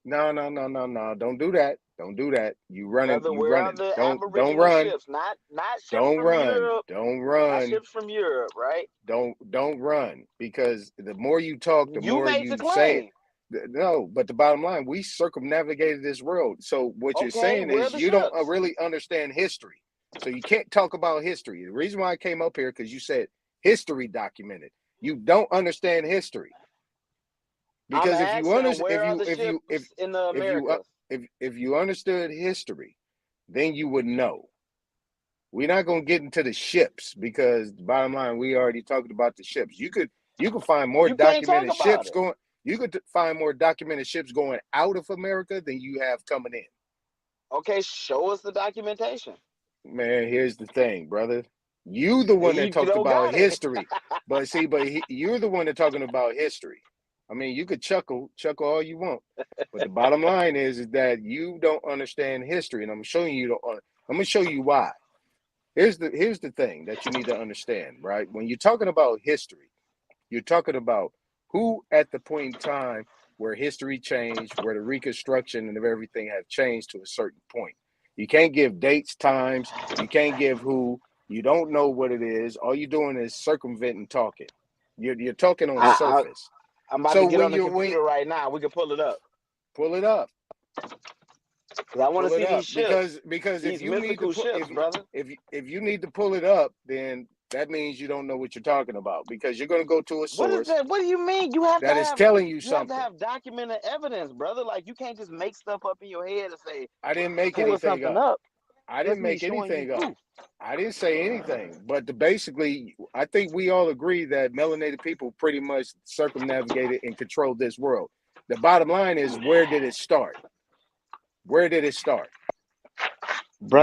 No, no, no, no, no. Don't do that. Don't do that. You running. Brother, You where are running. the Don't Aboriginal run. ships? Not ships Don't from run. Europe. Don't Not run. ships from Europe, right? Don't run because the more you talk, the You more made the you say it. claim. No, but the bottom line, we circumnavigated this world. So what you're Okay, saying where are is the you don't ships? really understand history. So you can't talk about history. The reason why I came up here because you said history documented. You don't understand history I'm because asking, where are the ships in the if you Americas? if you understood history, then you would know. We're not going to get into the ships because the bottom line, we already talked about the ships. You could find more You can't talk documented about ships it. going. You could find more documented ships going out of America than you have coming in. Okay, show us the documentation. Man, here's the thing, brother. You the one that You talked don't about got it. history, but see, you're the one that talking about history. I mean, you could chuckle all you want, but the bottom line is that you don't understand history, and I'm showing you. I'm gonna show you why. Here's the thing that you need to understand, right? When you're talking about history, you're talking about who at the point in time where history changed, where the reconstruction and everything have changed to a certain point. You can't give dates, times, you can't give who, you don't know what it is. All you're doing is circumventing talking. You're talking on I, surface. I'm about So to get when on the you when computer right now. We can pull it up. pull it up, Because I want to pull it see up these ships. because if These you need to mythical put ships, brother. if you need to pull it up, then that means you don't know what you're talking about because you're going to go to a What is source that? What do you mean? You have to that is have telling you you have to something. have documented evidence, brother. Like you can't just make stuff up in your head and say I didn't make pull anything something up. up. I That's didn't me make showing you anything up. proof. I didn't say anything. But basically, I think we all agree that melanated people pretty much circumnavigated and controlled this world. The bottom line is, where did it start? Where did it start?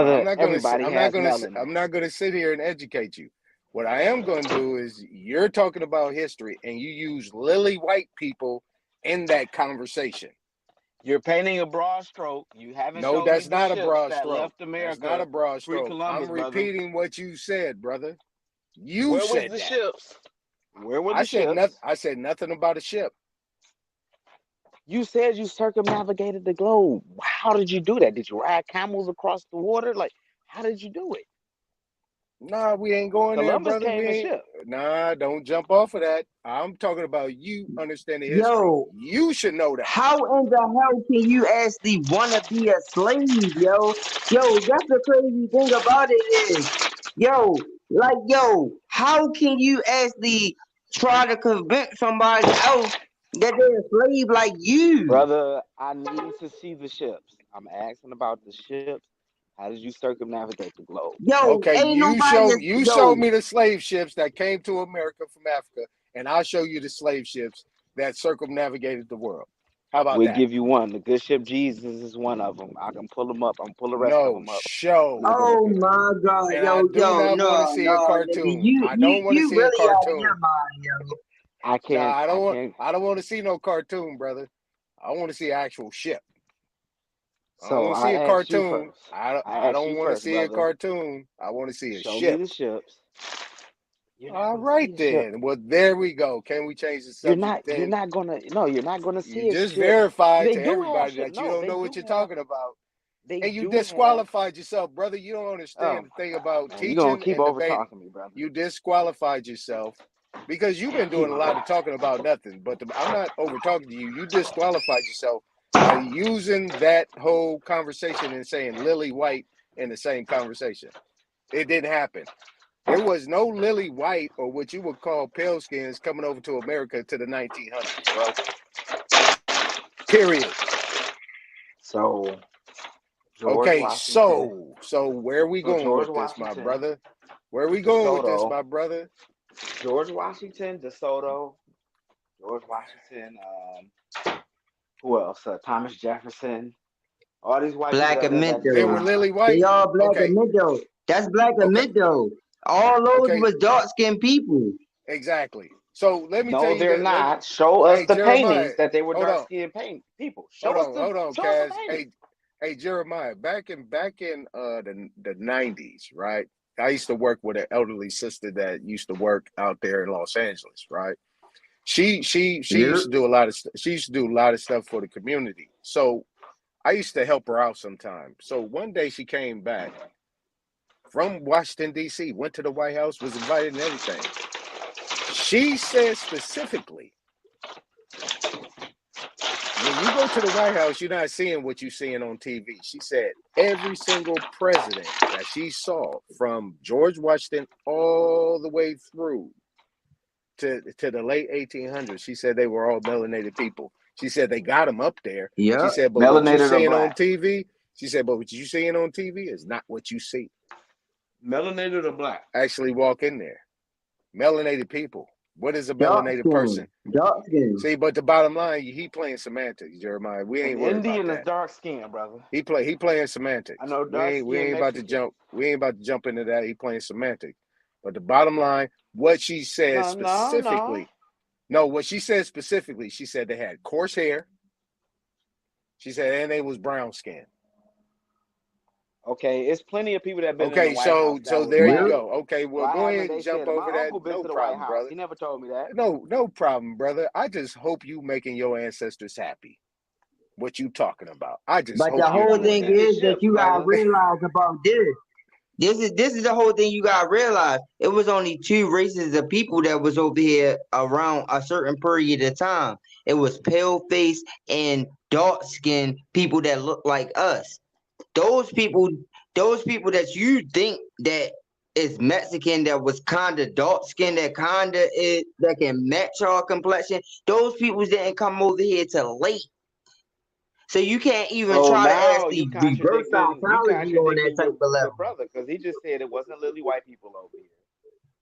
Now, Brother, everybody has melanin. I'm not gonna sit here and educate you. What I am gonna do is you're talking about history and you use lily white people in that conversation. You're painting a broad stroke. You haven't No, showed me that's the not a ships broad that stroke. left That's not America a broad stroke. pre-Columbus, I'm brother. repeating what you said, brother. You Where was said the that. ships? Where were I the said ships? nothing. I said nothing about a ship. You said you circumnavigated the globe. How did you do that? Did you ride camels across the water? Like, how did you do it? Nah, we ain't going there, Columbus brother. came We in ain't. ship. Nah, don't jump off of that. I'm talking about you understanding history. Yo, You should know that. how in the hell can you actually want to be a slave, yo? Yo, that's the crazy thing about it is, yo, how can you actually try to convince somebody else that they're a slave like you? Brother, I need to see the ships. I'm asking about the ships. How did you circumnavigate the globe? Yo, Okay, ain't you nobody, show me the slave ships that came to America from Africa, and I'll show you the slave ships that circumnavigated the world. How about We'll that? give you one. The good ship Jesus is one of them. I can pull them up. I'm pull the rest of No, them up. show. Look at oh the picture. my God, And I do not want to see a nigga, cartoon. I don't want to you see a really out of cartoon. your mind, yo. I Nah, can't. I don't can't. want to see no cartoon, brother. I want to see an actual ship. I don't So want to see I a asked you cartoon. first. I I asked don't you want to first, see a brother. cartoon. I want to see a Show ship. me the ships. You're not All gonna right see a ship. then. Well, there we go. Can we change the You're subject then? not gonna. No, you're not gonna You see a just ship. verified They to do have everybody ships. that you No, don't they know do what you're have. talking about. They And you do have. disqualified yourself, brother. You don't Oh understand the my thing God, about man! You're gonna teaching keep and over debating. talking me, brother. You disqualified yourself because you've been doing a lot of talking about nothing. But I'm not over talking to you. You disqualified yourself by using that whole conversation and saying Lily White in the same conversation. It didn't happen. There was no Lily White or what you would call pale skins coming over to America to the 1900s, bro. Period. So George Okay, Washington. so where are we So going George with this, my Washington, brother? Where are we going with this, DeSoto, my brother? George Washington, DeSoto, George Washington. Who else? Thomas Jefferson. All these white people Black that and lived at the They were Minto. time. Lily They White? all black Okay, and Minto. That's black and okay, Minto. All those okay, was dark skinned people. exactly. So let me tell No, you they're that. not. Show us Hey, the Jeremiah, paintings that they were hold dark on, skinned people. hold on, hold on, Show us the Kaz. paintings. Hey, Jeremiah, back in the 90s, right? I used to work with an elderly sister that used to work out there in Los Angeles, right? She Yep. used to do a lot of she used to do a lot of stuff for the community. So I used to help her out sometimes. So one day she came back from Washington D.C., went to the White House, was invited and everything. She said specifically, when you go to the White House, you're not seeing what you're seeing on TV. She said every single president that she saw, from George Washington all the way through to the late 1800s, she said they were all melanated people. She said they got them up there. Yep. She said, but what you Melanated or seeing on black? TV, she said, but what you seeing on TV is not what you see. Melanated or black? Actually walk in there. Melanated people. What is a Dark melanated person? skin. Dark skin. See, but the bottom line, he playing semantics, Jeremiah. We An ain't worried about Indian is that. dark skinned, brother. He playing I semantics. know We dark ain't skinned about to Mexicans. jump. We ain't about to jump into that. He playing semantics. But the bottom line, what she said specifically. No, what she said specifically, she said they had coarse hair. She said, and they was brown skin. Okay, it's plenty of people that been in the Okay, White House that so was there you black. Yep. go. Okay, well, Why go haven't ahead and they jump said it? over My that. uncle been No to the White problem, House. brother. He never told me that. No problem, brother. I just hope you making your ancestors happy. What you talking about? I just But hope the I you're whole want to doing thing see that. the is that ships, you gotta brother. realize about this. This is the whole thing you gotta realize. It was only two races of people that was over here around a certain period of time. It was pale face and dark skinned people that look like us. Those people that you think that is Mexican, that was kinda dark skinned, that kinda is that can match our complexion, those people didn't come over here till late. So you can't even So try to now you actually reverse psychology on that contradicting type of your level. brother because he just said it wasn't lily white people over here.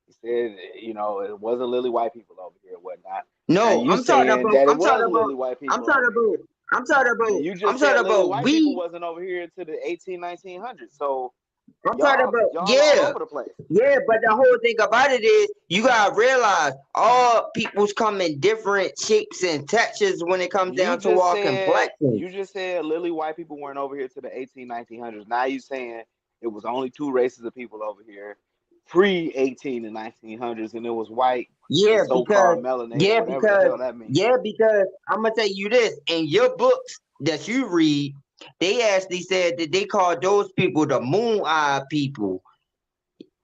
He said it wasn't lily white people over here and whatnot. Now No, you saying that it was lily white I'm people talking over about here. I'm talking And you about. I'm just said talking lily about white people we. wasn't over here to the 1900s. So I'm talking about. y'all all Yeah. over the place. Yeah, but the whole thing about it is you gotta realize all peoples come in different shapes and textures when it comes down to our complexion. You just said lily white people weren't over here to the 1900s. Now you saying it was only two races of people over here pre 18 and 1900s, and it was white and Yeah, because so-called melanated, yeah, whatever the because hell that means. yeah, because I'm gonna tell you this. In your books that you read, they actually said that they called those people the moon eye people.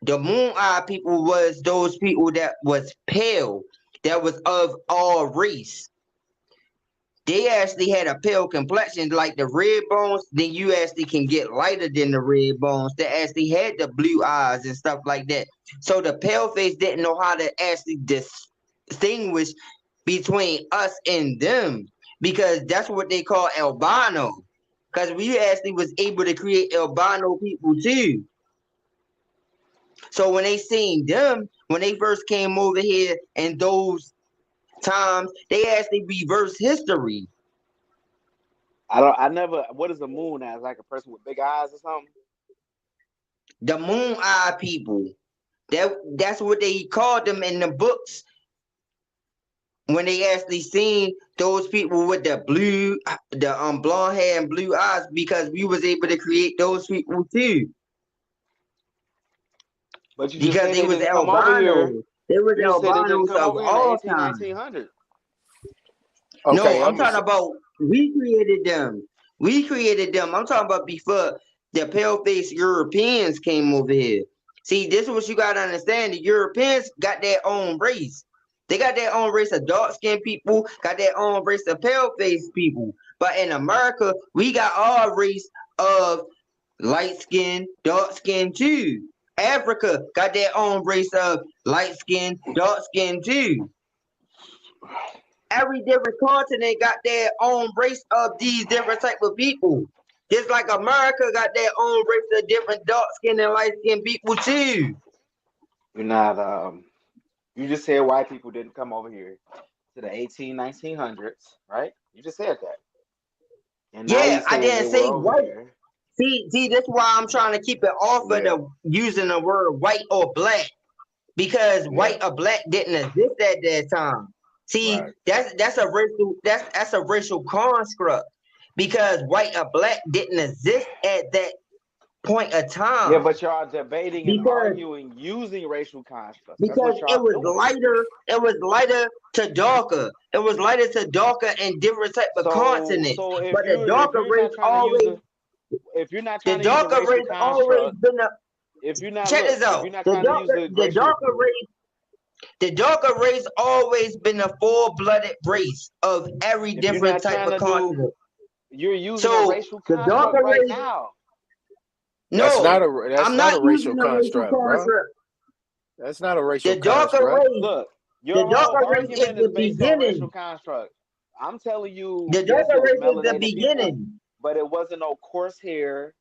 The moon eye people was those people that was pale, that was of all race. They actually had a pale complexion like the red bones. Then you actually can get lighter than the red bones that actually had the blue eyes and stuff like that. So the pale face didn't know how to actually distinguish between us and them, because that's what they call albino. Because we actually was able to create albino people too. So when they seen them, when they first came over here in those times, they actually reversed history. I never. What is a moon as? Like a person with big eyes or something? The moon eye people. That's what they called them in the books when they actually seen those people with the blonde hair and blue eyes, because we was able to create those people too. But you just Because say they they was didn't come over here. albinos. They was You just say they didn't albinos come of over here in the all 18, time. 1900s. No, Okay, I'm I'm talking just about we created them. We created them. I'm talking about before the pale-faced Europeans came over here. See, this is what you gotta understand. The Europeans got their own race. They got their own race of dark-skinned people, got their own race of pale-faced people. But in America, we got our race of light skin, dark skin too. Africa got their own race of light skin, dark skin too. Every different continent got their own race of these different type of people. Just like America got their own race of different dark skin and light skinned people too. You're not. You just said white people didn't come over here to the 18, 1900s, right? You just said that, and now Yeah, you I saying they didn't were say over white. here. See, that's why I'm trying to keep it off of yeah, the using the word white or black, because yeah, white or black didn't exist at that time. See, right. that's a racial construct, because white or black didn't exist at that point of Yeah, time, but y'all debating and because arguing using racial constructs. That's because what y'all doing. it was lighter to darker. It was lighter to darker in different type of continents. So But the darker race always if you're not the trying to use a darker racial race always construct, been a if you're not check this if out. you're not trying to use a racial, The darker race always been a full-blooded race of every if you're different not type trying of to do, continent. you're using a So racial the construct darker right race, now. no, That's I'm not a not racial using a racial construct, bro. construct. That's not a racial The darker construct. race, Look, the your whole darker race is argument is the based on racial beginning. construct. I'm telling you, The yes, darker it was race is the melanated people, beginning. but it wasn't no coarse hair,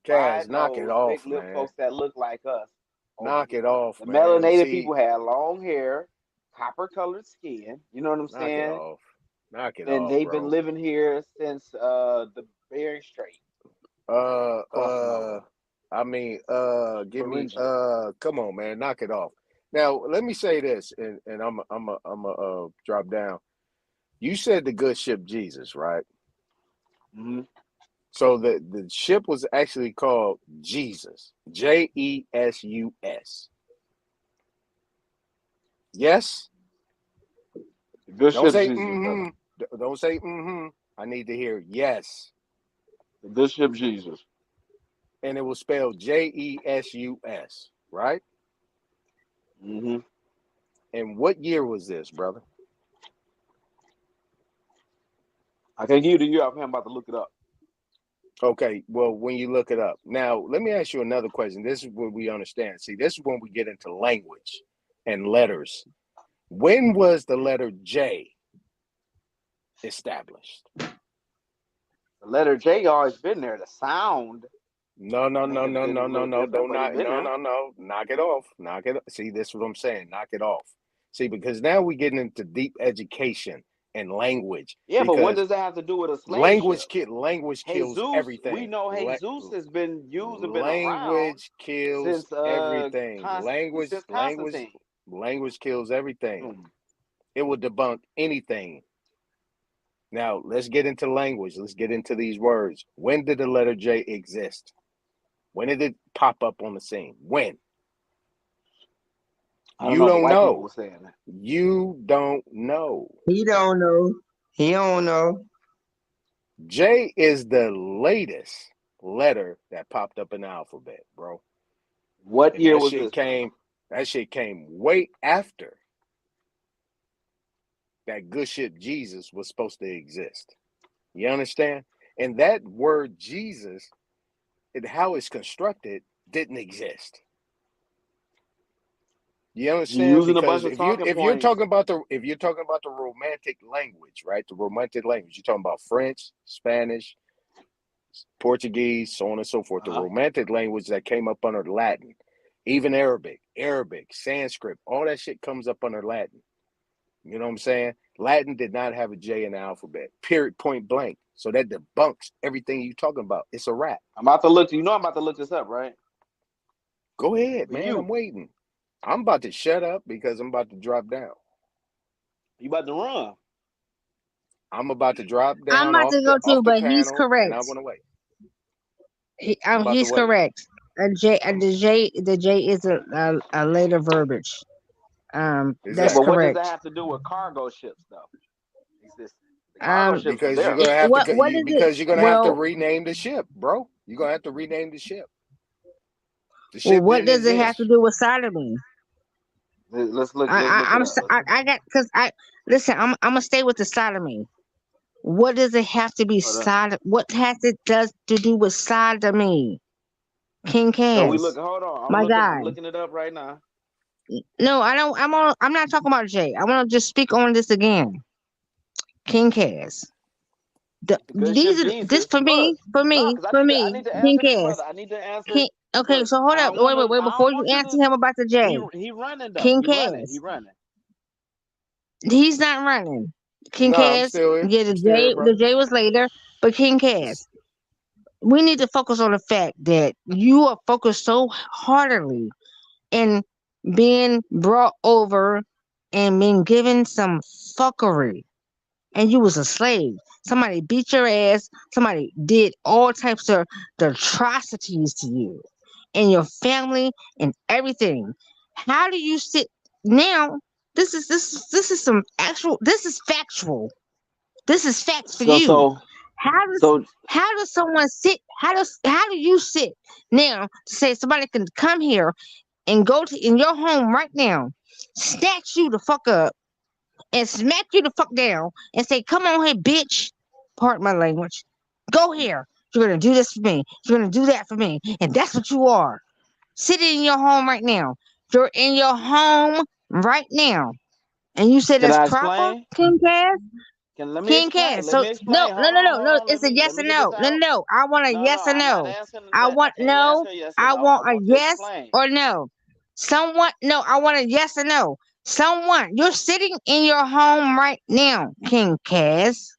Kaz, wide knock it nose, big off, lip man. folks that look like us over Knock here. it off, The man. melanated See, people had long hair, copper colored skin. You know what I'm knock it saying? off. Knock it And off, they've been bro. living here since the Bering Strait, Uh, crossing over. uh, give me, Beringia. come on, man, knock it off. Now, let me say this, and drop down. You said the good ship Jesus, right? Hmm. So the ship was actually called Jesus, Jesus. Yes. The good Don't ship say Jesus, brother. mm-hmm. Don't say mm-hmm. I need to hear yes. The good ship Jesus. And it was spelled Jesus, right? Hmm. And what year was this, brother? I can't give you the year offhand. I'm about to look it up. Okay, well, when you look it up. Now, let me ask you another question. This is what we understand. See, this is when we get into language and letters. When was the letter J established? The letter J always been there. The sound No. may have been a little different, Don't but it knock. been there. No. Knock it off. Knock it. See, this is what I'm saying. Knock it off. See, because now we're getting into deep education and language. Yeah, but what Because does that have to do with a slave ship? language kills Jesus, we everything. know Jesus has been used and been around Language kills since everything. Language Constantine. kills everything. Mm. It will debunk anything. Now, let's get into language. Let's get into these words. When did the letter J exist? When did it pop up on the scene? When? I don't You know, but don't white people know. were saying that. You don't know. He don't know. He don't know. J is the latest letter that popped up in the alphabet, bro. What And year was this? that shit came way after that good shit Jesus was supposed to exist. You understand? And that word Jesus and how it's constructed didn't exist. You You're understand? using a bunch Because of talking if you're points. talking about the romantic language, right? The romantic language, you're talking about French, Spanish, Portuguese, so on and so forth. The romantic language that came up under Latin, even Arabic, Sanskrit, all that shit comes up under Latin. You know what I'm saying? Latin did not have a J in the alphabet, period, point blank. So that debunks everything you're talking about. It's a wrap. I'm about to look. I'm about to look this up, right? Go ahead, For man. you. I'm waiting. I'm about to shut up because I'm about to drop down. You about to run? I'm about to drop I'm down about to go off too, the but he's panel, and I correct. want to wait. I'm about to He's wait. correct. The J is a later verbiage. Yeah, That's but Exactly. what does that correct. have to do with cargo ships, though? Existing. The cargo ships was Because you're there. gonna have What is it? to Well, rename the ship, bro. You're gonna have to rename the ship. The well, ship what didn't does it have exist. to do with sodomy? Let's look it up. I got because I listen. I'm gonna stay with the sodomy. What does it have to be Hold on. What has it does to do with sodomy? King So we look. Cass, Hold on. my I'm guy. looking it up right now. No, I don't. I'm not talking about Jay. I want to just speak on this again. King Cass. The good ship These are this Jesus. Look, no, because I for me. need to King answer this Cass. brother. I need to answer. King. Okay, Look, so hold up. Wait. I Before don't you want you answer to. him about the J, He running though. King He running. He Cass. running. He's not running. King No, I'm Cass. still here. Yeah, I'm still here, The brother. J was later, but King Cass. We need to focus on the fact that you are focused so heartily in being brought over and being given some fuckery, and you was a slave. Somebody beat your ass. Somebody did all types of atrocities to you and your family and everything. How do you sit now? This is some actual. This is factual. This is facts for So you. so How does so how does someone sit? How do you sit now to say somebody can come here and go to in your home right now, snatch you the fuck up and smack you the fuck down and say, "Come on here, bitch." Pardon my language. Go here. You're gonna do this for me. You're gonna do that for me, and that's what you are. Sitting in your home right now. You're in your home right now, and you say can that's I proper, explain? King Cass? Can let me King explain? Cass. Let So me no, explain. no, Hold no, on, no, hold no. on. It's a Let yes or me get no. this No, no, out. no. I want a No, yes no, or I'm not no. answering I that. I want can't no. answer yes or I no. want I a want to yes explain. or no. Someone, no. I want a yes or no. Someone, you're sitting in your home right now, King Cass.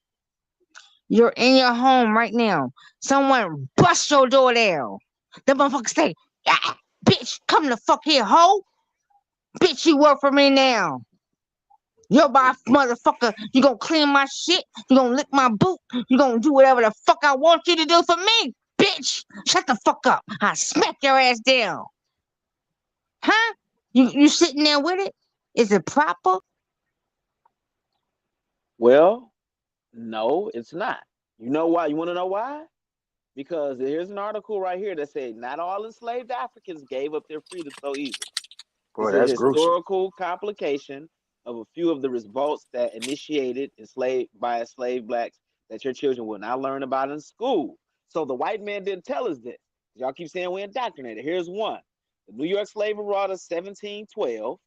You're in your home right now. Someone bust your door down. The motherfucker say, ah, "Bitch, come the fuck here, hoe. Bitch, you work for me now. You're my motherfucker. You gonna clean my shit. You gonna lick my boot. You gonna do whatever the fuck I want you to do for me, bitch. Shut the fuck up. I smack your ass down. Huh? You sitting there with it? Is it proper? Well, no, it's not. You know why? You want to know why? Because here's an article right here that said not all enslaved Africans gave up their freedom so easily. Boy, It's a that's gruesome. historical complication of a few of the revolts that initiated enslaved by enslaved blacks that your children will not learn about in school. So the white man didn't tell us this. Y'all keep saying we're indoctrinated. Here's one. The New York slave marauders 1712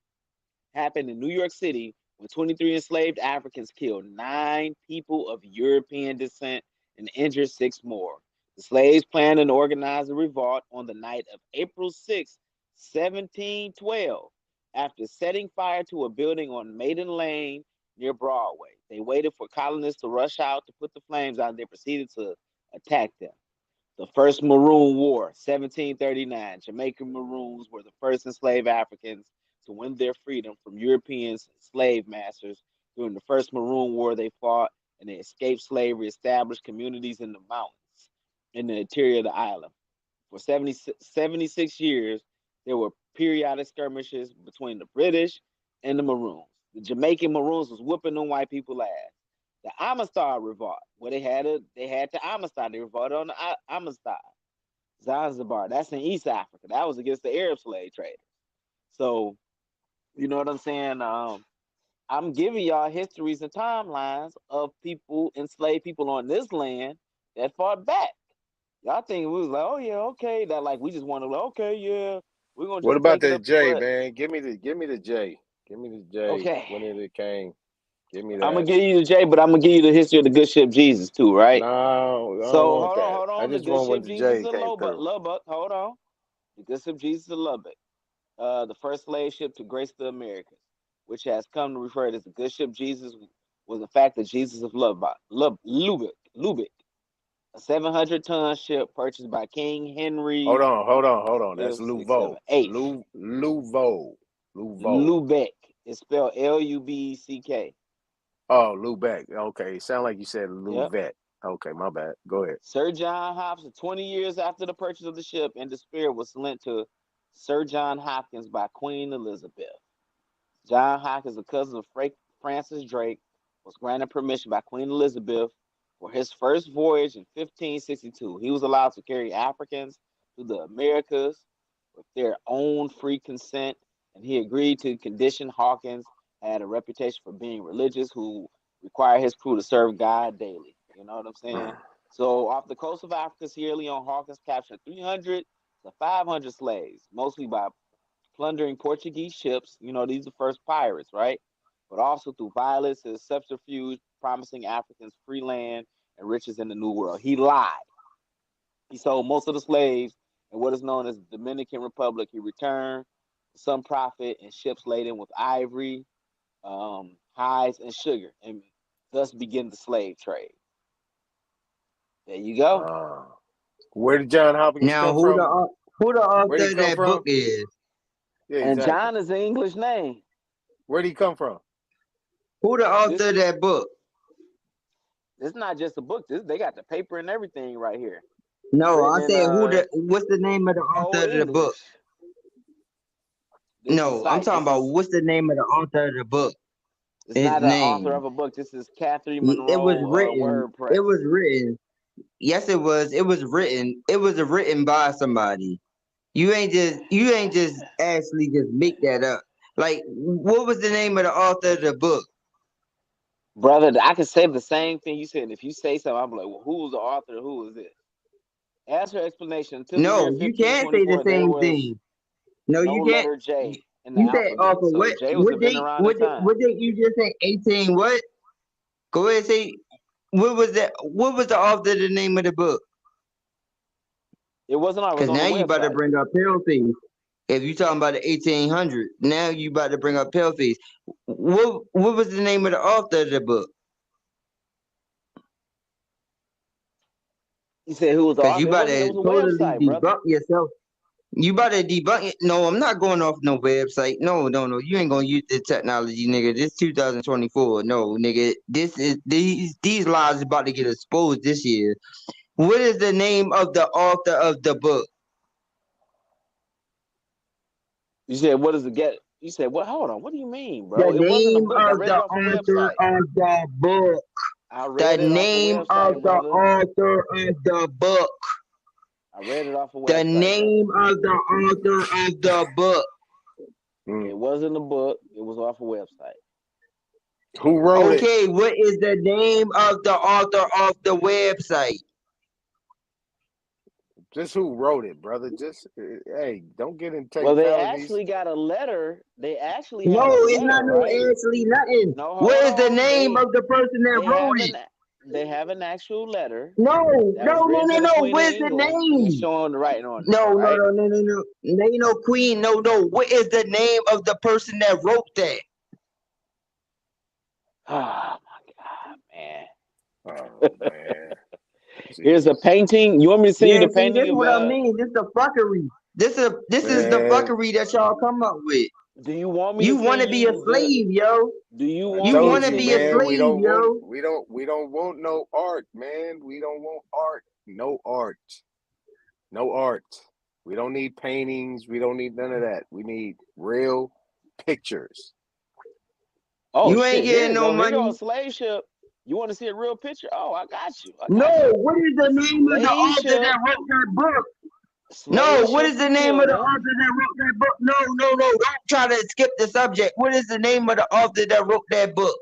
happened in New York City when 23 enslaved Africans killed 9 people of European descent and injured 6 more. The slaves planned and organized a revolt on the night of April 6, 1712. After setting fire to a building on Maiden Lane near Broadway. They waited for colonists to rush out to put the flames out, and they proceeded to attack them. The First Maroon War, 1739. Jamaican Maroons were the first enslaved Africans to win their freedom from European slave masters. During the First Maroon War, they fought and they escaped slavery, established communities in the mountains in the interior of the island. For 76 years, there were periodic skirmishes between the British and the Maroons. The Jamaican Maroons was whooping them white people ass. The Amistad Revolt, where they had the Amistad. They revolted on the Amistad. Zanzibar, that's in East Africa. That was against the Arab slave traders. So, you know what I'm saying? I'm giving y'all histories and timelines of people, enslaved people on this land that fought back. Y'all think we was like, oh yeah, okay, that like we just want to, like, okay, yeah, we're gonna What just about take it that up, J, but man? Give me the J. Give me the J. When okay. it came. Give me I'm gonna that. give you the J, but I'm gonna give you the history of the good ship Jesus too, right? No, I don't So want that. hold I on. The just good want when ship the Jesus J of came Lubbock, through. Lubbock. Hold on. The good ship Jesus of Lubbock, the first slave ship to grace the Americas, which has come to refer to as the good ship Jesus, was in fact the Jesus of Lubbock, Lubbock, a 700-ton ship purchased by King Hold Henry on, hold on, hold on. That's Fifth, Sixth, Louvo. Seventh, Eighth. Louvo. Lubeck is spelled Lubeck. Oh, Lubeck. Okay. Sound like you said Yep. Luvet. Okay, my bad. Go ahead. Sir John Hopkins, 20 years after the purchase of the ship, in despair, was lent to Sir John Hopkins by Queen Elizabeth. John Hopkins, a cousin of Francis Drake, was granted permission by Queen Elizabeth for his first voyage in 1562. He was allowed to carry Africans to the Americas with their own free consent, and he agreed to condition. Hawkins had a reputation for being religious, who required his crew to serve God daily. You know what I'm saying? So, off the coast of Africa, Sierra Leone, Hawkins captured 300 to 500 slaves, mostly by plundering Portuguese ships. You know, these are the first pirates, right? But also through violence and subterfuge, promising Africans free land and riches in the New World. He lied. He sold most of the slaves in what is known as the Dominican Republic. He returned some profit in ships laden with ivory, hides, and sugar, and thus began the slave trade. There you go. Where did John Hopkins Now, come from? who the Where'd he author of come that book from? is? Yeah, And exactly. John is an English name. Where'd he come from? Who the This author of that book? It's not just a book. They got the paper and everything right here. No, I Written in said what's the name of the Old author of the book? English. This is No, I'm site. talking about what's the name of the author of the book? It's His not an author name. of a book. This is Catherine It was Monroe written. It WordPress. was written. Yes, it was. It was written. It was written by somebody. You ain't just actually just make that up. Like, what was the name of the author of the book? Brother, I can say the same thing you said. If you say something, I'm like, well, who's the author? Who is it? As her explanation, until the year No, you can't say the 1524, there same was thing. No, no you can't. letter J in the You said alphabet. author So what? J was invented around this time. What did you just say? 18 what? Go ahead and say what was that? What was the author of the name of the book? It wasn't on. It was Because on the now you about to website. bring up penalties. If you talking about the 1800s, now you about to bring up penalties. What was the name of the author of the book? You said who was the Because you author? It about wasn't. It to was a totally website, brother. debunk yourself. You about to debunk it. No, I'm not going off no website. No. You ain't gonna use the technology, nigga. This 2024. No, nigga. This is these lies about to get exposed this year. What is the name of the author of the book? You said, what does it get? You said, what? Hold on. What do you mean, The bro? It wasn't a name book. I of read it the off a author website. of the book. I The read it off a name of website, the brother. author of the book. I read it off a The website, name brother. of the author of the book. It wasn't a book. It was off a website. Who wrote it? Okay, what is the name of the author of the website? Just who wrote it, brother. Just hey, don't get in Well, they technicalities. actually got a letter. They actually No, have a it's not letter, no right? actually nothing. No, What hold is the on. name of the person that They wrote have it? an actual letter No. that was written to the Queen of What's the England, and it's name? showing the writing on it, No. right? There ain't no queen. No. What is the name of the person that wrote that? Oh my God, man. Oh man, Here's a Jesus, painting. You want me to send you Yeah, the see, this painting is of what I mean. This the fuckery. This is the man. fuckery that y'all come up with. do you want me to You send want to be a you the slave, yo. do you I want You me to want told to you, send be a man. you slave, yo. We don't want no art, man. We don't want art. No art. No art. We don't need paintings. We don't need none of that. We need real pictures. Oh You ain't shit, here getting you no go. Here go a money. slave ship. You want to see a real picture? Oh, I got you. I got No, you. what is the name of the Slave author ship. that wrote that book? No, Slave what ship is the name of the Matilda. author that wrote that book? No, no, no. Don't try to skip the subject. What is the name of the author that wrote that book?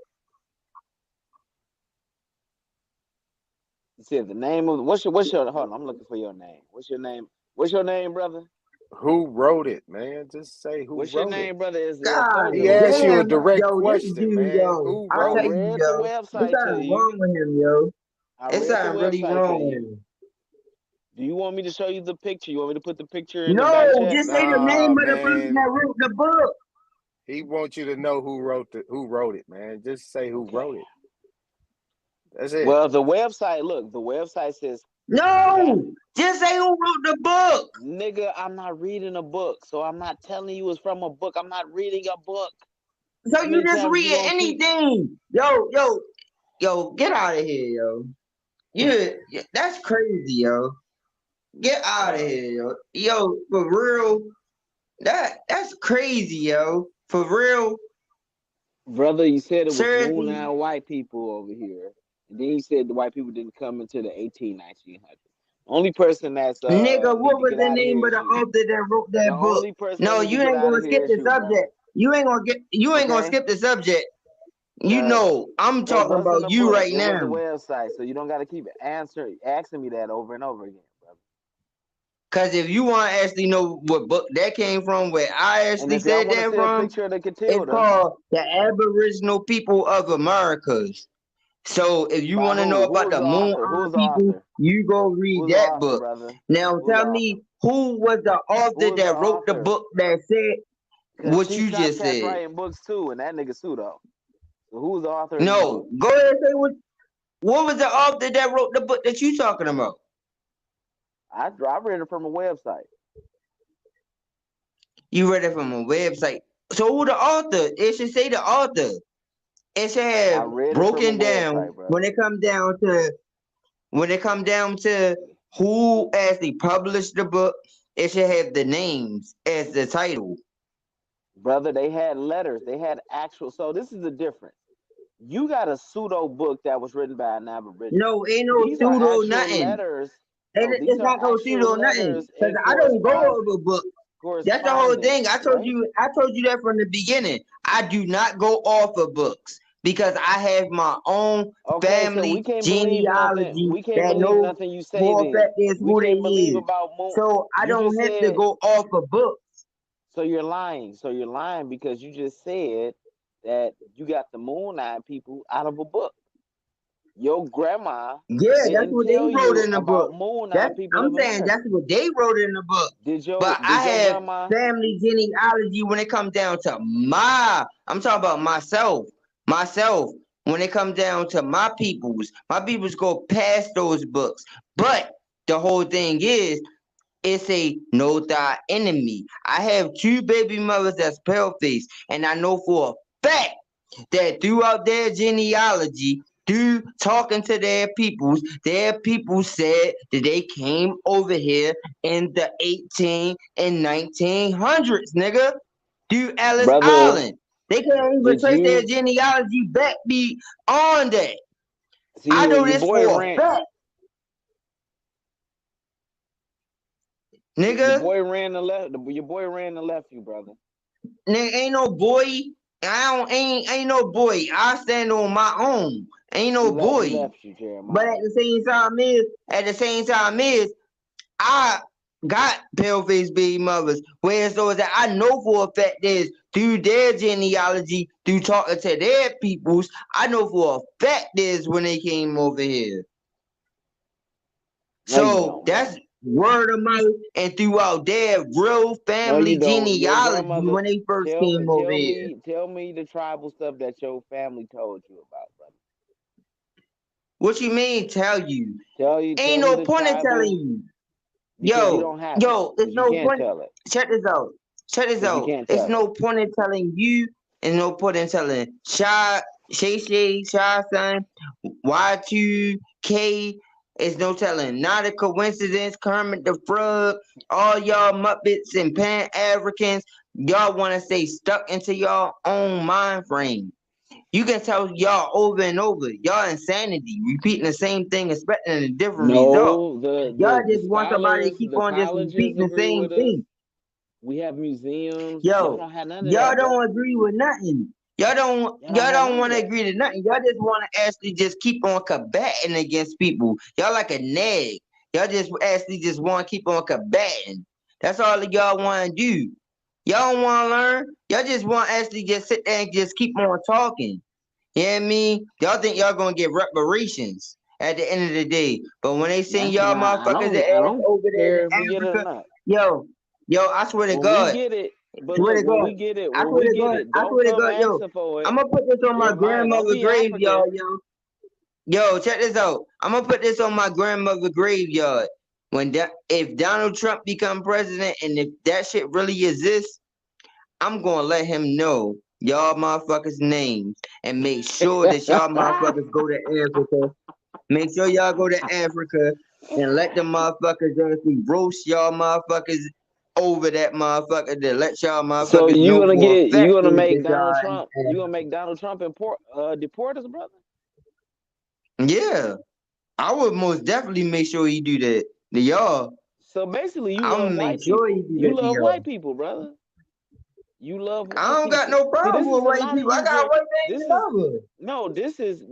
You said the name of what's your hold on, I'm looking for your name. What's your name? What's your name, brother? Who wrote it, man? Just say who What's your wrote it. name, brother? Is the God He authority on asked here? you a damn, direct yo, this question, dude, man. yo. Who I I wrote tell it? you, read the yo. There's website to something you. wrong with him, yo. I There's read the something really website to wrong with you. him. Do you want me to show you the picture? You want me to put the picture in the back No, chat? just say the name Nah, of the person man. that wrote the book. He wants you to know who wrote it, man. Just say who Okay. wrote it. That's it. Well, the website, look, the website says that No, just say who wrote the book. nigga, I'm not reading a book, so I'm not telling you it's from a book. I'm not reading a book. So How you many just times you read gonna keep anything. Yo, get out of here, yo. That's crazy, yo. Get out of here, yo. Yo, for real. That's crazy, yo. For real. brother, you said it was moon Seriously. and white people over here. And then you said the white people didn't come into the 1900s. Only person that's Nigga, need what to was get the out of name here of is the you. author that wrote The that book? only person that No, need to you get ain't out gonna of skip here is the you, brother. subject. You ain't gonna Okay? skip the subject. You Uh, know, I'm it talking wasn't about a you book. right It was now. a website. So you don't got to keep asking me that over and over again, brother. Cause if you want to actually know what book that came from, where I And actually if y'all said want to that see a from, picture of the it's Catilda, called The Aboriginal People of Americas. So if you by want to know who? about Who is the the Moon author? Eye Who's the people, author? you go read Who's the that author, book. brother? Now Who's the tell author? me who was the author Who is the that wrote the author? book that said Because what Chief you Top just Cat's said. writing books too, and that nigga pseudo. So who's the author of this book? No, go ahead and say what was the author that wrote the book that you talking about? I read it from a website. You read it from a website. So who the author? It should say the author. It should I have read it from a broken down website, brother. when it come down to who actually published the book. It should have the names as the title. Brother, they had letters. They had actual. So this is the difference. You got a pseudo book that was written by an Aboriginal. No, ain't no These are pseudo actual nothing. letters. No, these It's are not no actual pseudo nothing. letters Cause and I don't go over book. That's the whole thing. correspondence, right? I told you that from the beginning. I do not go off of books because I have my own Okay, so we family can't believe nothing. genealogy We can't that believe knows nothing you say for a then. fact is We who they can't believe is. about moon. So I You just don't have to said go off of books. so you're lying. So you're lying because you just said that you got the moon eye people out of a book. Your grandma Yeah, that's didn't what they tell wrote you in the book. about moon eye people I'm of saying America. that's what they wrote in the book. But I Did your have grandma family genealogy when it comes down to I'm talking about myself. Myself. When it comes down to my peoples go past those books. But the whole thing is, it's a know thy enemy. I have two baby mothers that's pale faced, and I know for a fact that throughout their genealogy, through talking to their people said that they came over here in the 18 and 1900s, nigga, through Ellis brother, Island. They can't even did trace their you genealogy back beyond that. see I know your this boy for a ran fact, your nigga. boy ran the left your boy ran the left you, brother. Nigga, ain't no boy. Ain't no boy. I stand on my own. Ain't no He boy. left you, But Jeremiah. at the same time is, I got pale face baby mothers. Whereas those that I know for a fact is through their genealogy, through talking to their peoples, I know for a fact is when they came over here. No, you So don't, brother. word of mouth and throughout their real No, you family don't. Your genealogy grandmother when they first tell me came over here. tell me the tribal stuff that your family told you about, brother. What you mean tell you? Tell Ain't me no the point in telling tribal you. because you Yo, don't have it. yo, there's Because you no can't point. tell it. Check this out. Check this Because you out. can't It's tell it. no point in telling you, and no point in telling Shay, son, Y2K. It's no telling. Not a coincidence. Kermit the Frog, all y'all Muppets and Pan-Africans, y'all want to stay stuck into your own mind frame. You can tell y'all over and over. Y'all insanity. Repeating the same thing, expecting a different result. No, Y'all just want somebody to keep the on just colleges repeating the agree same with us. thing. We have museums. Y'all Yo, don't have none of y'all that, don't brother. agree with nothing. Y'all Y'all don't have don't none of want to that. agree to nothing. Y'all just want to actually just keep on combating against people. Y'all like a nag. Y'all just actually just want to keep on combating. That's all that y'all want to do. Y'all don't want to learn. Y'all just want to actually just sit there and just keep on talking. You know what I mean? Y'all think y'all gonna get reparations at the end of the day. But when they send y'all Nah, motherfuckers I ass don't over there to care if we get it or Africa, not. yo, I swear to When we God. get it, but Swear look, to God. I when swear we to get God. it, I don't swear to come God, yo. asking for it. I'm gonna put this on my Jeremiah, don't grandmother's be graveyard, African. yo. Yo, check this out. I'm gonna put this on my grandmother's graveyard. If Donald Trump become president and if that shit really exists, I'm gonna let him know y'all motherfuckers' names and make sure that y'all motherfuckers go to Africa. Make sure y'all go to Africa and let the motherfuckers actually roast y'all motherfuckers over that motherfucker to let y'all So motherfuckers know for a fact that y'all You in gonna make Donald Trump deport us, brother? Africa. Yeah, I would most definitely make sure he do that. To y'all, So basically, you I'm love gonna make white sure he people. do You that to love y'all. white people, brother. You love I white don't got people. no See, problem this with is a white lot of people. I you. got white things This to is love them. no. This is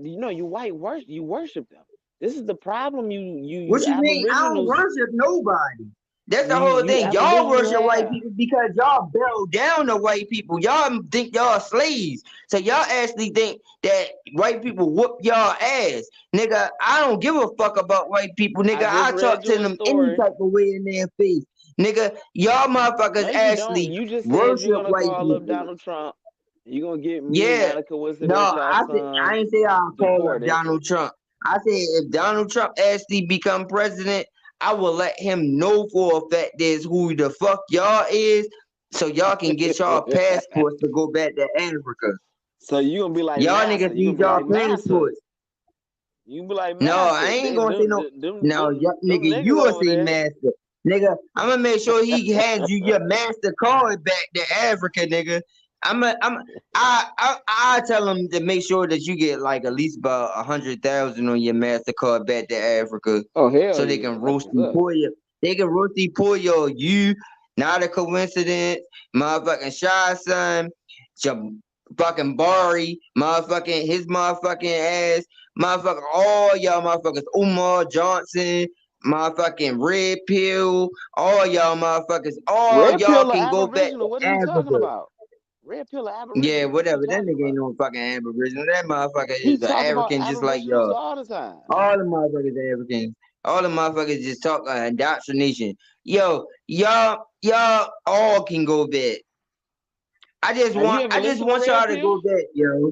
you worship them. This is the problem. What You you mean? I don't aboriginals worship nobody. That's the whole you thing. Y'all aboriginals worship white have. people because y'all bow down to white people. Y'all think y'all slaves. So y'all actually think that white people whoop y'all ass. Nigga, I don't give a fuck about white people. I Nigga, just I read talk to you a them any story. type of way in their face. Nigga, y'all No, motherfuckers you don't. actually You just said you're worship gonna white call up people. Donald Trump. You're gonna get me, Yeah. not a No, coincidence, y'all I son ain't say I'll call up deported. Donald Trump. I said if Donald Trump actually become president, I will let him know for a fact there's who the fuck y'all is, so y'all can get y'all passports to go back to Africa. So you gonna be like Y'all Massa. niggas You need gonna be y'all like Massa. passports. You gonna be like No, I Massa. ain't gonna say no. No, Them nigga, niggas you will over say there. master. Nigga, I'm gonna make sure he hands you your master card back to Africa, nigga. I tell him to make sure that you get like at least about 100,000 on your MasterCard back to Africa, Oh hell so they yeah, can that's roast what's and up. pour you. They can roast and pour you. Not a coincidence, motherfucking shy son, fucking Bari, motherfucking his motherfucking ass, motherfucking all y'all motherfuckers, Umar Johnson, motherfucking Red Pill, all y'all motherfuckers, all Red y'all Pill or can go back Aboriginal? What are to you talking Africa. about? Red Pill or Yeah, Aboriginal? What are you whatever. That talking nigga ain't about? no fucking Aboriginal. That motherfucker He is an talk about African just like Aboriginals y'all. all the time. All the motherfuckers are Africans. All the motherfuckers just talk indoctrination. Yo, y'all all can go back. Have you I ever just listened to want Red y'all to Pill? go back, yo.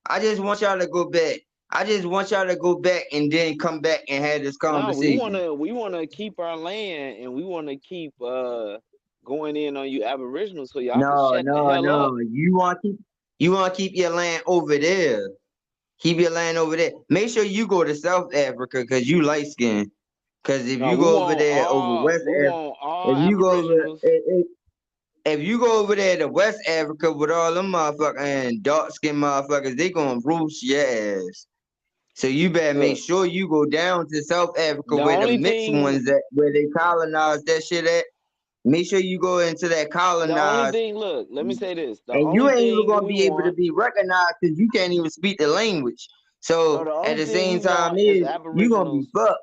I just want y'all to go back. I just want y'all to go back and then come back and have this No, conversation. we wanna keep our land and we wanna keep going in on you Aboriginals so y'all can No, shut the no, hell up. no. You want to keep your land over there. Keep your land over there. Make sure you go to South Africa because you light skinned. Because if No, you go over there over West we Africa, want all if you go over Aboriginals. if you go over there to West Africa with all them motherfuckers and dark skinned motherfuckers, they gonna roast your ass. So you better make Look, sure you go down to South Africa the where the only mixed thing ones at, where they colonized that shit at. Make sure you go into that colonized, look, let me say this. The and you only ain't even thing gonna we be able to want, be recognized because you can't even speak the language. no, So the at only the thing we same time, want is you gonna be Aboriginals. fucked.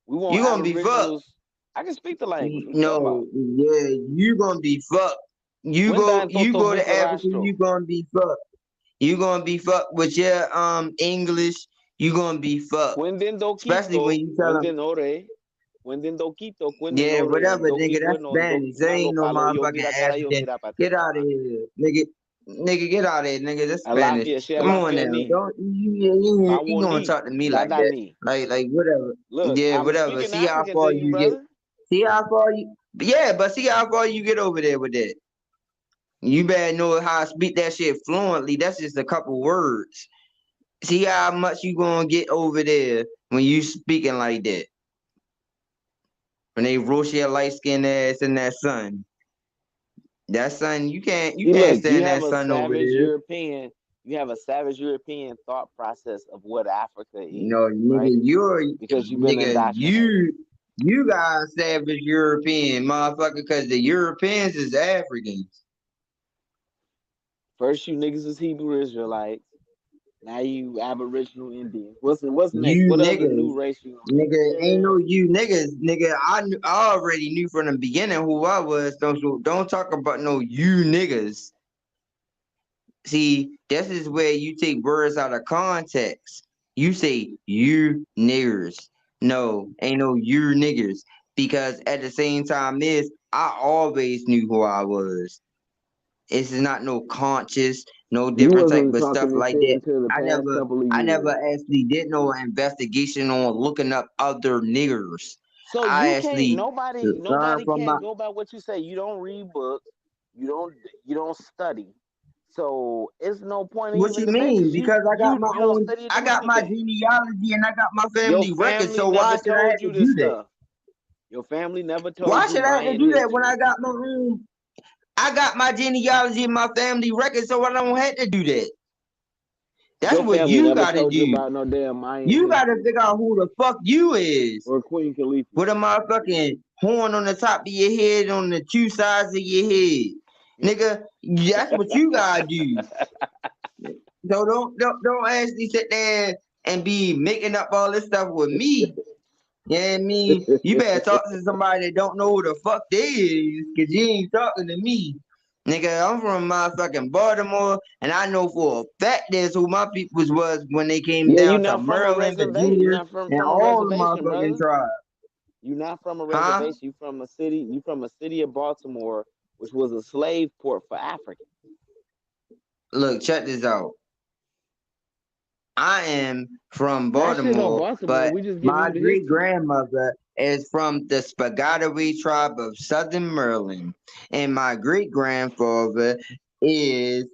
We want You gonna be fucked. Aboriginals. I can speak the language. What you talking No, about? yeah, you gonna be fucked. Wenda You Toto go to Vika Africa, Rastro. you gonna be fucked. You gonna be fucked with your English. You gonna be fucked, Quindin especially when Dokito. you tell them. Quindin Ore. Cuendendoquito, Yeah, cuendenole, whatever, nigga. That's bueno, Spanish. There malo ain't no palo, yo motherfucking mira cara, yo African. mira Get out of patema. here, nigga. Nigga, get out of here, nigga. That's Spanish. Alafia, she Come on alafia now. ni. Don't you gonna Bawoni, talk to me like dada that? ni. Like whatever. Look, Yeah, I'm whatever. speaking See how African far to you, you get. brother. See how far you. Yeah, but see how far you get over there with that. You better know how to speak that shit fluently. That's just a couple words. See how much you gonna get over there when you speaking like that. When they roast your light skinned ass in that sun. That sun, you can't See, look, you stand have that a sun over savage there. European, you have a savage European thought process of what Africa is, No, right? nigga, Because you've been indoctrinated. you guys savage European motherfucker, because the Europeans is Africans. First, you niggas was Hebrew Israelites. Now you Aboriginal Indians. What's next? You What other niggas, new race you gonna nigga, ain't say? no you niggas, nigga. I already knew from the beginning who I was. Don't talk about no you niggas. See, this is where you take words out of context. You say you niggers. No, ain't no you niggers. Because at the same time is I always knew who I was. It's not no conscious, no You different type wasn't of talking stuff this like shit that. until the I past never couple of I never years. actually did no investigation on looking up other niggers. So I you can't. actually learned Nobody from my can go by what you say. You don't read books. You don't. You don't study. So it's no point in what even you mean? debating. Because You don't study or I do got my anything. genealogy and I got my Your family record. family So why never should I have told to you this do that? stuff. Your family never Why told you should I have to Mayan do that when I history. got my own? I got my genealogy and my family record, so I don't have to do that. That's Your what family you never gotta told you do. about no damn Mayan You gotta history figure out who the fuck you is. or Queen Khalifa. With a motherfucking horn on the top of your head, on the two sides of your head. Nigga, that's what you gotta do. So don't actually sit there and be making up all this stuff with me. Yeah, I mean, you better talk to somebody that don't know who the fuck they is, cause you ain't talking to me. Nigga, I'm from motherfucking Baltimore, and I know for a fact that's who my peoples was when they came Yeah, you're down to not from a Maryland, reservation. You're Virginia, not and from a all the reservation, motherfucking brother. tribes. You're not from a Huh? reservation. You from a city. You from a city of Baltimore, which was a slave port for Africans. Look, check this out. I am from That shit on Baltimore, Baltimore. but We just giving my you the great history. grandmother is from the Spagatawi tribe of Southern Maryland, and my great grandfather is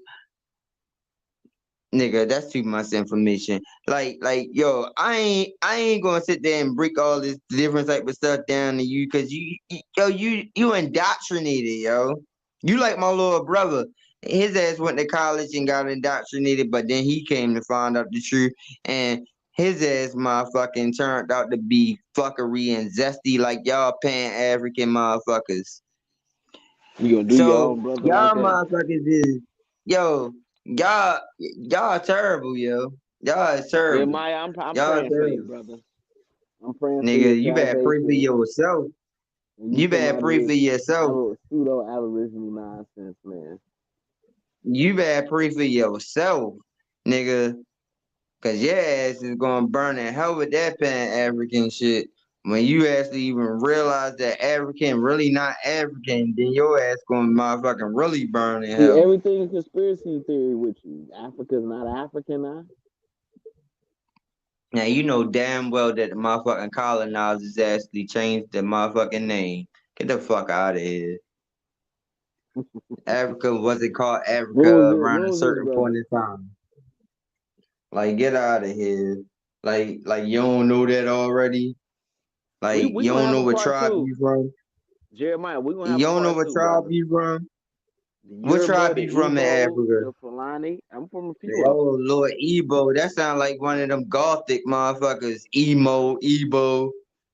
nigga. That's too much information. Yo, I ain't gonna sit there and break all this different type of stuff down to you, cause you indoctrinated, yo. You like my little brother. His ass went to college and got indoctrinated, but then he came to find out the truth, and his ass motherfucking turned out to be fuckery and zesty like y'all pan-African motherfuckers. You gonna do your So own brother like y'all that? motherfuckers is yo, y'all terrible, yo. Y'all is terrible. Jeremiah, I'm Y'all praying for you, terrible. brother. I'm praying for your Nigga, you better pray for salvation. yourself. And you You come better out of pray this for yourself. pseudo Aboriginal nonsense, man. You better pray for yourself, nigga. Cause your ass is gonna burn in hell with that pan-African shit. When you actually even realize that African really not African, then your ass gonna motherfucking really burn in See, hell. everything conspiracy theory with you. Africa's not African now. Now you know damn well that the motherfucking colonizers actually changed the motherfucking name. Get the fuck out of here. Africa wasn't called Africa around When a was this, certain point brother? in time. Like get out of here. Like you don't know that already. Like We you gonna don't have know a what part tribe two. you from. Jeremiah, we gonna You have a don't know part what two, tribe brother. you from. The What Yoruba, tribe the you from in Igbo, Africa? the Fulani. I'm from a few of them. Oh Lord, Ebo. That sounds like one of them gothic motherfuckers. Emo, Ebo.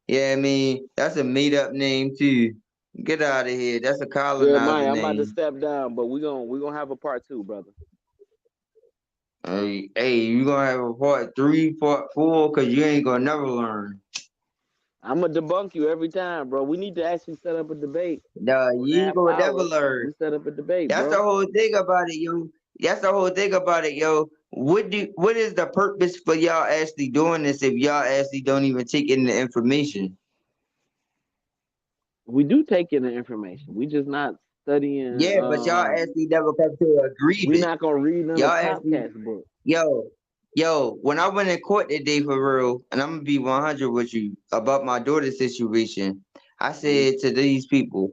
Yeah, I mean that's a made up name too. Get out of here. That's a colonizer Jeremiah, I'm about to name. step down, but we gonna have a part two, brother. Hey, you gonna have a part 3, part 4, cause you ain't gonna never learn. I'm gonna debunk you every time, bro. We need to actually set up a debate Nah, for you ain't half gonna never hour. learn. We set up a debate, That's the bro. whole thing about it, yo. That's the whole thing about it, yo. What is the purpose for y'all actually doing this if y'all actually don't even take in the information? We do take in the information. We just not studying. Yeah, but y'all actually never come to an We agreement. not gonna read none Y'all of actually, Popcat's book. yo, when I went in court today for real, and I'm gonna be 100 with you about my daughter's situation, I Mhm. said to these people,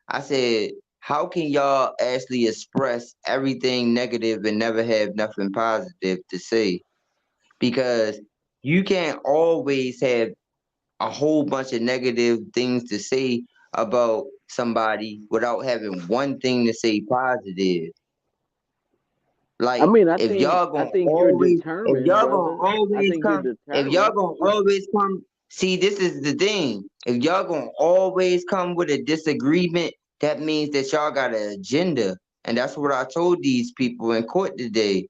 I said, how can y'all actually express everything negative and never have nothing positive to say? Because you can't always have a whole bunch of negative things to say about somebody without having one thing to say positive. I Like mean, I if think y'all I gonna think you're always, determined, brother. I think you're if y'all determined. gonna always come, see, this is the thing. If y'all gonna always come with a disagreement, that means that y'all got an agenda, and that's what I told these people in court today.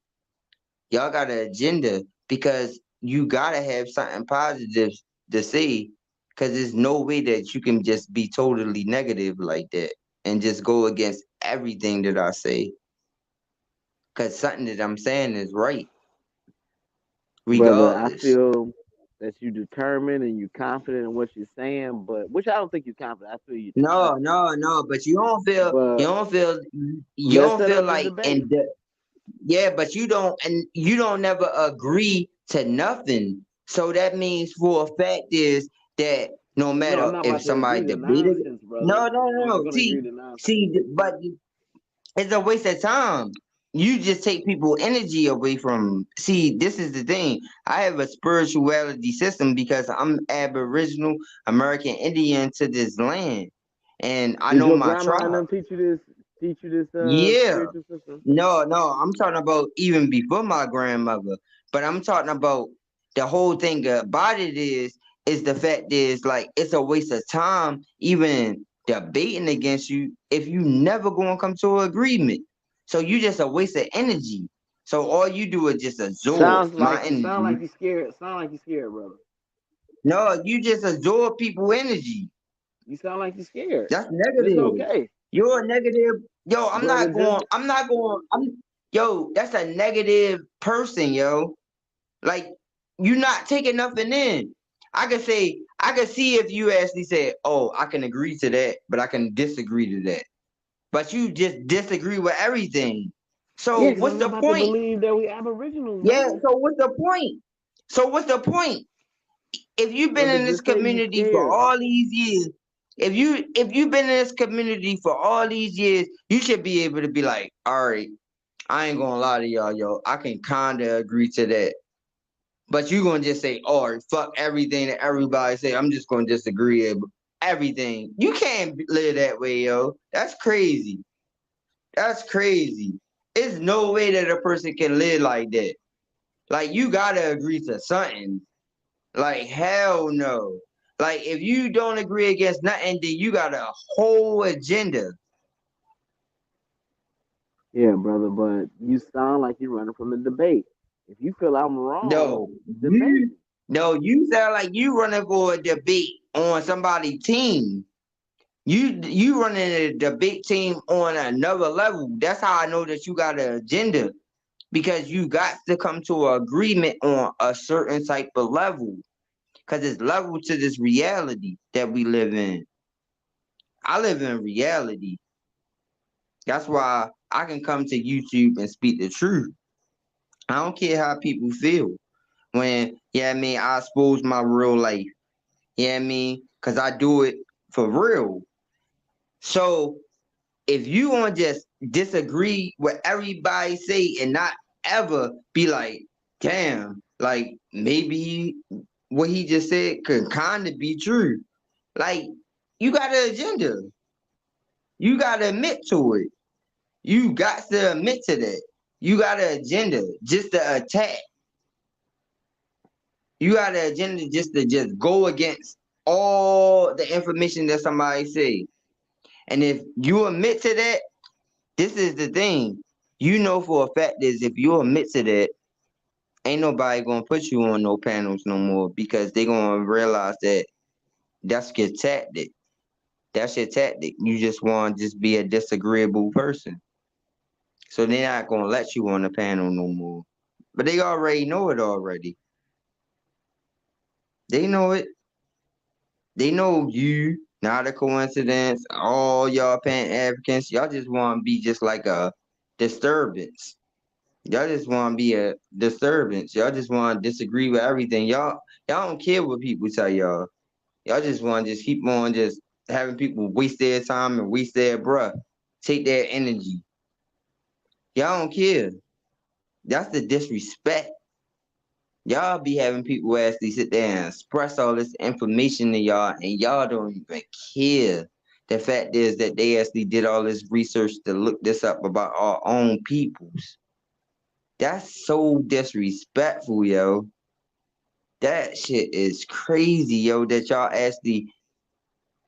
Y'all got an agenda because you gotta have something positive to say, because there's no way that you can just be totally negative like that and just go against everything that I say. Because something that I'm saying is right, Brother, I regardless. feel that you determined and you confident in what you're saying, but which I don't think you're confident. I feel you're No, determined. no, no. But But you let's don't set feel up the like debate. yeah, but you don't never agree to nothing. So that means for a fact is that no No, I'm matter not if about to agree somebody to debated, nonsense, brother. no, no, I'm no, not no. gonna agree to nonsense. But it's a waste of time. You just take people energy away from. See, this is the thing. I have a spirituality system because I'm Aboriginal American Indian to this land, and I Did know your my grandma and tribe. them teach you this Yeah. spiritual system? No, no, I'm talking about even before my grandmother. But I'm talking about the whole thing about it is the fact is like it's a waste of time even debating against you if you never gonna come to an agreement. So you just a waste of energy. So all you do is just absorb my Sound energy. like you scared. Sound like you scared, brother. No, you just absorb people energy. You sound like you scared. That's And it's negative. okay. You're a negative. Yo, Brother, just yo, that's a negative person, yo. Like, you're not taking nothing in. I could see if you actually said, oh, I can agree to that, but I can disagree to that. But you just disagree with everything. So yeah, because what's I'm not the about to point? believe that we aboriginals, Yeah, brother. so what's the point? So what's the point? If you've been Brother, in this just say you community for scared. all these years, if you've been in this community for all these years, you should be able to be like, all right, I ain't gonna lie to y'all, yo, I can kinda agree to that. But you gonna just say, oh, fuck everything that everybody say. I'm just gonna disagree with everything. You can't live that way, yo. That's crazy. That's crazy. There's no way that a person can live like that. Like you gotta agree to something. Like hell no. Like if you don't agree against nothing, then you got a whole agenda. Yeah, brother, but you sound like you're running from the debate. If you feel I'm wrong, No, debate me. you sound like you running for a debate on somebody's team. You running a debate team on another level. That's how I know that you got an agenda because you got to come to an agreement on a certain type of level because it's level to this reality that we live in. I live in reality. That's why I can come to YouTube and speak the truth. I don't care how people feel when, yeah, I mean, I expose my real life. Yeah, I mean, because I do it for real. So if you want to just disagree with everybody say and not ever be like, damn, like maybe what he just said could kind of be true. Like, you got an agenda. You got to admit to it. You got to admit to that. You got an agenda just to attack. You got an agenda just to just go against all the information that somebody say. And if you admit to that, this is the thing. You know for a fact is if you admit to that, ain't nobody gonna put you on no panels no more because they gonna realize that that's your tactic. That's your tactic. You just want to just be a disagreeable person. So they're not gonna let you on the panel no more. But they already know it already. They know it. They know you, not a coincidence. All y'all Pan-Africans, y'all just want to be just like a disturbance. Y'all just want to be a disturbance. Y'all just want to disagree with everything. Y'all don't care what people tell y'all. Y'all just want to just keep on just having people waste their time and waste their breath, take their energy. Y'all don't care. That's the disrespect. Y'all be having people actually sit there and express all this information to y'all, and y'all don't even care. The fact is that they actually did all this research to look this up about our own peoples. That's so disrespectful, yo. That shit is crazy, yo, that y'all actually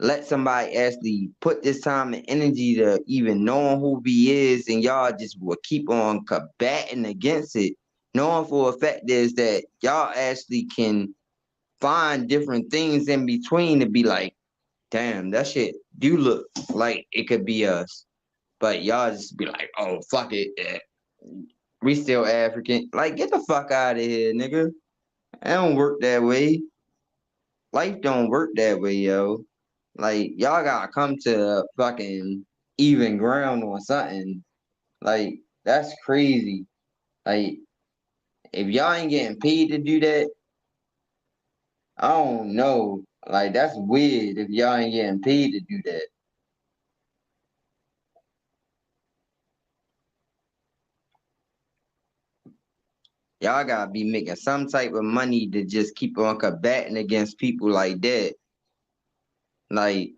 let somebody actually put this time and energy to even knowing who he is, and y'all just will keep on combating against it. Knowing for a fact is that y'all actually can find different things in between to be like, damn, that shit do look like it could be us. But y'all just be like, oh, fuck it. We still African. Like, get the fuck out of here, nigga. It don't work that way. Life don't work that way, yo. Like, y'all gotta come to fucking even ground or something. Like, that's crazy. Like, if y'all ain't getting paid to do that, I don't know. Like, that's weird if y'all ain't getting paid to do that. Y'all gotta be making some type of money to just keep on combating against people like that. Like,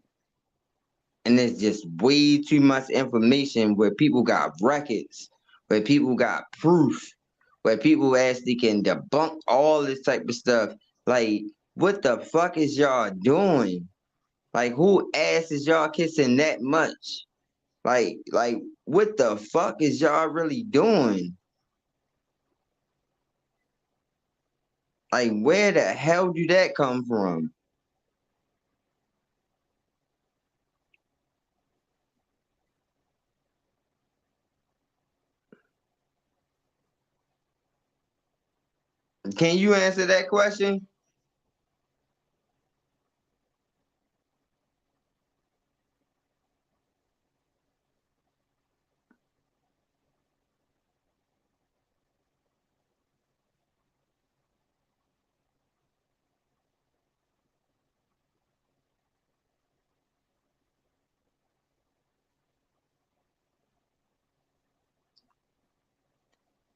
and it's just way too much information where people got records, where people got proof, where people actually can debunk all this type of stuff. Like, what the fuck is y'all doing? Like, who ass is y'all kissing that much? Like, what the fuck is y'all really doing? Like, where the hell do that come from? Can you answer that question?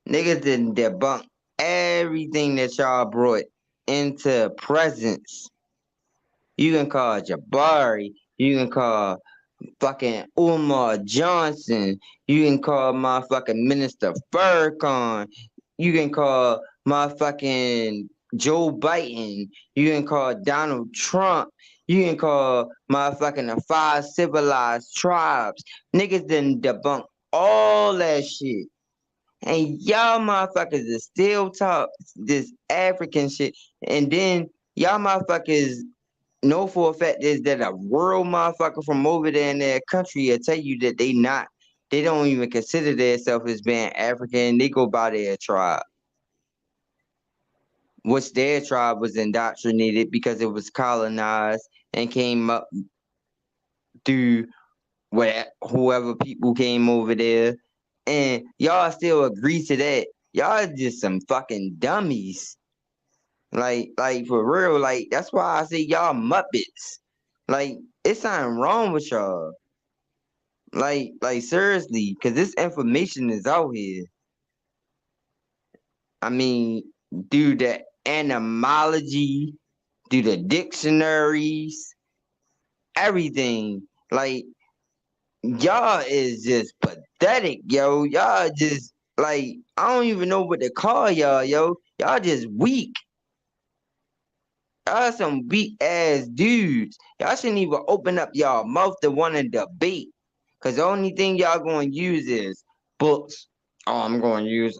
Niggas didn't debunk everything that y'all brought into presence. You can call Jabari. You can call fucking Umar Johnson. You can call motherfucking Minister Farrakhan. You can call motherfucking Joe Biden. You can call Donald Trump. You can call motherfucking the 5 civilized tribes. Niggas didn't debunk all that shit. And y'all motherfuckers is still talk this African shit. And then y'all motherfuckers know for a fact is that a real motherfucker from over there in their country will tell you that they don't even consider themselves as being African. They go by their tribe, which their tribe was indoctrinated because it was colonized and came up through whoever people came over there. And y'all still agree to that. Y'all just some fucking dummies. Like for real, like that's why I say y'all Muppets. Like, it's something wrong with y'all. Like seriously, because this information is out here. I mean, do the etymology, do the dictionaries, everything. Like, y'all is just pathetic, yo. Y'all just, like, I don't even know what to call y'all, yo. Y'all just weak. Y'all some weak ass dudes. Y'all shouldn't even open up y'all mouth to want to debate. Cause the only thing y'all gonna use is books. Oh, I'm gonna use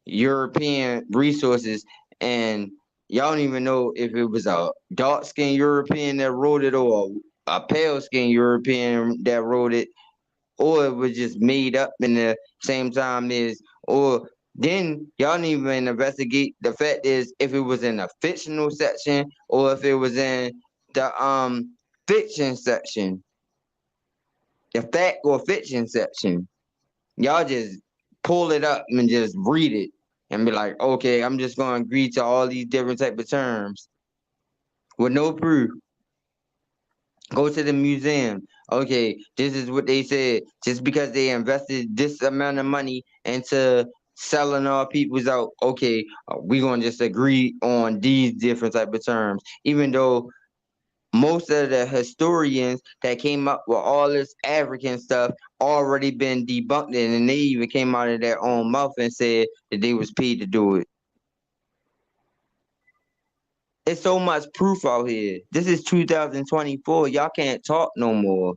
European resources, and y'all don't even know if it was a dark skinned European that wrote it or a pale skinned European that wrote it, or it was just made up in the same time as, or then y'all didn't even investigate the fact is if it was in a fictional section or if it was in the fiction section, the fact or fiction section. Y'all just pull it up and just read it and be like, okay, I'm just gonna agree to all these different type of terms with no proof. Go to the museum. Okay, this is what they said. Just because they invested this amount of money into selling our peoples out, okay, we're gonna just agree on these different type of terms. Even though most of the historians that came up with all this African stuff already been debunked, and they even came out of their own mouth and said that they was paid to do it. It's so much proof out here. This is 2024. Y'all can't talk no more.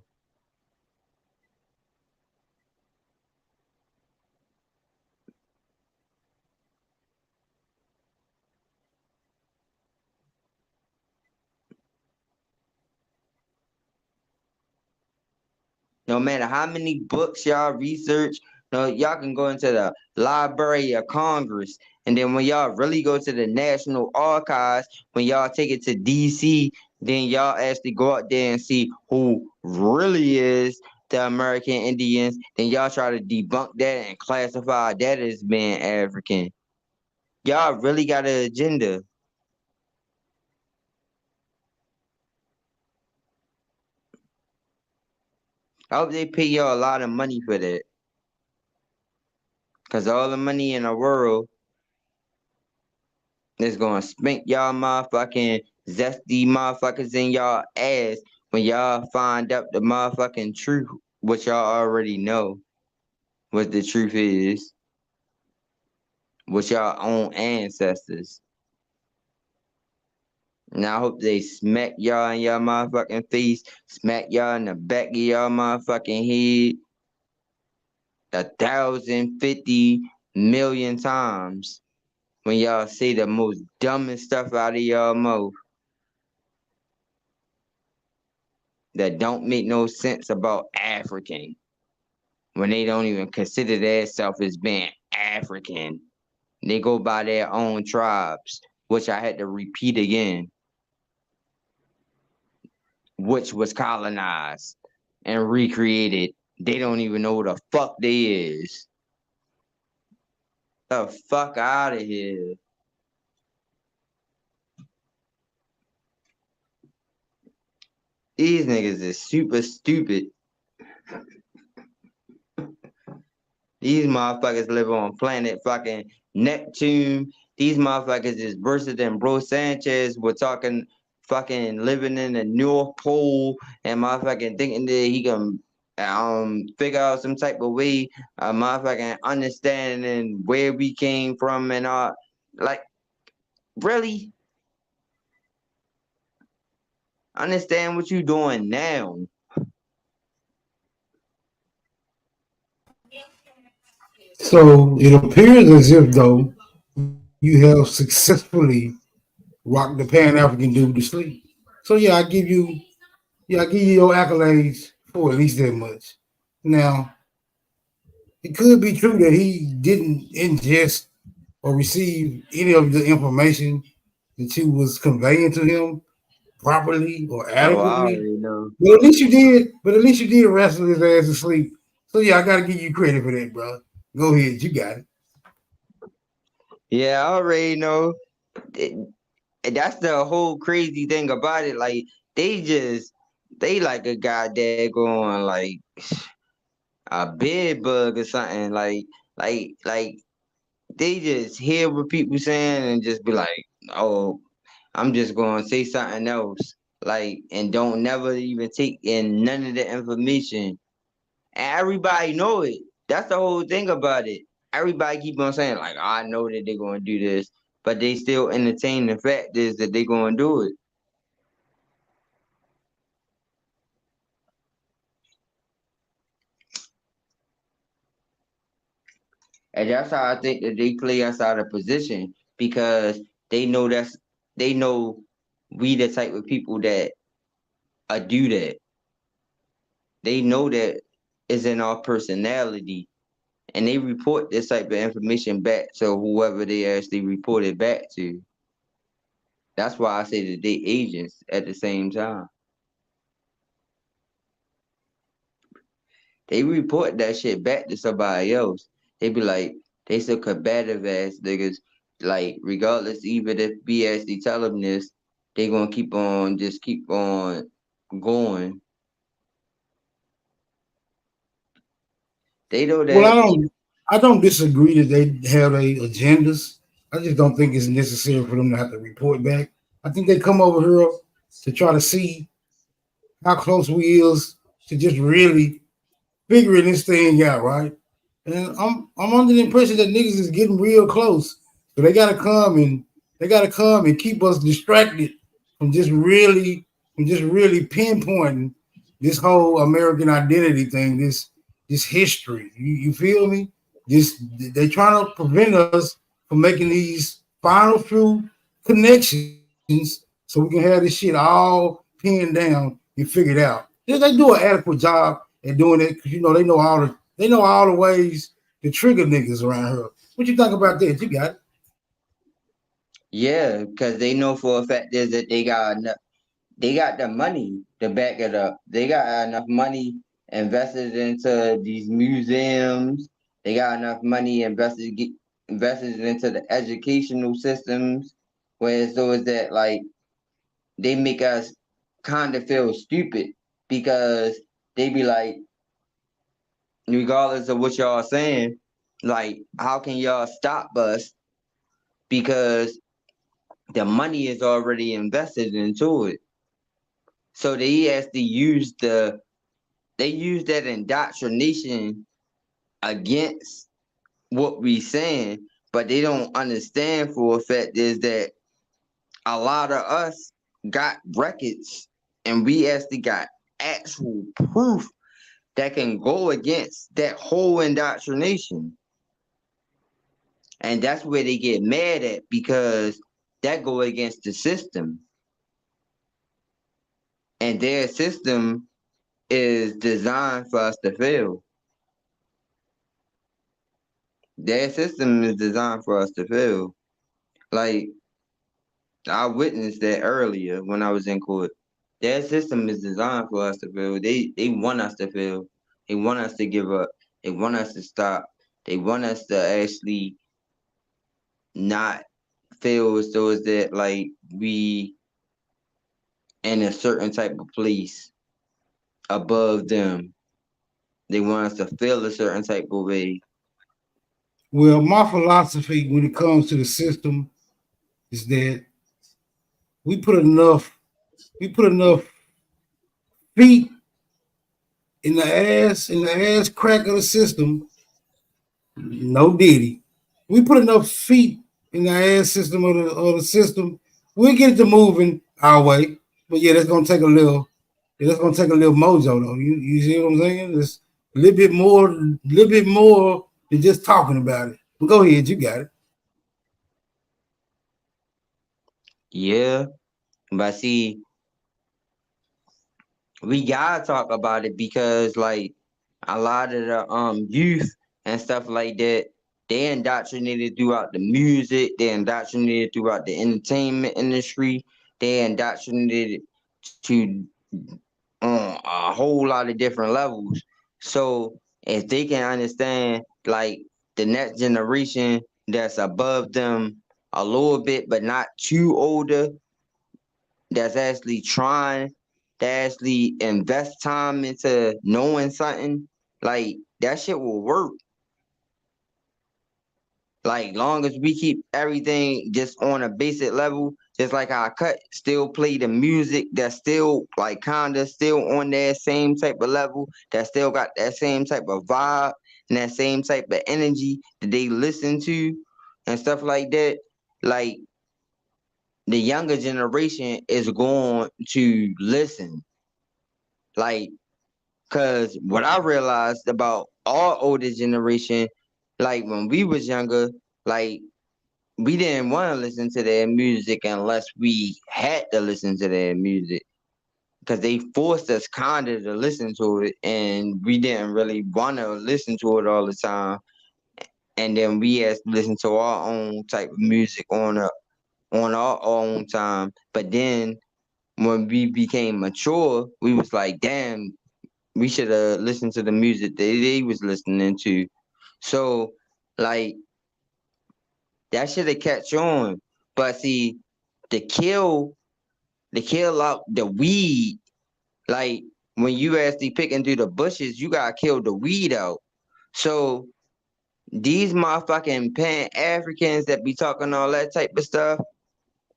No matter how many books y'all research, no, y'all can go into the Library of Congress. And then when y'all really go to the National Archives, when y'all take it to DC, then y'all actually go out there and see who really is the American Indians. Then y'all try to debunk that and classify that as being African. Y'all really got an agenda. I hope they pay y'all a lot of money for that. Because all the money in the world is going to spank y'all motherfucking zesty motherfuckers in y'all ass when y'all find out the motherfucking truth, which y'all already know what the truth is, with y'all own ancestors. And I hope they smack y'all in y'all motherfucking face, smack y'all in the back of y'all motherfucking head 1,050 million times when y'all say the most dumbest stuff out of y'all mouth that don't make no sense about African when they don't even consider themselves as being African. They go by their own tribes, which I had to repeat again, which was colonized and recreated. They don't even know who the fuck they is. The fuck out of here. These niggas is super stupid. These motherfuckers live on planet fucking Neptune. These motherfuckers is worse than Bro Sanchez. We're talking fucking living in the North Pole and motherfucking thinking that he can figure out some type of way, motherfucking understanding where we came from and all. Like, really? Understand what you doing now. So it appears as if though you have successfully rocked the Pan African dude to sleep. So I give you your accolades for at least that much. Now, it could be true that he didn't ingest or receive any of the information that you was conveying to him properly or Oh, I adequately. already know. But at least you did. But at least you did wrestle his ass to sleep. So yeah, I gotta give you credit for that, bro. Go ahead, you got it. Yeah, I already know. And that's the whole crazy thing about it. Like they like a goddamn going like a bed bug or something. Like they just hear what people saying and just be like, oh, I'm just gonna say something else. Like, and don't never even take in none of the information. And everybody know it. That's the whole thing about it. Everybody keep on saying, like, I know that they're gonna do this, but they still entertain the fact is that they're gonna do it. And that's how I think that they play us out of position because they know they know we the type of people that do that. They know that it's in our personality and they report this type of information back to whoever they actually report it back to. That's why I say that they agents at the same time. They report that shit back to somebody else. They be like, they some combative ass niggas. Like, regardless, even if we actually tell them this, they gonna keep on going. They know Well, that. I don't disagree that they have their agendas. I just don't think it's necessary for them to have to report back. I think they come over here to try to see how close we is to just really figuring this thing out, right? And I'm under the impression that niggas is getting real close. So they gotta come and keep us distracted from just really pinpointing this whole American identity thing, this history. You feel me? This they trying to prevent us from making these final few connections so we can have this shit all pinned down and figured out. They do an adequate job at doing it because they know all the ways to trigger niggas around here. What you think about that? You got it. Yeah, because they know for a fact is that they got the money to back it up. They got enough money invested into these museums. They got enough money invested into the educational systems. Whereas those that like they make us kind of feel stupid because they be like, regardless of what y'all saying, like how can y'all stop us because the money is already invested into it. So they actually use that indoctrination against what we saying, but they don't understand for a fact is that a lot of us got records and we actually got actual proof that can go against that whole indoctrination. And that's where they get mad at because that go against the system. And their system is designed for us to fail. Their system is designed for us to fail. Like I witnessed that earlier when I was in court. Their system is designed for us to fail. They want us to fail. They want us to give up. They want us to stop. They want us to actually not feel as though is that like we in a certain type of place above them. They want us to feel a certain type of way. Well, my philosophy when it comes to the system is that we put enough we put enough feet in the ass crack of the system. No diddy. We put enough feet in the ass system of the system. We'll get it to moving our way. But yeah, that's gonna take a little. Yeah, that's gonna take a little mojo though. You see what I'm saying? It's a little bit more than just talking about it. But go ahead, you got it. Yeah. But see, we gotta talk about it because like a lot of the youth and stuff like that, they indoctrinated throughout the music, they indoctrinated throughout the entertainment industry, they indoctrinated to on a whole lot of different levels. So if they can understand like the next generation that's above them a little bit but not too older, that's actually trying to actually invest time into knowing something, like that shit will work. Like long as we keep everything just on a basic level, just like our cut still play the music that's still like kinda still on that same type of level, that still got that same type of vibe and that same type of energy that they listen to and stuff like that. Like the younger generation is going to listen. Like, cause what I realized about our older generation, like when we was younger, like we didn't want to listen to their music unless we had to listen to their music because they forced us kind of to listen to it and we didn't really want to listen to it all the time, and then we had to listen to our own type of music on up. on our own time. But then when we became mature, we was like, damn, we should have listened to the music they was listening to. So like that should have catch on. But see, the kill out the weed, like when you actually picking through the bushes, you gotta kill the weed out. So these motherfucking pan-Africans that be talking all that type of stuff,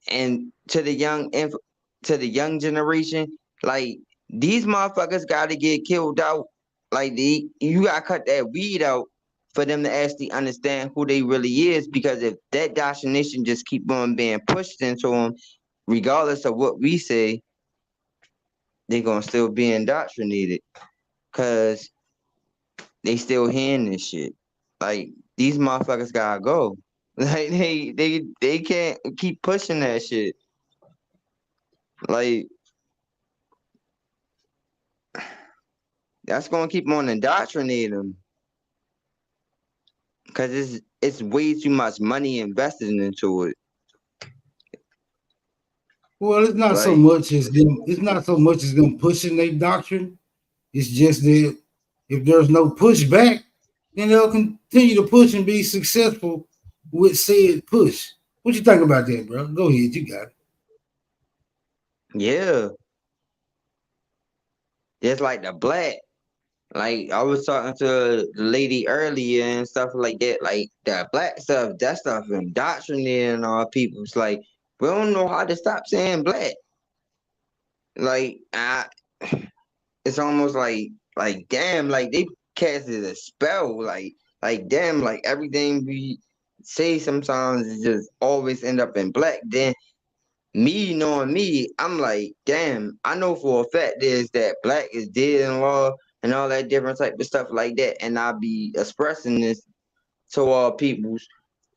and to the young generation, like these motherfuckers gotta get killed out. Like you gotta cut that weed out for them to actually understand who they really is. Because if that indoctrination just keep on being pushed into them, regardless of what we say, they gonna still be indoctrinated. Cause they still hearing this shit. Like these motherfuckers gotta go. Like they can't keep pushing that shit. Like that's gonna keep on indoctrinating them. Cause it's way too much money invested into it. Well, it's not so Like much as them. It's not so much as them pushing their doctrine. It's just that if there's no pushback, then they'll continue to push and be successful with said push. What you think about that, bro? Go ahead, you got it. yeah, just like the black. Like I was talking to the lady earlier and stuff like that. Like the black stuff, that stuff indoctrinating our people. It's like we don't know how to stop saying black. Like it's almost like damn, like they casted a spell. Like damn, like everything we say sometimes is just always end up in black. Then me knowing me, I'm like, damn, I know for a fact is that black is dead in law and all that different type of stuff like that. And I be expressing this to all peoples.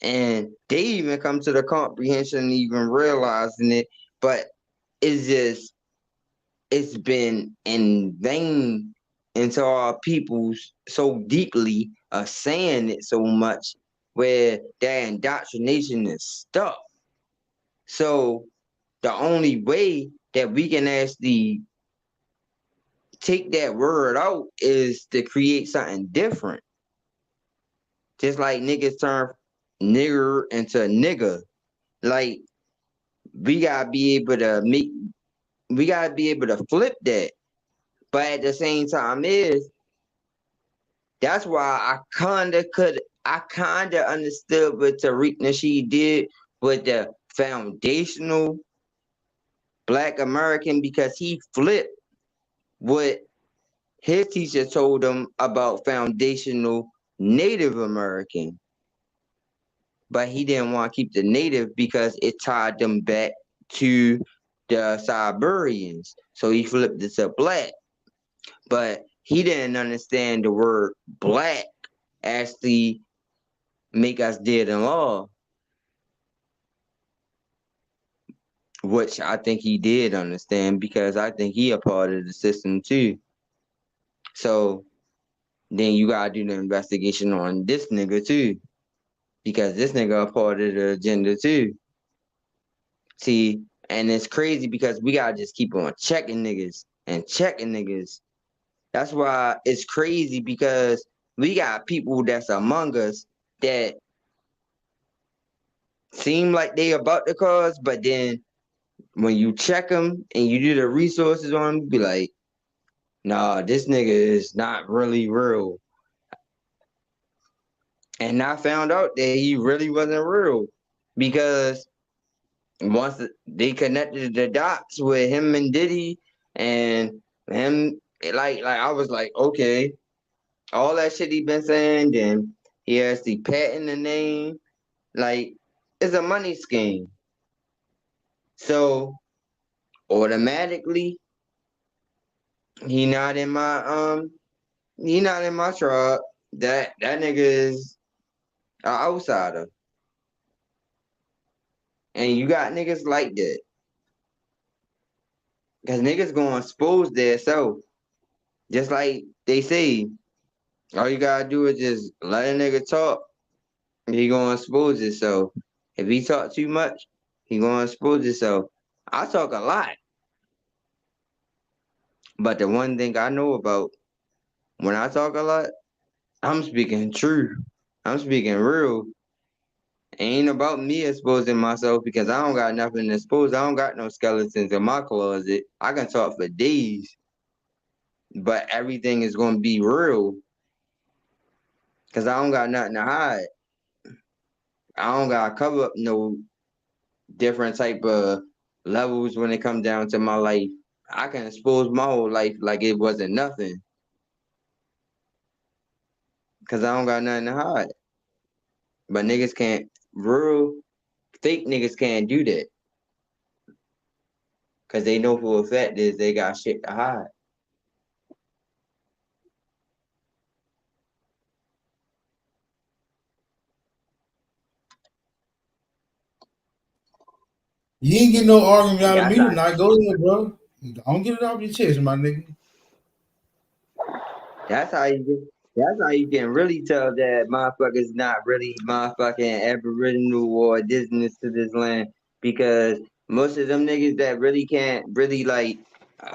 And they even come to the comprehension, even realizing it. But it's just, it's been in vain into our peoples so deeply saying it so much where their indoctrination is stuck. So the only way that we can actually take that word out is to create something different. Just like niggas turn nigger into nigga. Like we gotta be able to flip that. But at the same time that's why I kinda understood what Tariq Nasheed did with the foundational Black American, because he flipped what his teacher told him about foundational Native American, but he didn't want to keep the Native because it tied them back to the Siberians. So he flipped it to black, but he didn't understand the word black actually make us dead in law, which I think he did understand because I think he a part of the system too. So then you gotta do the investigation on this nigga too, because this nigga a part of the agenda too. See, and it's crazy because we gotta just keep on checking niggas and checking niggas. That's why it's crazy, because we got people that's among us that seem like they about the cause, but then when you check them and you do the resources on them, be like, nah, this nigga is not really real. And I found out that he really wasn't real, because once they connected the dots with him and Diddy and him, like I was like, okay, all that shit he been saying, then he has the patent the name, like it's a money scheme. So automatically, he not in my he not in my tribe. That nigga is an outsider, and you got niggas like that, because niggas gonna expose their self, just like they say. All you gotta do is just let a nigga talk. He gonna expose himself. If he talk too much, He gonna expose himself. I talk a lot, but the one thing I know about when I talk a lot, I'm speaking true. I'm speaking real. Ain't about me exposing myself because I don't got nothing to expose. I don't got no skeletons in my closet. I can talk for days, but everything is gonna be real because I don't got nothing to hide. I don't gotta cover up no different type of levels when it comes down to my life. I can expose my whole life like it wasn't nothing because I don't got nothing to hide. But niggas can't, real fake niggas can't do that because they know for a fact is they got shit to hide. You ain't getting no argument out of That's me how tonight. Go ahead, bro. Don't get it off your chest, my nigga. That's how you get. That's how you can really tell that motherfuckers not really motherfucking Aboriginal or indigenous to this land because most of them niggas that really can't really like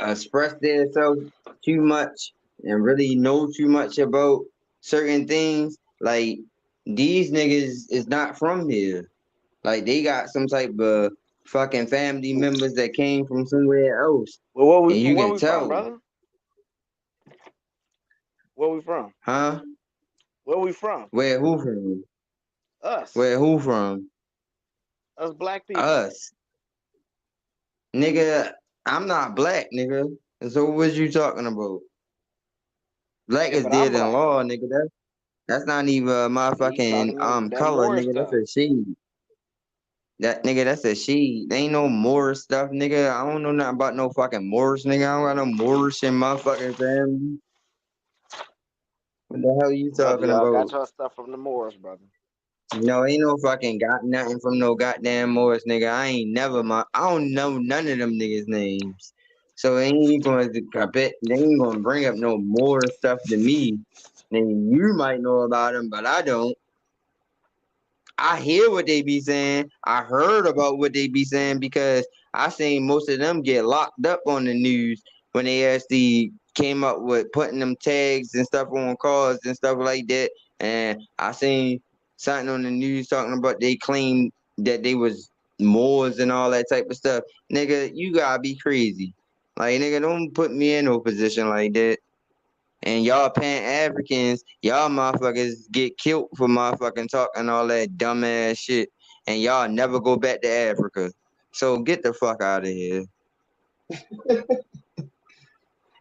express themselves too much and really know too much about certain things. Like these niggas is not from here. Like they got some type of fucking family members that came from somewhere else, Well, and you where can we from, tell, brother? Where we from? huh? Where we from? Where who from? Us. Where who from? Us black people. Us. Nigga, I'm not black, nigga. So what you talking about? Black Yeah, is but I'm dead in black law, though. nigga. That's not even my See, you fucking talking that color, more nigga. That's stuff. a shade. That nigga, that's a shade. There ain't no Moorish stuff, nigga. I don't know nothing about no fucking Moorish, nigga. I don't got no Moorish in my fucking family. What the hell you Brother, talking y'all about? got your stuff from the Moors, brother. No, ain't no fucking got nothing from no goddamn Morris, nigga. I ain't never I don't know none of them niggas' names. So they ain't going to, I bet they ain't gonna bring up no more stuff to me. Then you might know about them, but I don't. I hear what they be saying. I heard about what they be saying because I seen most of them get locked up on the news when they actually came up with putting them tags and stuff on cars and stuff like that. And I seen something on the news talking about they claimed that they was Moors and all that type of stuff. Nigga, you gotta be crazy. Like nigga, don't put me in no position like that. And y'all pan-Africans, y'all motherfuckers get killed for motherfucking talking all that dumbass shit. And y'all never go back to Africa. So get the fuck out of here.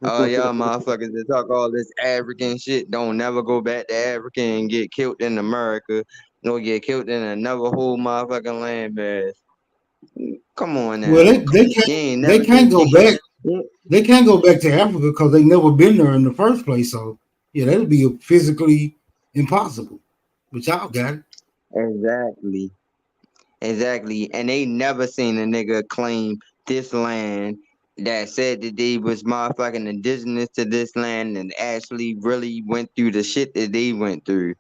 Oh, y'all motherfuckers that talk all this African shit don't never go back to Africa and get killed in America. No get killed in another whole motherfucking landmass. Come on Well, now. You ain't they never can't seen go back. yeah, They can't go back to Africa because they never been there in the first place. So yeah, that'd be physically impossible. But y'all got it. exactly. Exactly. And they never seen a nigga claim this land that said that they was motherfucking indigenous to this land and actually really went through the shit that they went through.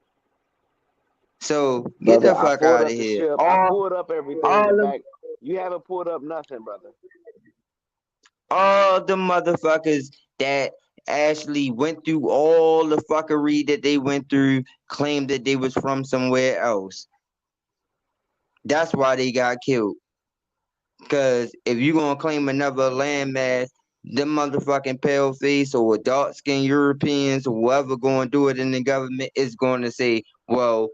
So get Brother, the I fuck pulled out of up the here. ship. I pulled up everything. All In them fact, you haven't pulled up nothing, brother. all the motherfuckers that actually went through all the fuckery that they went through claimed that they was from somewhere else. That's why they got killed. Because if you gonna claim another landmass, them motherfucking pale face or dark skinned Europeans, whoever gonna do it in the government is gonna say, well,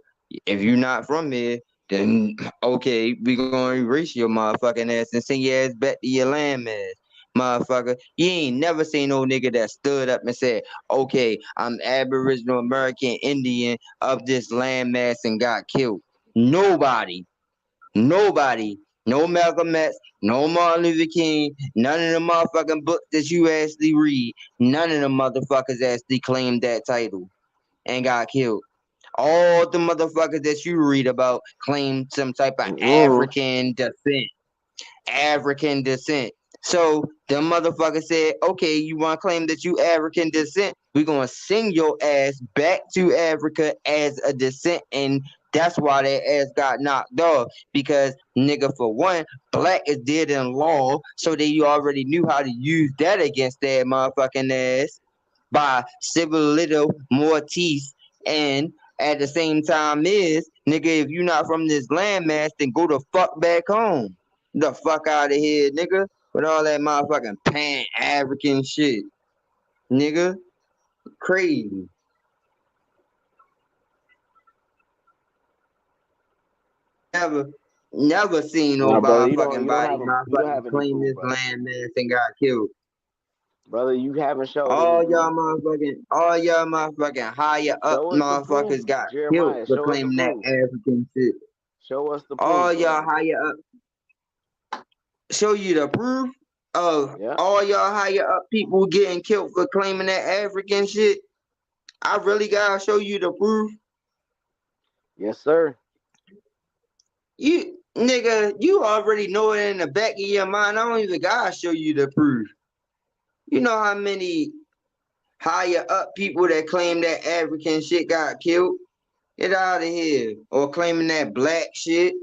if you're not from here, then okay, we gonna erase your motherfucking ass and send your ass back to your landmass. Motherfucker, you ain't never seen no nigga that stood up and said, okay, I'm Aboriginal American Indian of this landmass and got killed. Nobody. Nobody, no Malcolm X, no Martin Luther King, none of the motherfucking books that you actually read, none of the motherfuckers actually claimed that title and got killed. All the motherfuckers that you read about claim some type of Mm-mm. African descent. African descent. So the motherfucker said, okay, you want to claim that you African descent? We're going to send your ass back to Africa as a descent, and That's why their ass got knocked off. Because, nigga, for one, black is dead in law, so they already knew how to use that against their motherfucking ass by civil little Mortiz. And at the same time is, nigga, if you not from this landmass, then go the fuck back home. The fuck out of here, nigga. With all that motherfucking pan-African shit. Nigga. Crazy. Never seen no Nah, brother, motherfucking you don't body have you don't motherfucking have any claim proof, this brother. landmass and got killed. Brother, you haven't showed any proof. All y'all motherfucking higher up Show us the proof, motherfuckers got killed Jeremiah. for Show us the claiming that proof. African shit. Show us the All proof, y'all brother. higher up. Show you the proof of Yeah. all y'all higher up people getting killed for claiming that African shit. I really gotta show you the proof. Yes, sir. You nigga, you already know it in the back of your mind. I don't even gotta show you the proof. You know how many higher up people that claim that African shit got killed? Get out of here. Or claiming that black shit.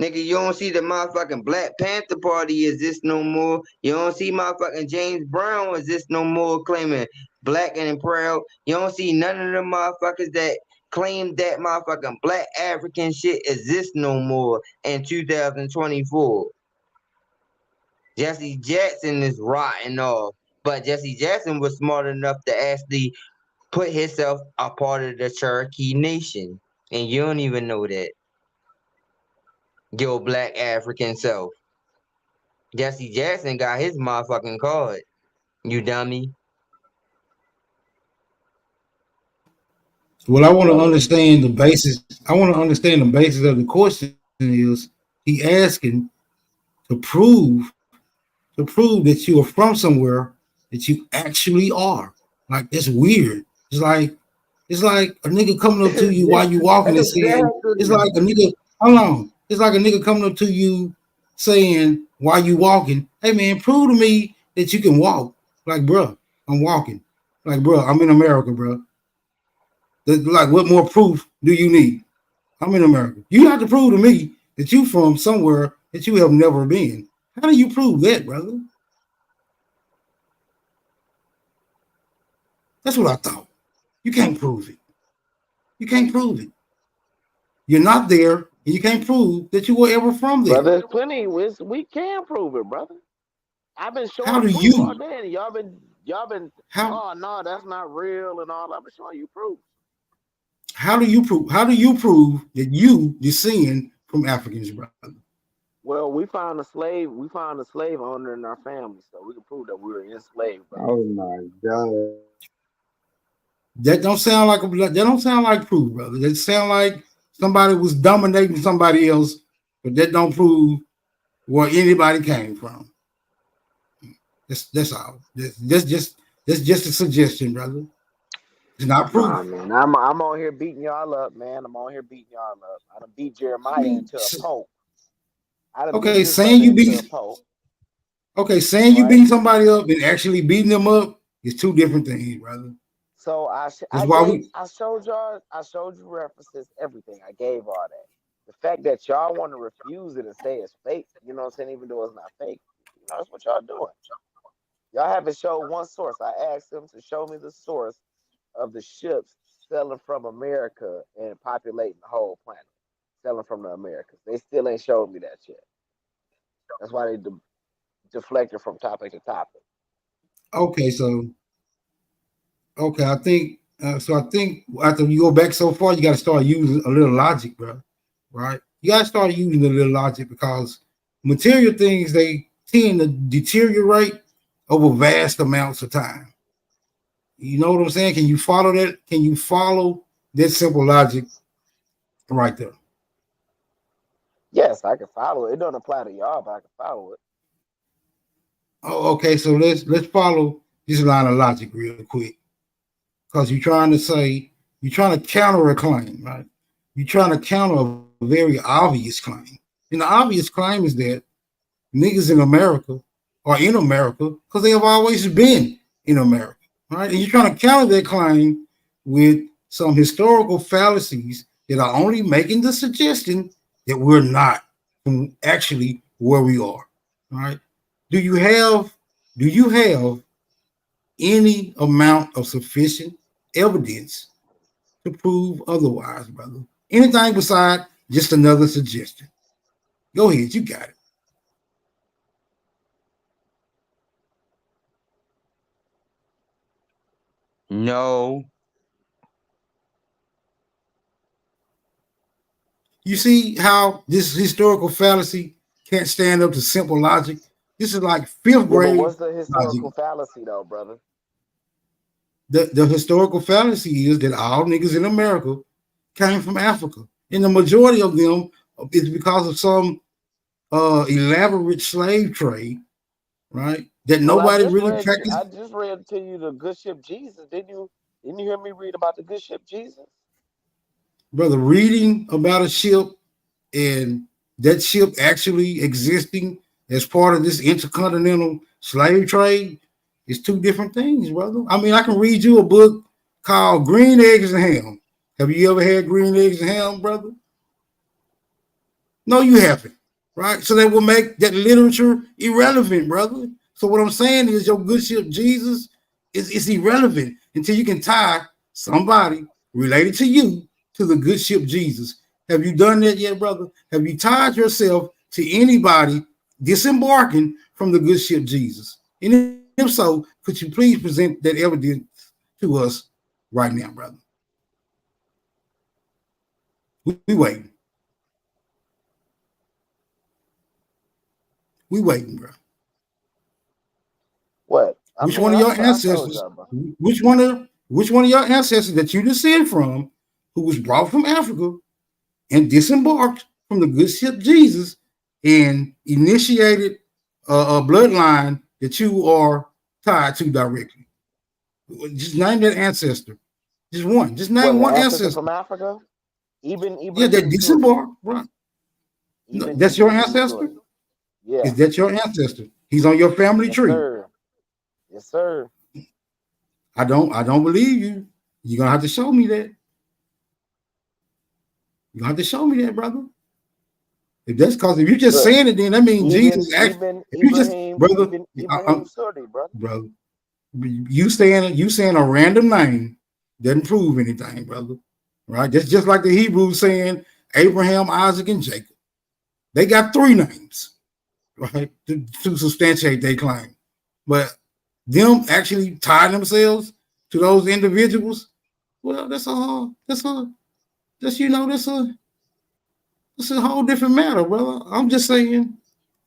Nigga, you don't see the motherfucking Black Panther Party exist no more. You don't see motherfucking James Brown exist no more claiming black and proud. You don't see none of them motherfuckers that claim that motherfucking black African shit exists no more in 2024. Jesse Jackson is rotting off. But Jesse Jackson was smart enough to actually put himself a part of the Cherokee Nation. And you don't even know that. Your black African self. Jesse Jackson got his motherfucking card. You dummy. Well, I want to Brother, understand the basis. I want to understand the basis of the question is he asking to prove that you are from somewhere that you actually are. Like that's weird. It's like a nigga coming up to you while you walking and saying it's Exactly. like a nigga. How long? It's like a nigga coming up to you saying while you walking, "Hey man, prove to me that you can walk." Like, bro, I'm walking. Like, bro, I'm in America, bro. Like, what more proof do you need? I'm in America. You have to prove to me that you from somewhere that you have never been. How do you prove that, brother? That's what I thought. You can't prove it. You can't prove it. You're not there, and you can't prove that you were ever from brother, there. there's plenty. We can prove it, brother. I've been How showing do proof all you? day, and y'all been. How Oh no, that's not real, and all. I've been showing you proof. how do you prove? How do you prove that you descend from Africans, brother? Well, we found a slave. We found a slave owner in our family, so we can prove that we were enslaved, brother. Oh my god. That don't sound like proof, brother. That sound like somebody was dominating somebody else, but that don't prove where anybody came from. That's all. That's just a suggestion, brother. It's not Nah, proof. man, I'm on here beating y'all up, man. I'm on here beating y'all up. I done beat I Jeremiah mean, into a pulp. I done beat okay, this brother into a pulp, saying you right? beating somebody up and actually beating them up is two different things, brother. So That's why we I showed you references, everything. I gave all that. The fact that y'all want to refuse it and say it's fake, you know what I'm saying, even though it's not fake, that's what y'all doing. Y'all haven't showed one source. I asked them to show me the source of the ships selling from America and populating the whole planet, selling from the Americas. They still ain't showed me that yet. That's why they deflected from topic to topic. okay. I think after you go back so far, you got to start using a little logic, bro. Right? You got to start using a little logic because material things they tend to deteriorate over vast amounts of time. You know what I'm saying? Can you follow that? Can you follow that simple logic right there? Yes, I can follow it. It don't apply to y'all, but I can follow it. Oh, okay. So let's follow this line of logic real quick because you're trying to counter a claim, right? You're trying to counter a very obvious claim, and the obvious claim is that niggas in America are in America because they have always been in America, right? And you're trying to counter that claim with some historical fallacies that are only making the suggestion that we're not from actually where we are. All right. Do you have any amount of sufficient evidence to prove otherwise, brother? Anything beside just another suggestion? Go ahead, you got it. No. You see how this historical fallacy can't stand up to simple logic? This is like fifth Yeah, but grade what's the logic. historical fallacy though, brother? The historical fallacy is that all niggas in America came from Africa. And the majority of them is because of some elaborate slave trade, right? That Well, nobody really practiced. I just read to you the good ship Jesus. Didn't you hear me read about the good ship Jesus? Brother, reading about a ship and that ship actually existing as part of this intercontinental slave trade is two different things, brother. I mean, I can read you a book called Green Eggs and Ham. Have you ever had green eggs and ham, brother? No, you haven't, right? So that will make that literature irrelevant, brother. So what I'm saying is your good ship Jesus is irrelevant until you can tie somebody related to you to the good ship Jesus. Have you done that yet, brother? Have you tied yourself to anybody disembarking from the good ship Jesus? And if so, could you please present that evidence to us right now, brother? We waiting. We waiting, bro. What? I Which mean, one of your I told ancestors? y'all, bro. Which one of your ancestors that you descend from, who was brought from Africa and disembarked from the good ship Jesus and initiated a bloodline that you are tied to directly? Just name that ancestor. Just one. Just What, name the one ancestor ancestor. from Africa? Ibn Yeah, that Ibrahim Suri. disembarked. Right. No, Ibn that's your Ibrahim ancestor. Suri. Yeah. Is that your ancestor? He's on your family Yes, tree. sir. Yes, sir. I don't believe you. You're gonna have to show me that. You're gonna have to show me that, brother. If that's because if you're just Look, saying it, then that means Ibn Jesus act. Ibn If you just Ibrahim brother, Ibn Ibrahim Suri, brother. brother, you saying a random name doesn't prove anything, brother. Right? That's just like the Hebrews saying Abraham, Isaac, and Jacob. They got three names, right, to substantiate their claim. But them actually tying themselves to those individuals, well, that's a whole different matter, brother. I'm just saying.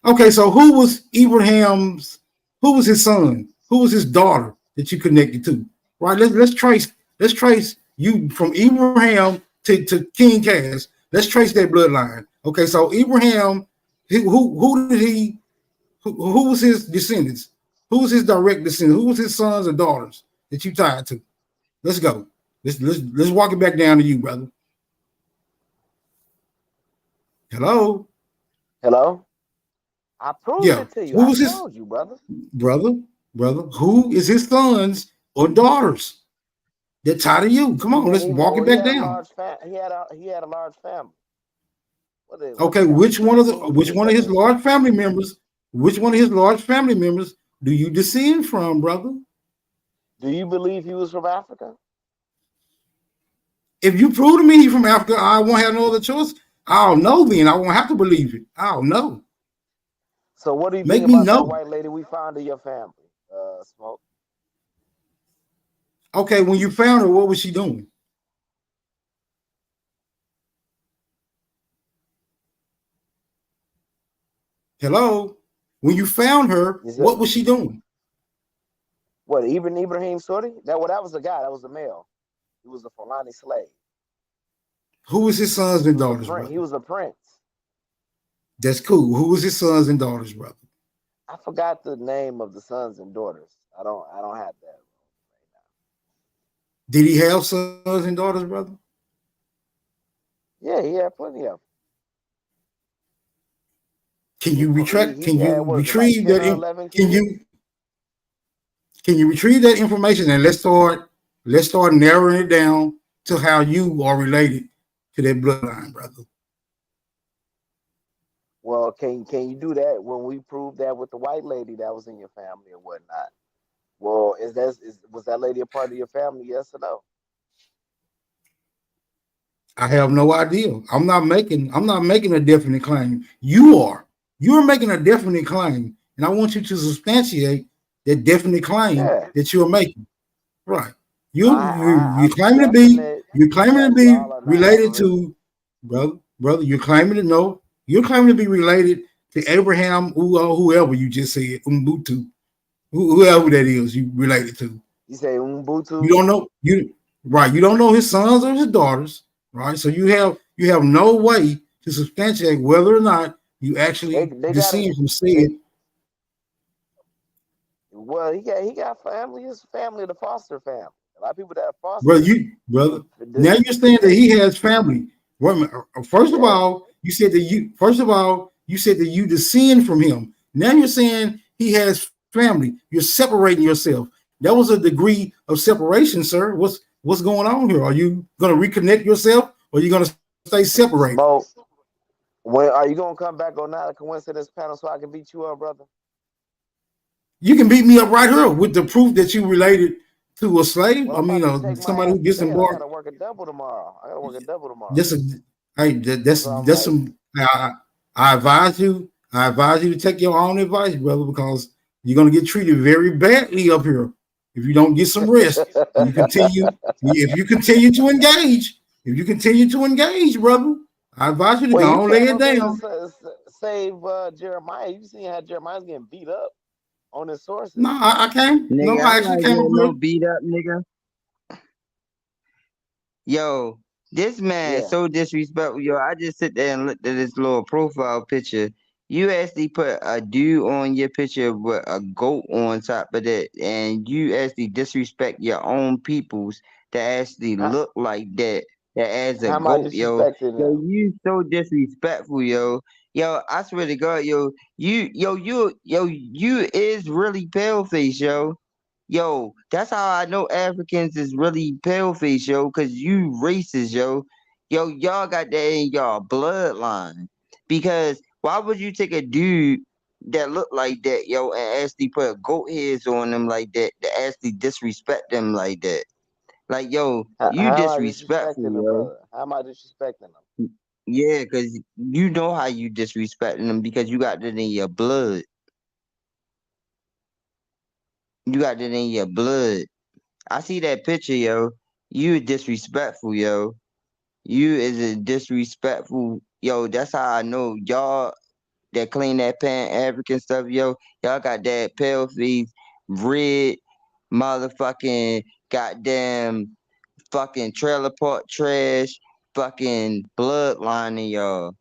Okay, so who was his son? Who was his daughter that you connected to? Right? Let's trace you from Abraham to King Cass. Let's trace that bloodline. Okay, so Abraham, who did he who was his descendants? Who was his direct descendants? Who was his sons or daughters that you tied to? Let's go. Let's walk it back down to you, brother. Hello? Hello? I proved Yeah. it to you. Who I was his told you, brother. brother? Who is his sons or daughters that tie to you? Come on, let's walk it He back had a down. large he had a large family. What Okay, they got? which one of 13 his kids, I large think. family members? Which one of his large family members do you descend from, brother? Do you believe he was from Africa? If you prove to me he's from Africa, I won't have no other choice. I'll know then. I won't have to believe it. I'll know. So what do you think Make me about that know. white lady we found in your family? Smoke. Okay, when you found her, what was she doing? Hello? When you found her, Is it what was she doing? what Ibn Ibrahim Suri? That was the guy, that was the male. He was a Fulani slave. Who was his sons and daughters, He brother? was a prince. That's cool. Who was his sons and daughters, brother? I forgot the name of the sons and daughters. I don't have that right now. Did he have sons and daughters, brother? Yeah, he had plenty of them. Can you retract? He Can had, you what was it, like retrieve 10 that? or 11 Can kids? you retrieve that information and let's start narrowing it down to how you are related to that bloodline, brother. Well, can you do that when we prove that with the white lady that was in your family or whatnot? Well, was that lady a part of your family? Yes or no? I have no idea. I'm not making a definite claim. You are. You're making a definite claim, and I want you to substantiate that definite claim Yeah, that you're making. Right. You I'm claiming to stressing be it you claiming to that be y'all are not related African. to brother. You're claiming to know. You're claiming to be related to Abraham, whoever you just said, Umbutu, whoever that is you related to. You say You Ubuntu? don't know you right. You don't know his sons or his daughters, right? So you have no way to substantiate whether or not you They actually they got it. descend from said They well, he got family. His family, the foster family. A lot of people that are brother. fostered. Brother. The, Now you're saying that they he has family. Wait a minute. First of yeah. all, you said that you descend from him. Now you're saying he has family. You're separating yourself. That was a degree of separation, sir. What's going on here? Are you going to reconnect yourself, or are you going to stay separated? Smoke. When are you gonna come back on not a coincidence panel so I can beat you up, brother? You can beat me up right here with the proof that you related to a slave. Well, I I'm mean, about to take my somebody ass who to bed. I disembarked. gotta work a double tomorrow. I gotta work a double tomorrow. That's a, hey, So I'm that's like, some. I advise you. I advise you to take your own advice, brother, because you're gonna get treated very badly up here if you don't get some rest and you continue. If you continue to engage, brother, I advise you to well, go you on lay came it up here to down. save Jeremiah. You seen how Jeremiah's getting beat up on his No, sources. I came. No, Nigga, I I'm actually not came up getting here. no beat up, nigga. Yo, this man is Yeah. so disrespectful. Yo, I just sit there and looked at this little profile picture. You actually put a dude on your picture with a goat on top of that, and you actually disrespect your own peoples that actually How, look like that. That as a how am I goat, yo. disrespecting Yo, him? you so disrespectful, yo. Yo, I swear to God, yo, you is really pale face, yo. Yo, that's how I know Africans is really pale face, yo, cause you racist, yo. Yo, y'all got that in y'all bloodline. Because why would you take a dude that look like that, yo, and actually put goat heads on them like that, to actually disrespect them like that? Like, yo, you How am I disrespectful, disrespecting him, yo. brother? How am I disrespecting him? Yeah, cause you know how you disrespecting them because you got that in your blood. You got that in your blood. I see that picture, yo. You disrespectful, yo. You is a disrespectful, yo. That's how I know y'all that claim that pan African stuff, yo. Y'all got that pale face, red, motherfucking, goddamn, fucking trailer park trash, fucking bloodline in y'all.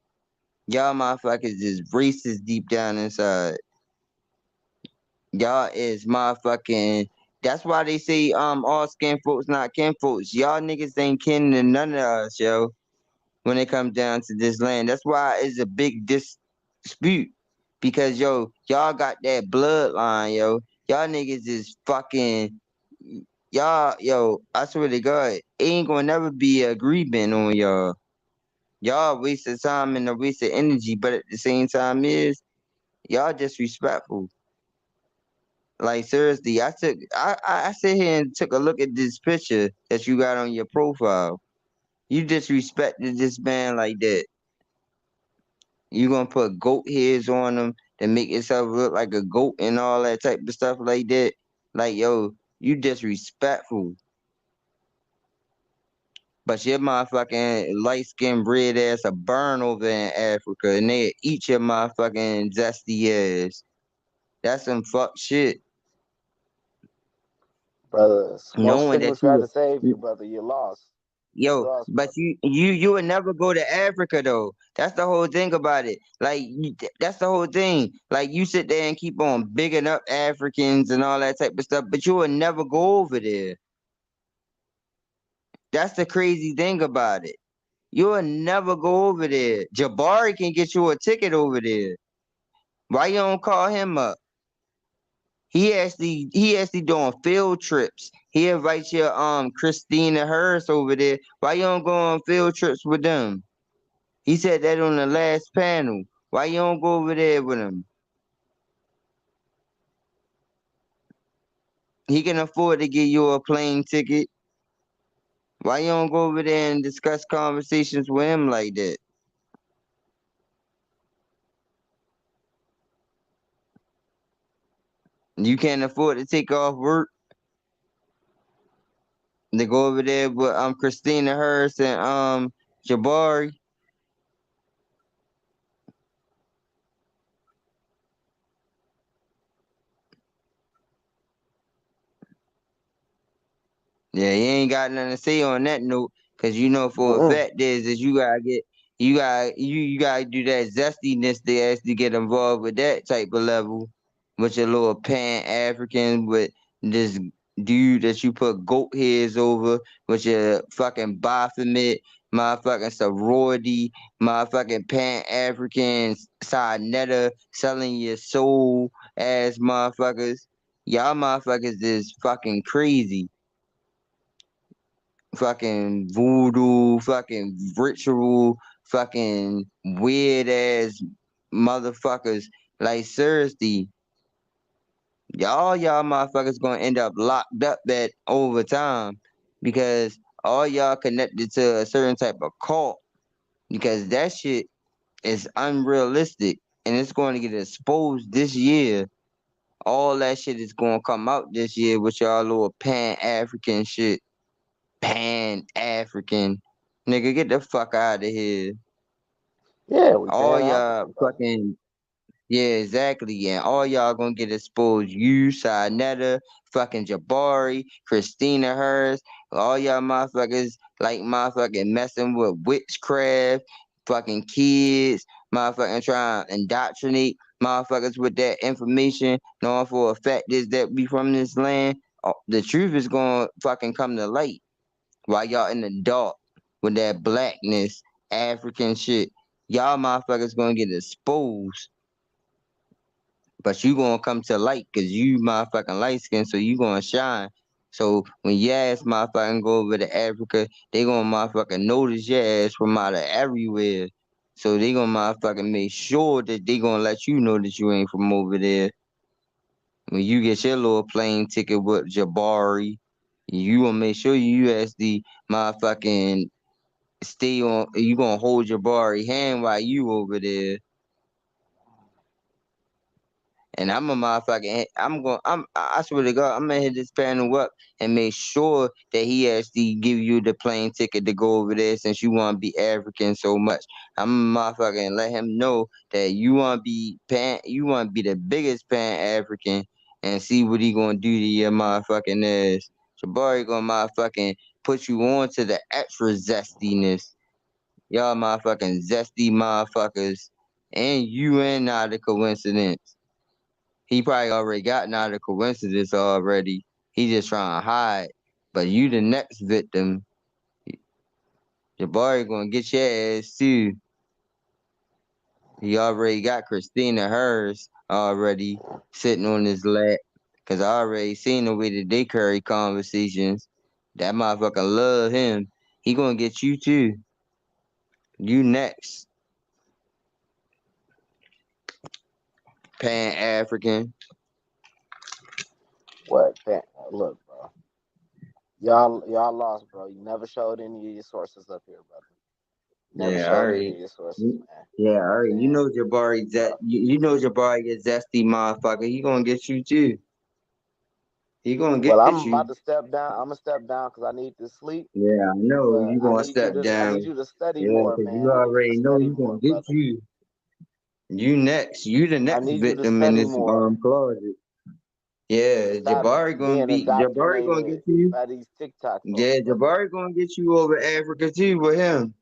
Y'all motherfuckers is racist deep down inside. Y'all is motherfucking. That's why they say all skin folks not kin folks. Y'all niggas ain't kin to none of us, yo. When it comes down to this land, that's why it's a big dispute. Because y'all got that bloodline, yo. Y'all niggas is fucking. Y'all, yo. I swear to God, ain't gonna never be an agreement on y'all. Y'all waste of time and a waste of energy, but at the same time is y'all disrespectful. Like seriously, I sit here and took a look at this picture that you got on your profile. You disrespected this man like that. You gonna put goat heads on him to make yourself look like a goat and all that type of stuff like that. Like yo, you disrespectful. But your motherfucking light skinned red ass a burn over in Africa and they eat your motherfucking zesty ass. That's some fuck shit. Brother, Smoke Knowing Signal that tried you to save you, brother. You lost. You Yo, lost, but brother. you would never go to Africa though. That's the whole thing about it. Like that's the whole thing. Like you sit there and keep on bigging up Africans and all that type of stuff, but you would never go over there. That's the crazy thing about it. You will never go over there. Jabari can get you a ticket over there. Why you don't call him up? He actually doing field trips. He invites your Christina Harris over there. Why you don't go on field trips with them? He said that on the last panel. Why you don't go over there with him? He can afford to give you a plane ticket. Why you don't go over there and discuss conversations with him like that? You can't afford to take off work to go over there with Christina Harris and Jabari. Yeah, he ain't got nothing to say on that note, cause you know for a fact is you gotta do that zestiness to actually get involved with that type of level, with your little pan-African with this dude that you put goat hairs over, with your fucking Baphomet, motherfucking sorority, motherfucking pan-African Sinetta selling your soul ass motherfuckers. Y'all motherfuckers is fucking crazy. Fucking voodoo, fucking ritual, fucking weird ass motherfuckers. Like seriously, y'all motherfuckers gonna end up locked up at over time because all y'all connected to a certain type of cult because that shit is unrealistic and it's going to get exposed this year. All that shit is gonna come out this year with y'all little pan-African shit. Pan-African. Nigga, get the fuck out of here. Yeah, we All pan y'all African, brother. fucking, yeah, exactly. And all y'all gonna get exposed. You, Sinetta, fucking Jabari, Christina Harris, all y'all motherfuckers like motherfucking messing with witchcraft, fucking kids, motherfucking trying to indoctrinate motherfuckers with that information, knowing for a fact is that we from this land. The truth is gonna fucking come to light. While y'all in the dark with that blackness, African shit, y'all motherfuckers gonna get exposed. But you gonna come to light because you motherfucking light skin, so you gonna shine. So when your ass motherfucking go over to Africa, they gonna motherfucking notice your ass from out of everywhere. So they gonna motherfucking make sure that they gonna let you know that you ain't from over there. When you get your little plane ticket with Jabari, you gonna make sure you USD motherfucking stay on. You gonna hold your Jabari hand while you over there. And I'm a motherfucking. I swear to God, I'm gonna hit this panel up and make sure that he actually give you the plane ticket to go over there since you want to be African so much. I'm a motherfucking let him know that you want to be You want to be the biggest pan African and see what he gonna do to your motherfucking ass. Jabari gonna motherfucking put you on to the extra zestiness. Y'all motherfucking zesty motherfuckers, and you ain't not a coincidence. He probably already got out of coincidence already. He just trying to hide. But you the next victim. Jabari gonna get your ass too. He already got Christina hers already sitting on his lap. Cause I already seen the way that they carry conversations. That motherfucker love him. He gonna get you too. You next. Pan-African. What? Look, bro. Y'all lost, bro. You never showed any of your sources up here, brother. Never Yeah, showed any alright. of your sources, man. Yeah, You know what I'm alright. You saying? know Jabari So you know Jabari is zesty motherfucker. He gonna get you too. He gonna well, get I'm about you. to step down. I'm gonna step down because I need to sleep. Yeah, I know But you gonna step I need down. you to study Yeah, more, cause you man. I need you to already know study he gonna more, get brother. you. You next. You the I next need you to victim in study this more closet. Yeah, Stop being Jabari gonna get indoctrinated you. by these TikTok folks, Yeah, brother. Jabari gonna get you over Africa too with him.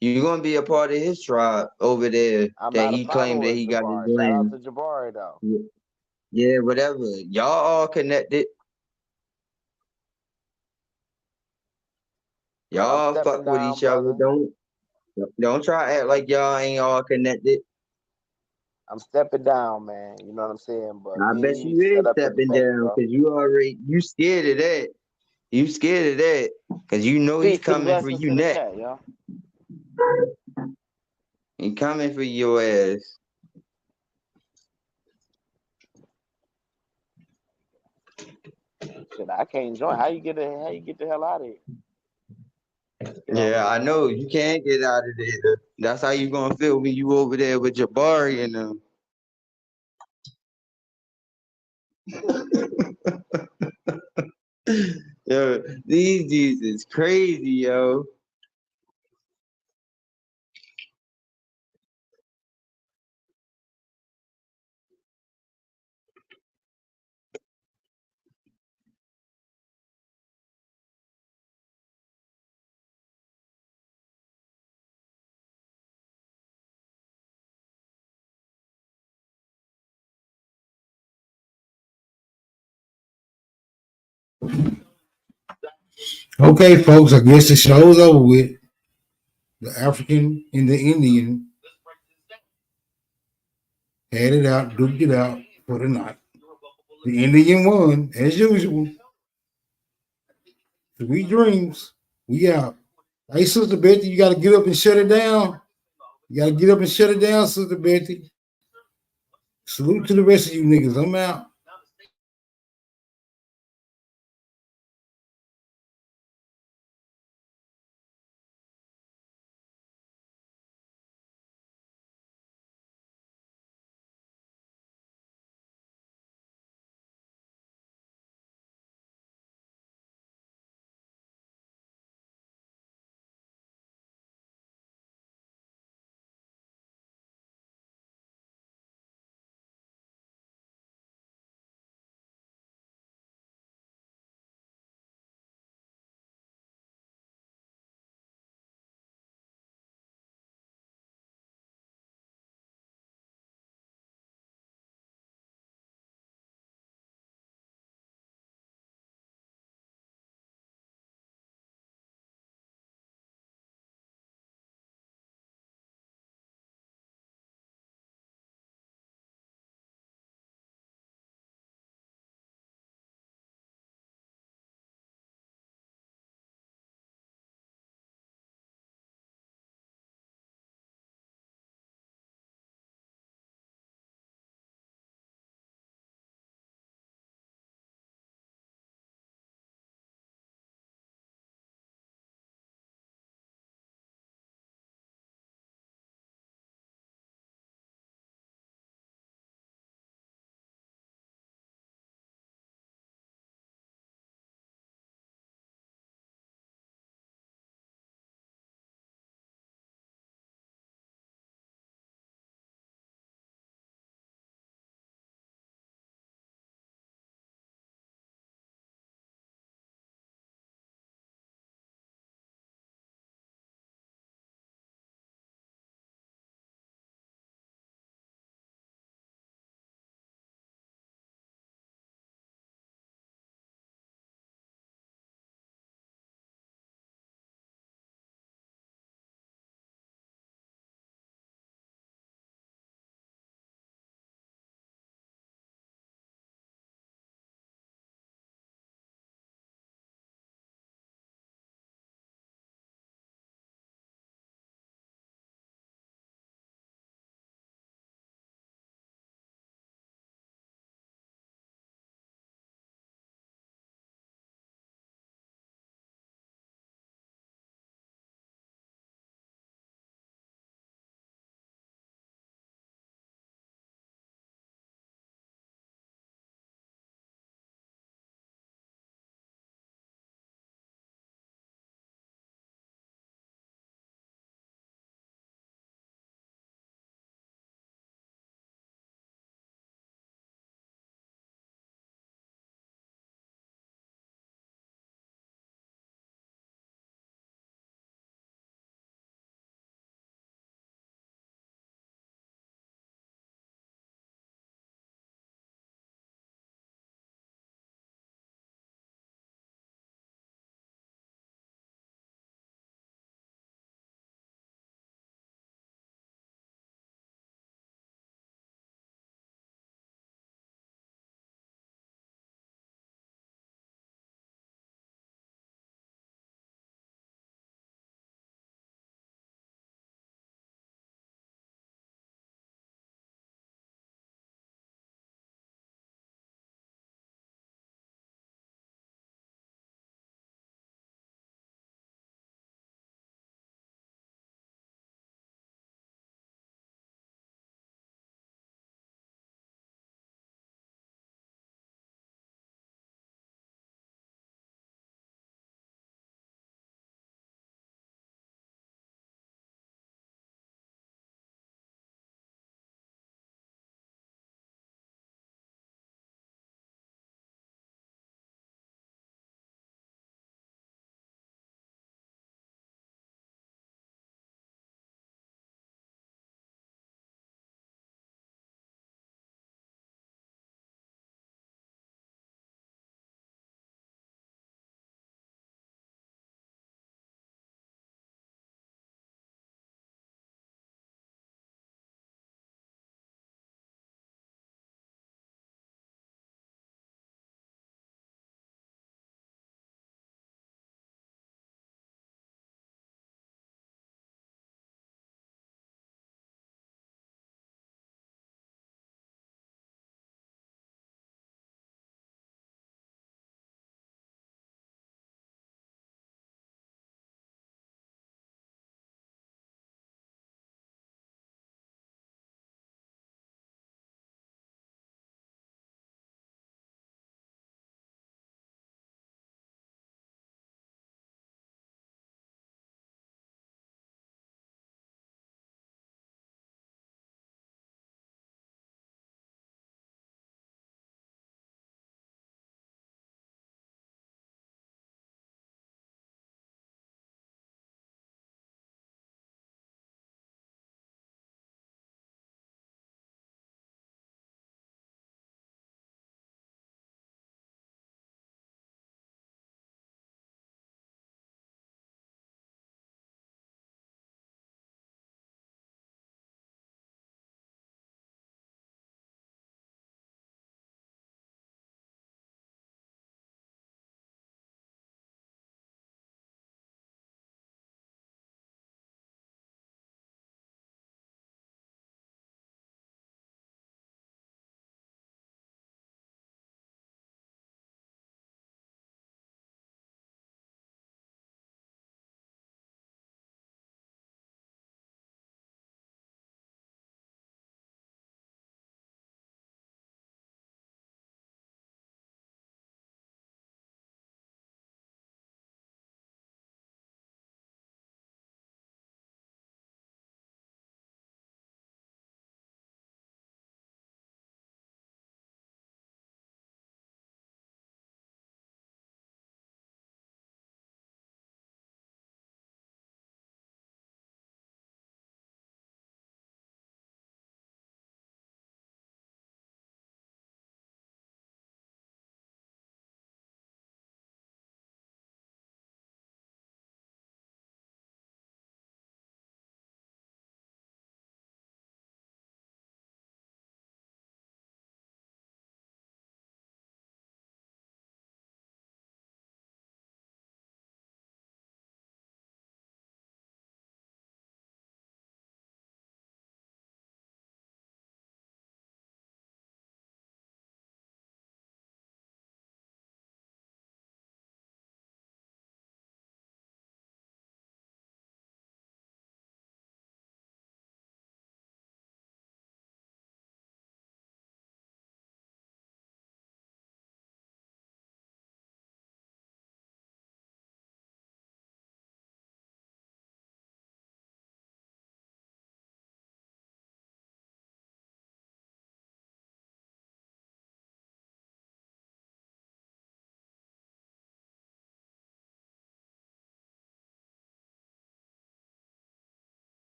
You gonna be a part of his tribe over there I'm that not a he claimed that follower of he got his Jabari. Shout out land. to Jabari though. Yeah, yeah, whatever. Y'all all connected. But I'm Y'all stepping fuck with down, each other. brother. Don't try to act like y'all ain't all connected. I'm stepping down, man. You know what I'm saying? But I me and bet you you need to is set up a stepping debate, down bro. because you scared of that. You scared of that because you know he's Peace and coming for blessings you to the next. chat, y'all. He coming for your ass. Shit, I can't join. How you get the hell out of here? You know what Yeah, I I mean? know. You can't get out of there. That's how you gonna feel when you over there with Jabari and them. Yo, these dudes is crazy, yo. Okay, folks, I guess the show's over with. The African and the Indian had it out, duked it out for the night. The Indian won, as usual. Sweet dreams. We out. Hey, Sister Betty, you got to get up and shut it down. You got to get up and shut it down, Sister Betty. Salute to the rest of you niggas. I'm out.